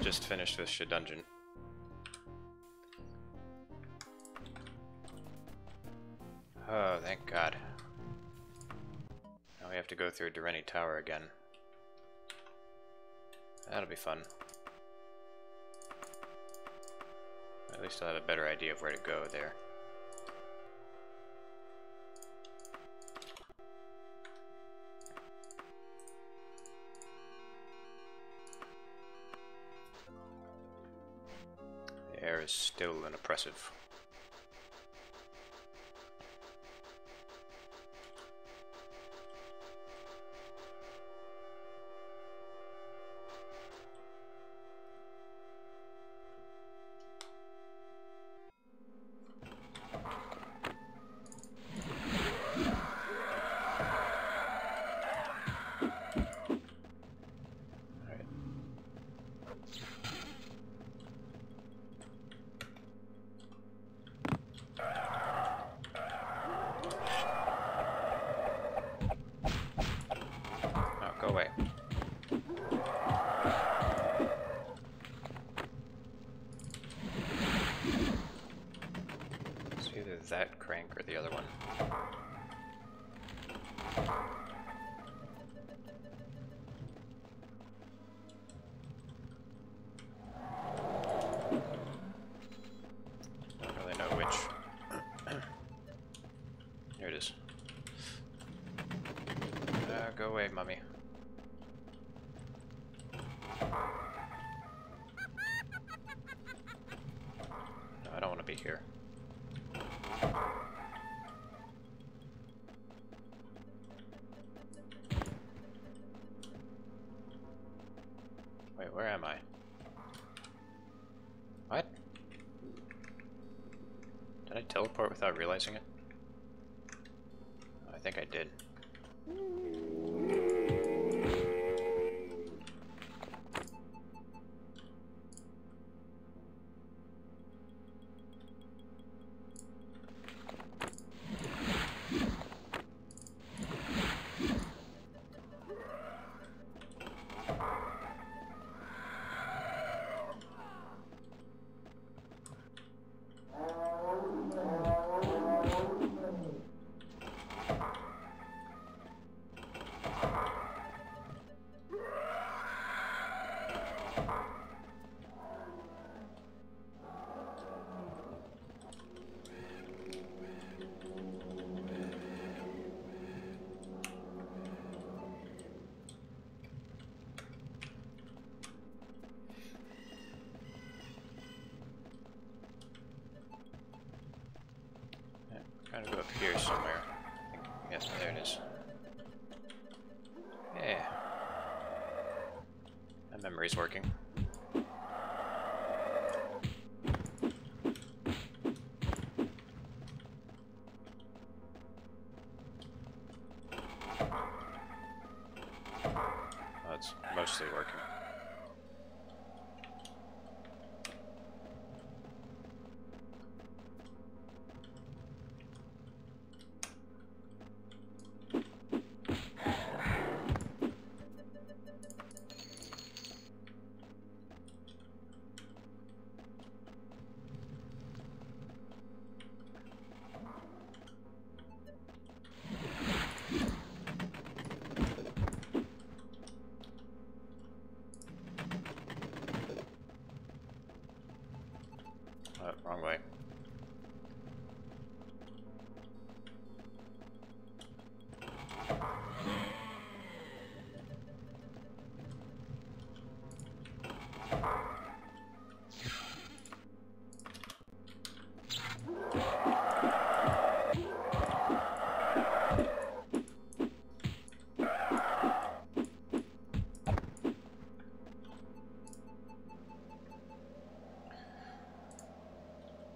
Just finished this shit dungeon. Oh, thank God. Now we have to go through Durrani Tower again. That'll be fun. At least I'll have a better idea of where to go there. The air is still and oppressive. Go away. It's either that crank or the other one. Don't really know which. Here it is. Go away, mummy. No, I don't want to be here. Wait, where am I? What? Did I teleport without realizing it? I think I did. Gotta go up here somewhere. Yes, there it is. Yeah. My memory's working. Oh, it's mostly working. Wrong way.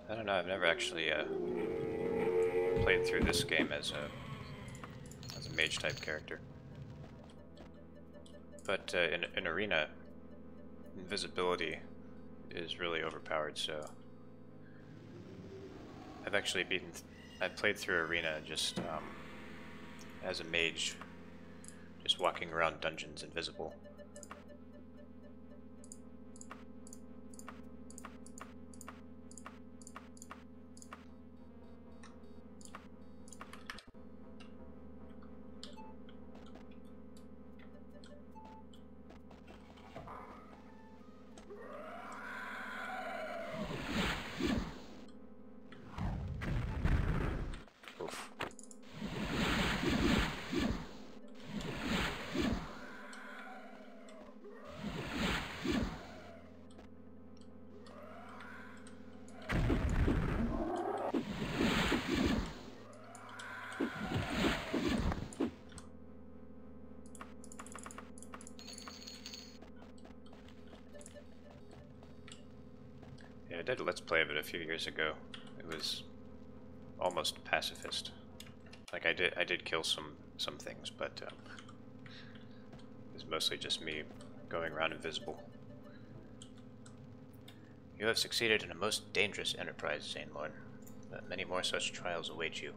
I don't know, I've never actually played through this game as a mage type character. But in Arena, invisibility is really overpowered, so I've actually I played through Arena just as a mage, just walking around dungeons invisible. I did a Let's Play of it a few years ago. It was almost pacifist. Like I did kill some things, but it was mostly just me going around invisible. You have succeeded in a most dangerous enterprise, Zane Lorn, but many more such trials await you.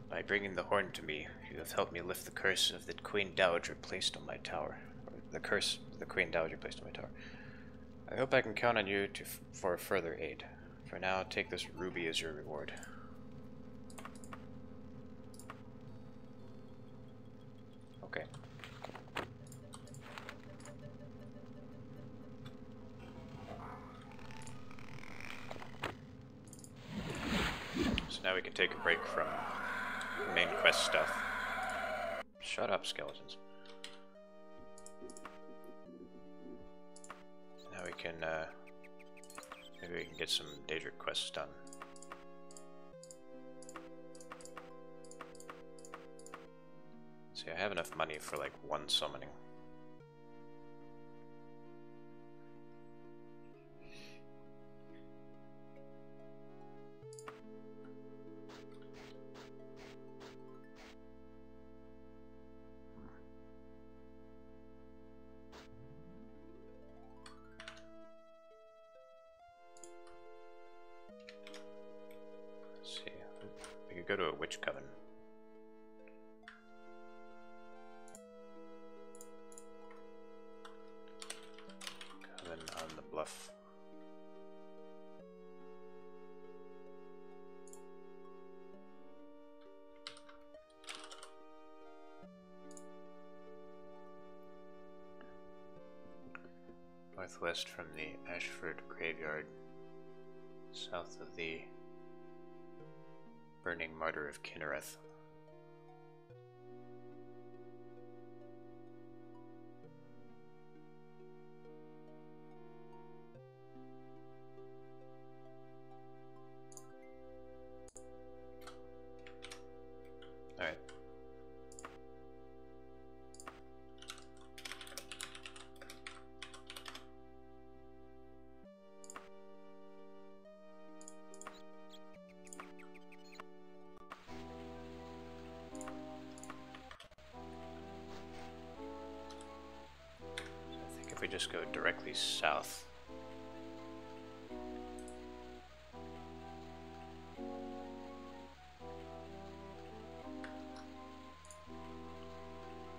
By bringing the horn to me, you have helped me lift the curse of the Queen Dowager placed on my tower. Or the curse the Queen Dowager placed on my tower. I hope I can count on you for further aid. For now, take this ruby as your reward. Okay. So now we can take a break from main quest stuff. Shut up, skeletons. Now we can, maybe we can get some Daedric quests done. See, I have enough money for like one summoning. Go to a witch coven. Coven on the bluff. Northwest from the Ashford graveyard, south of the Burning Martyr of Kinnereth. Alright. If we just go directly south.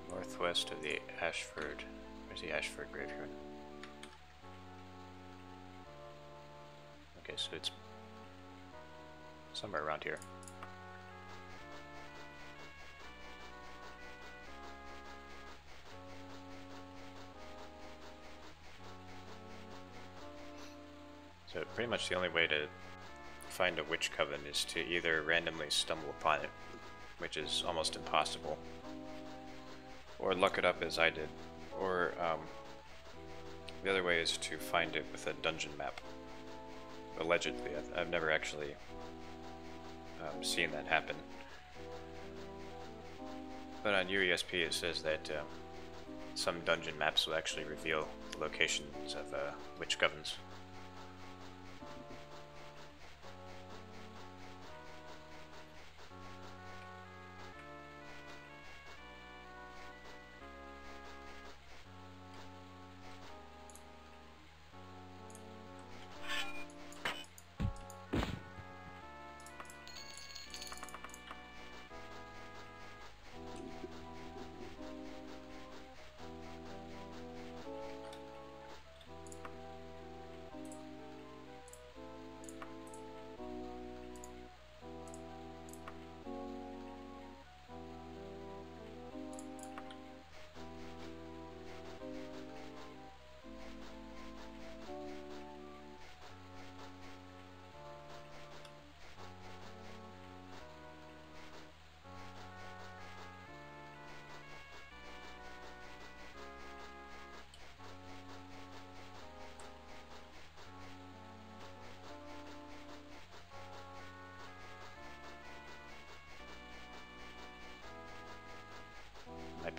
Northwest of the Ashford. Where's the Ashford graveyard? Okay, so it's somewhere around here. So pretty much the only way to find a witch coven is to either randomly stumble upon it, which is almost impossible, or look it up as I did, or the other way is to find it with a dungeon map. Allegedly, I've never actually seen that happen. But on UESP it says that some dungeon maps will actually reveal the locations of witch covens.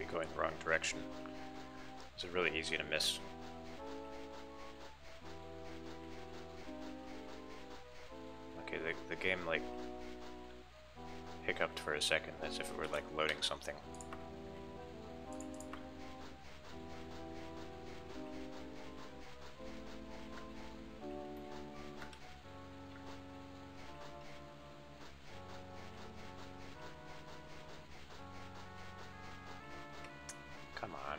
be going the wrong direction. It's really easy to miss. Okay, the game like hiccuped for a second, as if it were like loading something. Come on.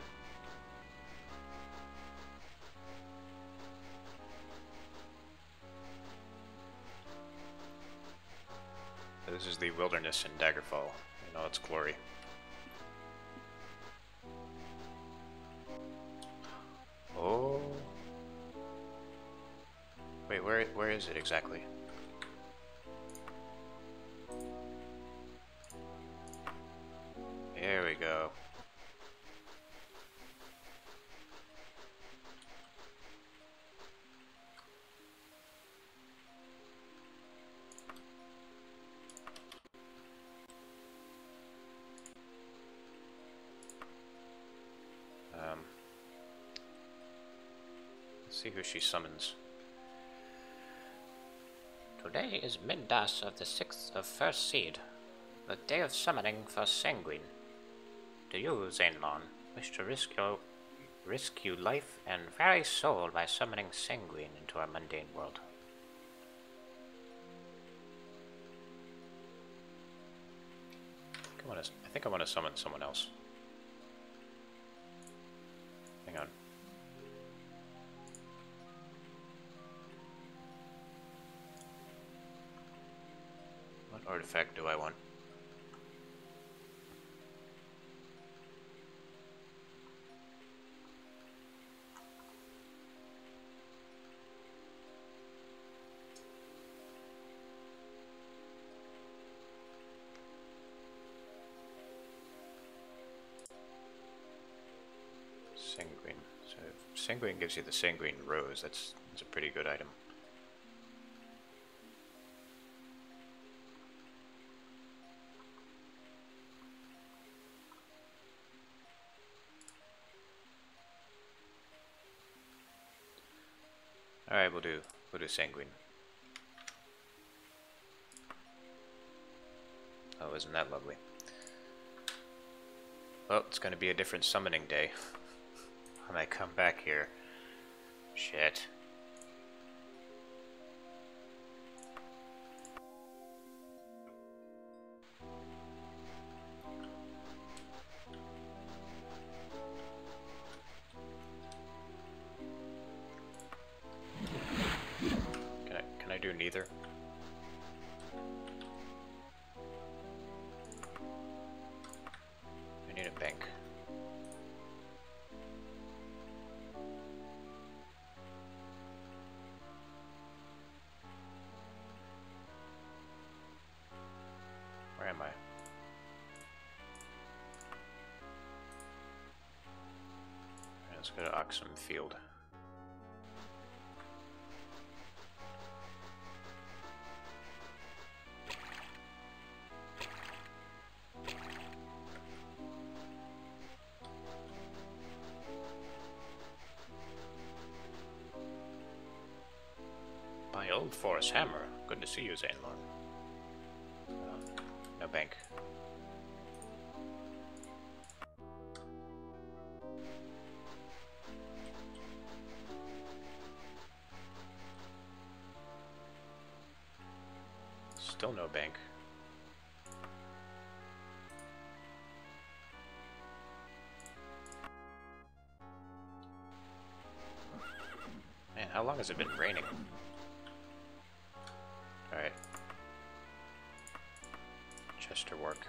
This is the wilderness in Daggerfall in all its glory. Oh. Wait, where is it exactly? There we go. Let's see who she summons. Today is Middas of the 6th of First Seed, the day of summoning for Sanguine. Do you, Zainlon, wish to rescue life and very soul by summoning Sanguine into our mundane world? I think I want to summon someone else. Hang on. What artifact do I want? Sanguine. So Sanguine gives you the Sanguine Rose. That's a pretty good item. Alright, we'll do Sanguine. Oh, isn't that lovely? Well, it's gonna be a different summoning day when I come back here. Shit. Can I do neither? I need a bank. Where am I? Let's go to Oxum Field. My old forest hammer. Good to see you, Zainlon. No bank. Still no bank. Man, how long has it been raining? Alright. Chester work.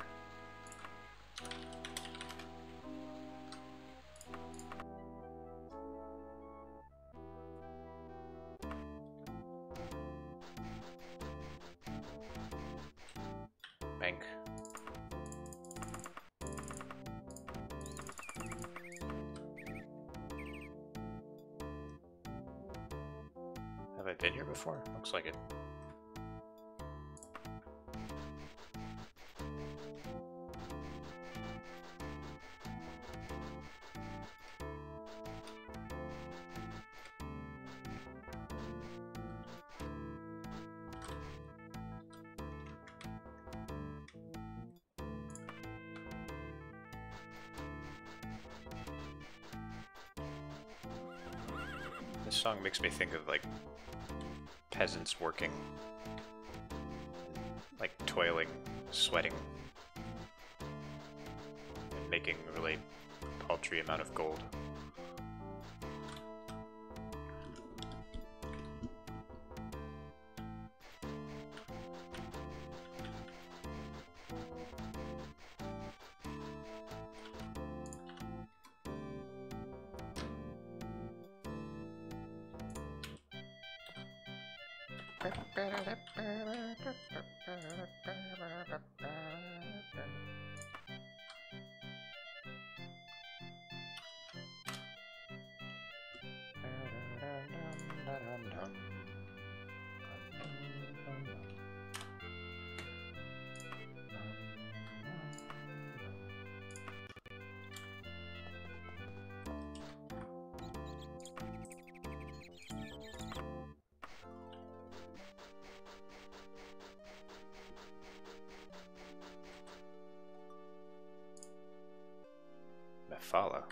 Bank. Have I been here before? Looks like it. This song makes me think of like peasants working, like toiling, sweating, and making a really paltry amount of gold. Follow.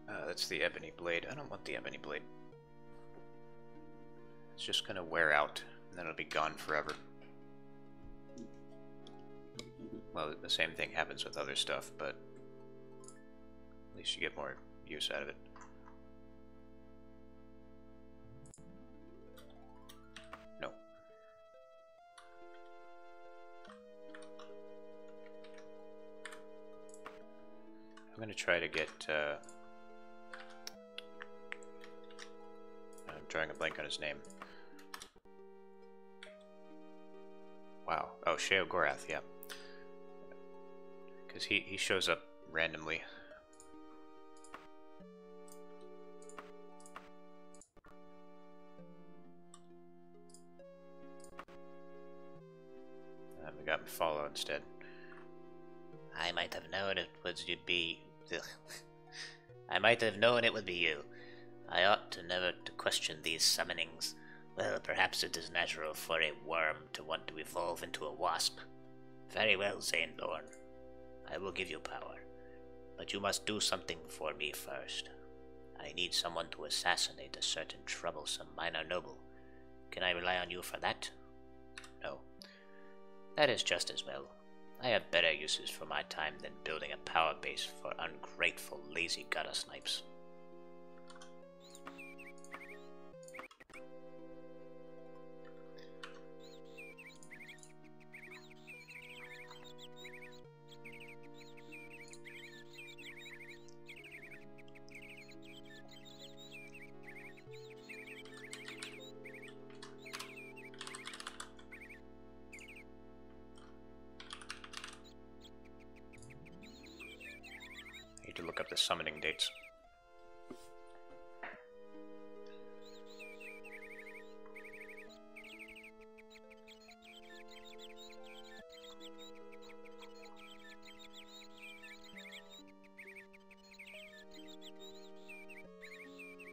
That's the ebony blade. I don't want the ebony blade. It's just gonna wear out, and then it'll be gone forever. Well, the same thing happens with other stuff, but at least you get more use out of it. No. I'm gonna try to get, I'm drawing a blank on his name. Wow. Oh, Sheogorath, yeah. Because he shows up randomly. We got follow instead. I might have known it would be. I might have known it would be you. I ought to never to question these summonings. Well, perhaps it is natural for a worm to want to evolve into a wasp. Very well, Zainthorn. I will give you power. But you must do something for me first. I need someone to assassinate a certain troublesome minor noble. Can I rely on you for that? No. That is just as well. I have better uses for my time than building a power base for ungrateful, lazy gutter snipes. To look up the summoning dates.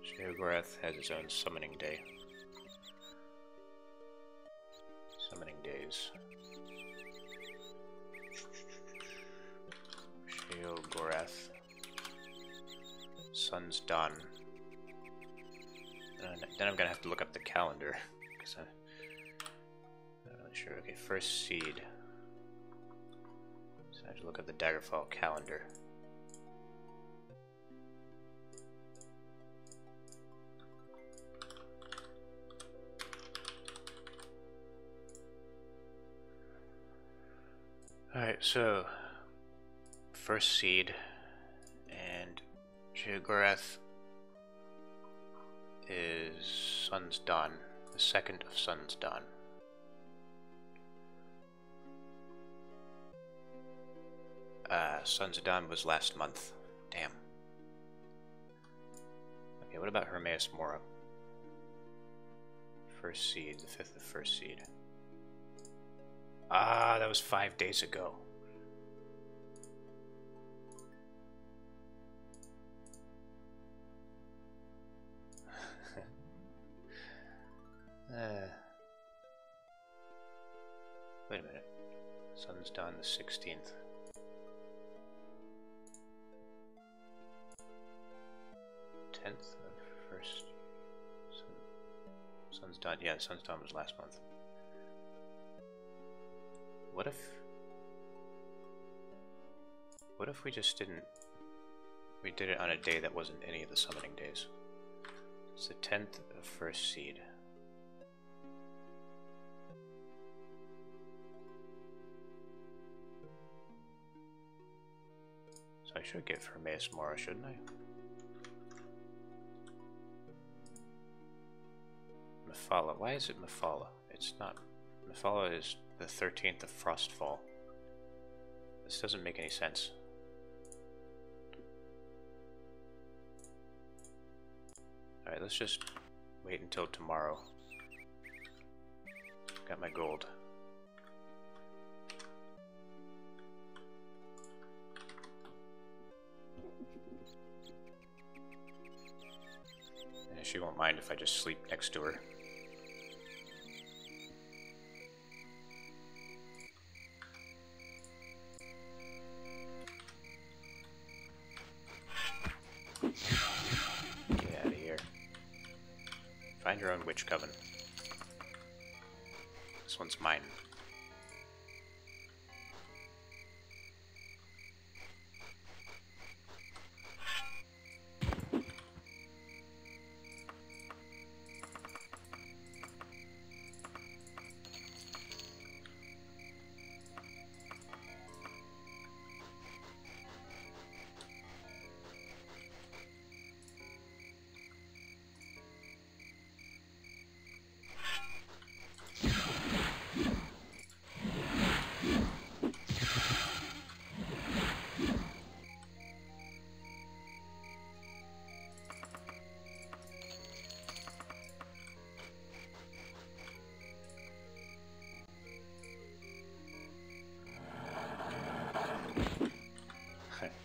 Sheogorath has his own summoning day. Summoning days. Sheogorath. Sun's done. Then I'm gonna have to look up the calendar because I'm not really sure. Okay, first seed. So I have to look at the Daggerfall calendar. Alright, so first seed and Sheogorath is Sun's Dawn, the second of Sun's Dawn. Sun's Dawn was last month. Damn. Okay, what about Hermaeus Mora? First seed, the fifth of first seed. Ah, that was 5 days ago. Wait a minute. Sun's down the 16th. First. Sun's dawn. Yeah, Sun's dawn was last month. What if we just didn't? We did it on a day that wasn't any of the summoning days. It's the 10th of first seed. So I should give Hermaeus Mora, shouldn't I? Mephala. Why is it Mephala? It's not. Mephala is the 13th of Frostfall. This doesn't make any sense. Alright, let's just wait until tomorrow. Got my gold. And she won't mind if I just sleep next to her. Get out of here. Find your own witch coven. This one's mine.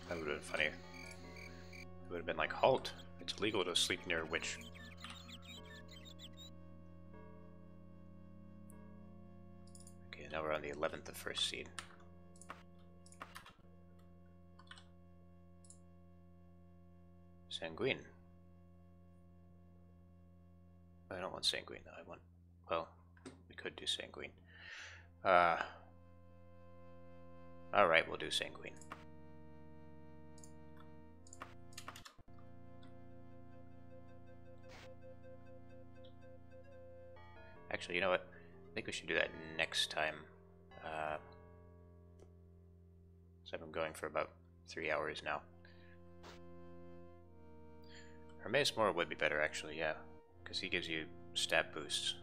That would have been funny. It would have been like, halt! It's illegal to sleep near a witch. Okay, now we're on the 11th of first seed. Sanguine. I don't want Sanguine, though. I want... Well, we could do Sanguine. Alright, we'll do Sanguine. Actually, you know what? I think we should do that next time. So I've been going for about 3 hours now. Hermaeus Mora would be better, actually, yeah. Because he gives you stat boosts.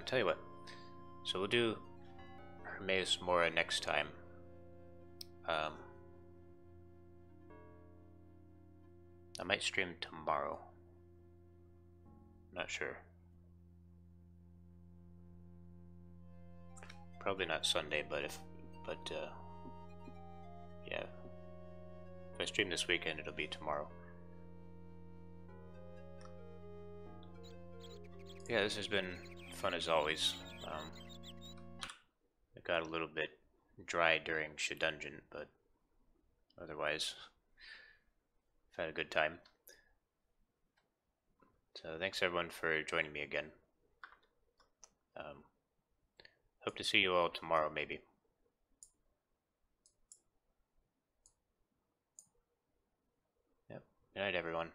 Tell you what. So we'll do Hermaeus Mora next time. I might stream tomorrow. Not sure. Probably not Sunday, but yeah. If I stream this weekend, it'll be tomorrow. Yeah, this has been fun as always. It got a little bit dry during Shedungeon, but otherwise, I've had a good time. So thanks everyone for joining me again. Hope to see you all tomorrow, maybe. Yep. Good night, everyone.